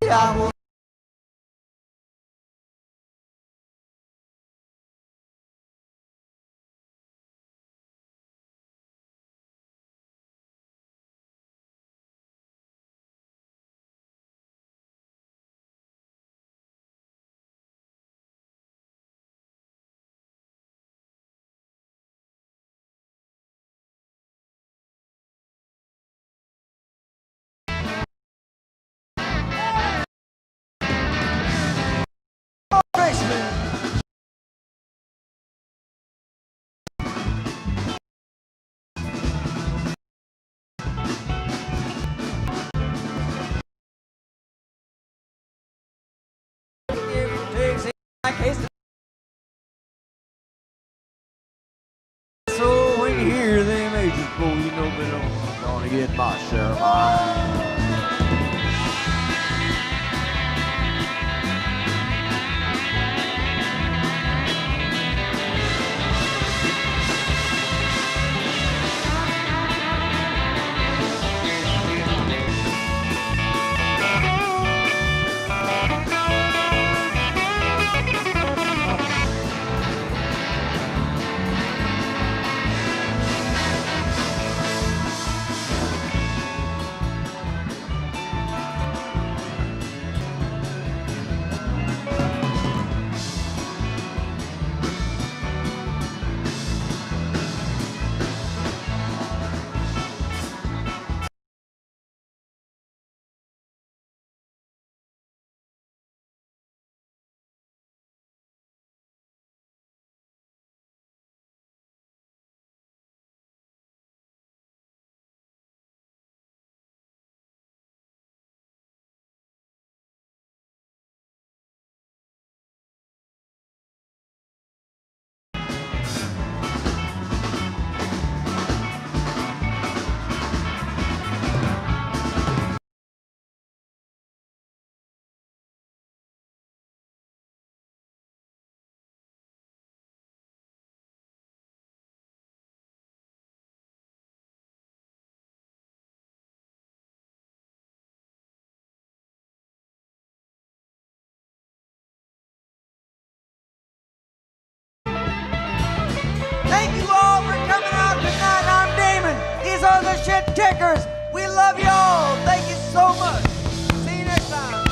I will. So when you hear them agents blow, you know that I'm gonna get my share of mine. Thank you all for coming out tonight. I'm Damon. These are the shit kickers. We love y'all. Thank you so much. See you next time.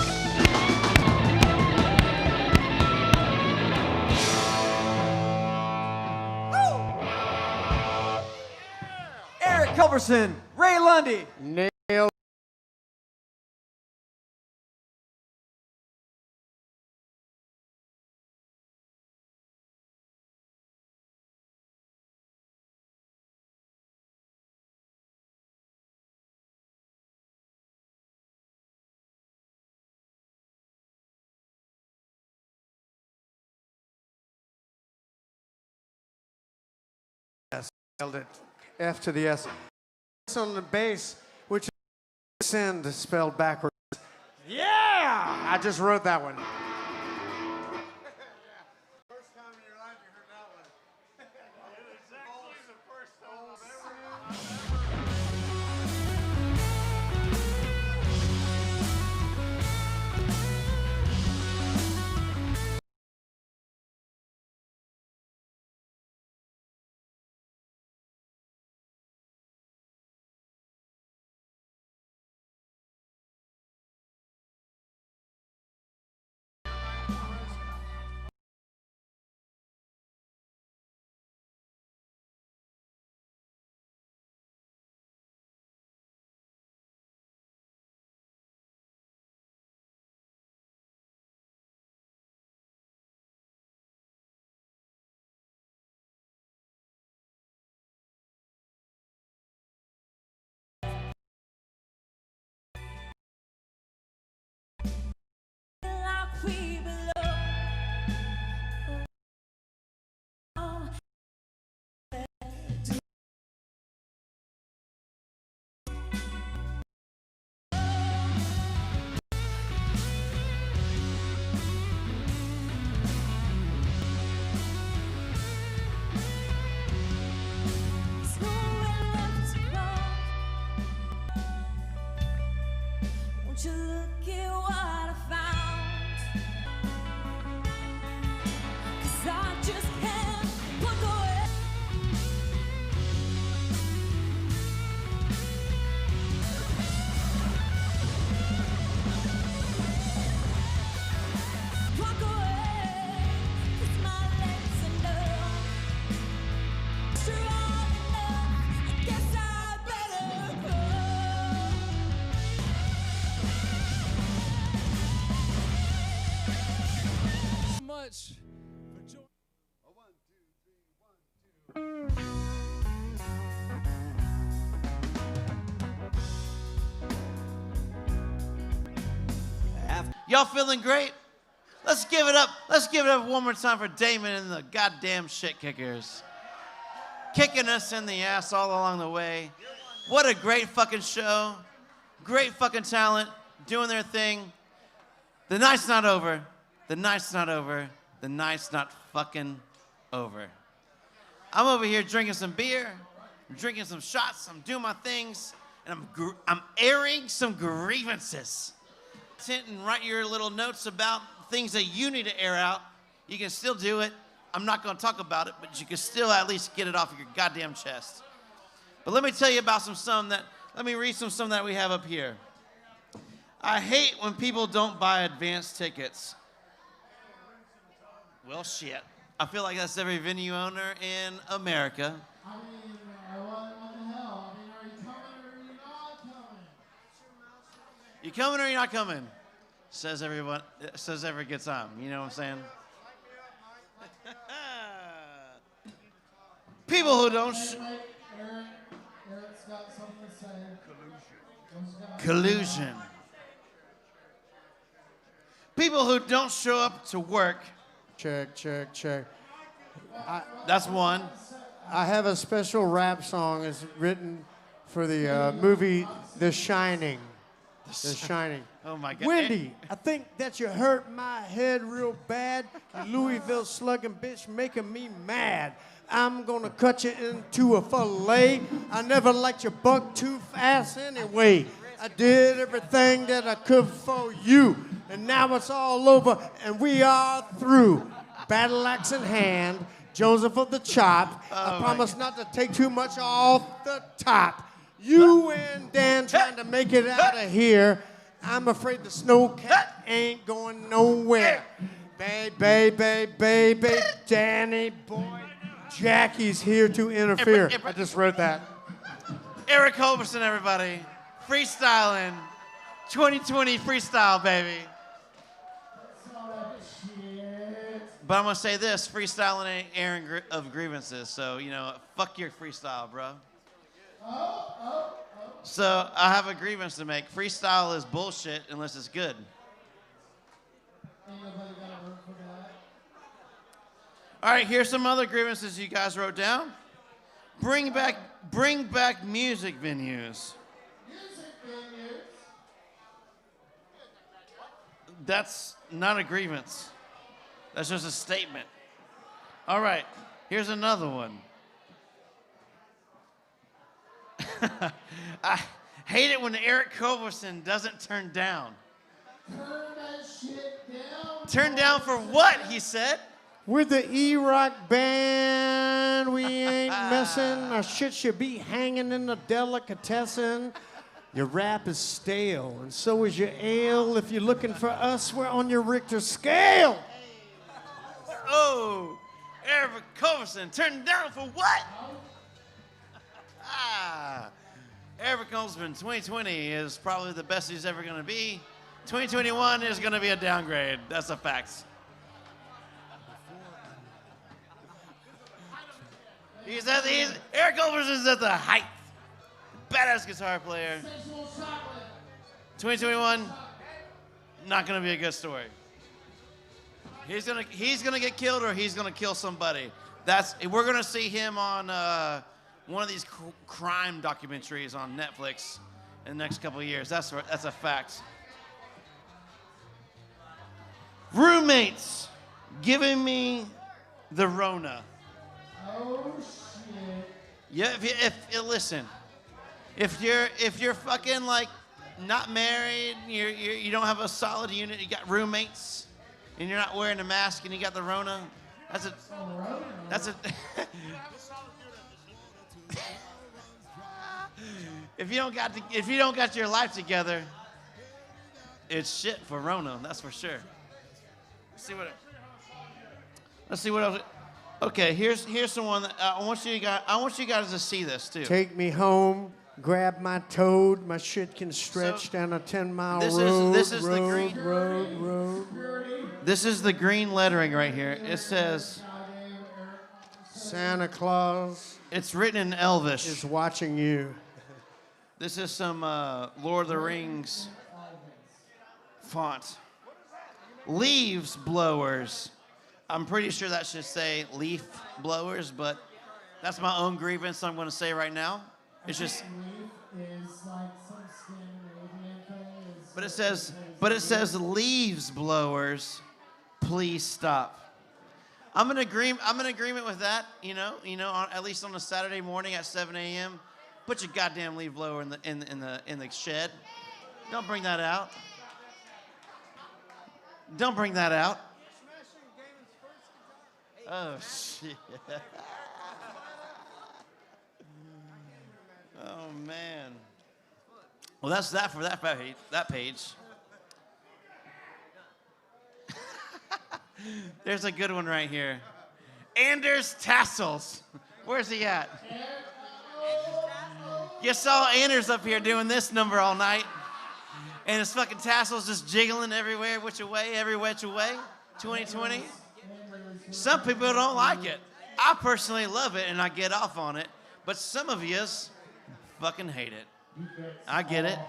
Eric Culberson, Ray Lundy. Nail. Yes, nailed it. F to the S. On the bass, which is send spelled backwards. Yeah! I just wrote that one. much for joining. Y'all feeling great? Let's give it up. Let's give it up one more time for Damon and the goddamn shit kickers. Kicking us in the ass all along the way. What a great fucking show. Great fucking talent doing their thing. The night's not over. The night's not over. The night's not fucking over. I'm over here drinking some beer, I'm drinking some shots, I'm doing my things, and I'm airing some grievances. Sit and write your little notes about things that you need to air out. You can still do it. I'm not going to talk about it, but you can still at least get it off of your goddamn chest. But let me tell you about let me read some that we have up here. I hate when people don't buy advance tickets. Well, shit. I feel like that's every venue owner in America. I mean, what the hell? I mean, are you coming or are you not coming? You coming or you not coming? Says everyone. Says every good time. You know what I'm saying? People who don't. Eric's got something to say. Collusion. People who don't show up to work. Check. That's one. I have a special rap song. It's written for the movie The Shining. The Shining. Oh my God. Wendy, I think that you hurt my head real bad. You Louisville slugging bitch making me mad. I'm gonna cut you into a fillet. I never liked your buck too fast anyway. I did everything that I could for you. And now it's all over and we are through. Battle axe in hand, Joseph of the Chop. I promise not to take too much off the top. You and Dan trying to make it out of here. I'm afraid the snowcat ain't going nowhere. Baby, Danny boy, Jackie's here to interfere. I just wrote that. Eric Culberson, everybody. Freestyling. 2020 freestyle, baby. But I'm going to say this, freestyling ain't airing of grievances, so, you know, fuck your freestyle, bro. So I have a grievance to make. Freestyle is bullshit unless it's good. All right, here's some other grievances you guys wrote down. Bring back music venues. That's not a grievance. That's just a statement. All right, here's another one. I hate it when Eric Culberson doesn't turn down. Turn that shit down. Turn down for what, he said? We're the E-Rock band. We ain't messing. Our shit should be hanging in the delicatessen. Your rap is stale, and so is your ale. If you're looking for us, we're on your Richter scale. Oh, Eric Culberson, turned down for what? Eric Culberson, 2020 is probably the best he's ever going to be. 2021 is going to be a downgrade. That's a fact. Eric Culberson's at the height. Badass guitar player. 2021, not going to be a good story. He's gonna get killed or he's gonna kill somebody. We're gonna see him on one of these crime documentaries on Netflix in the next couple of years. That's a fact. Roommates giving me the Rona. Oh shit. Yeah, listen, if you're fucking like not married, you don't have a solid unit, you got roommates. And you're not wearing a mask and you got the Rona, that's a if you don't got your life together, it's shit for Rona, that's for sure. Let's see what else. Okay, here's someone that I want you guys to see this too. Take me home, grab my toad, my shit can stretch down a 10-mile road. This is the green. Road. This is the green lettering right here. It says Santa Claus it's written in Elvish. is watching you. This is some Lord of the Rings font. Leaves blowers. I'm pretty sure that should say leaf blowers, but that's my own grievance I'm going to say right now. It's just. But it says leaves blowers. Please stop. I'm in agreement with that. At least on a Saturday morning at 7 a.m. Put your goddamn leaf blower in the shed. Don't bring that out. Don't bring that out. Oh shit. Oh man. Well, that's that for that page. There's a good one right here. Anders Tassels. Where's he at? You saw Anders up here doing this number all night. And his fucking tassels just jiggling everywhere, every which way. 2020. Some people don't like it. I personally love it and I get off on it. But some of yous fucking hate it. I get it.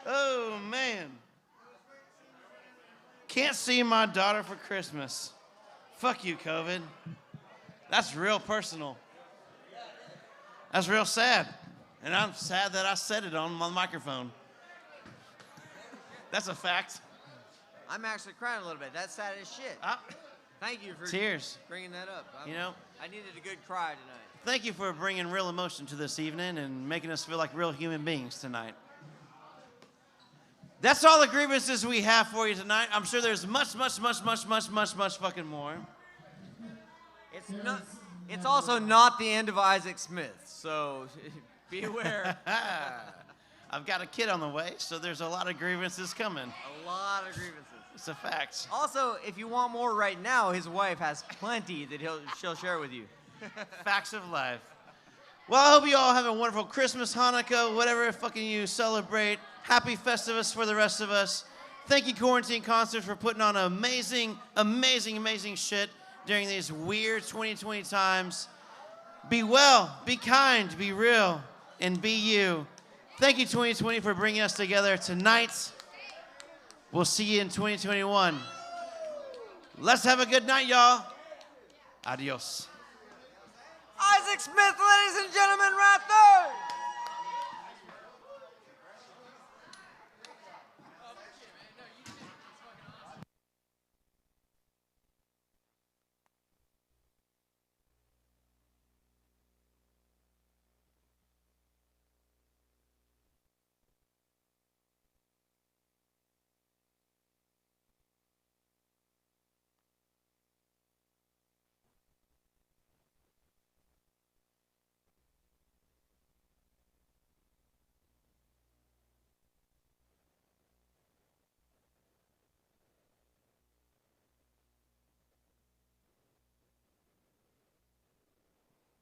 Oh, man. Can't see my daughter for Christmas. Fuck you, COVID. That's real personal. That's real sad. And I'm sad that I said it on my microphone. That's a fact. I'm actually crying a little bit. That's sad as shit. Thank you for Tears. bringing that up. You know? I needed a good cry tonight. Thank you for bringing real emotion to this evening and making us feel like real human beings tonight. That's all the grievances we have for you tonight. I'm sure there's much fucking more. It's also not the end of Isaac Smith, so be aware. I've got a kid on the way, so there's a lot of grievances coming. A lot of grievances. It's a fact. Also, if you want more right now, his wife has plenty that she'll share with you. Facts of life. Well, I hope you all have a wonderful Christmas, Hanukkah, whatever fucking you celebrate. Happy Festivus for the rest of us. Thank you, Quarantine Concerts, for putting on amazing shit during these weird 2020 times. Be well, be kind, be real, and be you. Thank you, 2020, for bringing us together tonight. We'll see you in 2021. Let's have a good night, y'all. Adios. Isaac Smith, ladies and gentlemen, right there.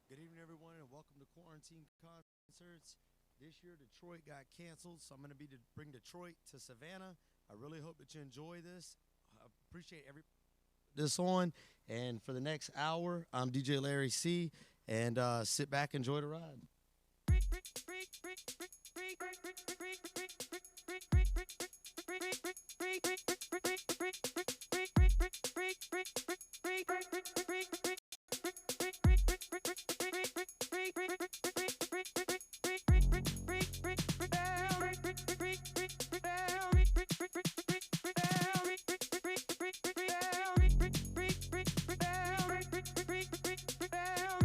Good evening, everyone, and welcome to Quarantine Concerts. This year, Detroit got canceled, so I'm going to bring Detroit to Savannah. I really hope that you enjoy this. I appreciate this on, and for the next hour, I'm DJ Larry C, and sit back, enjoy the ride.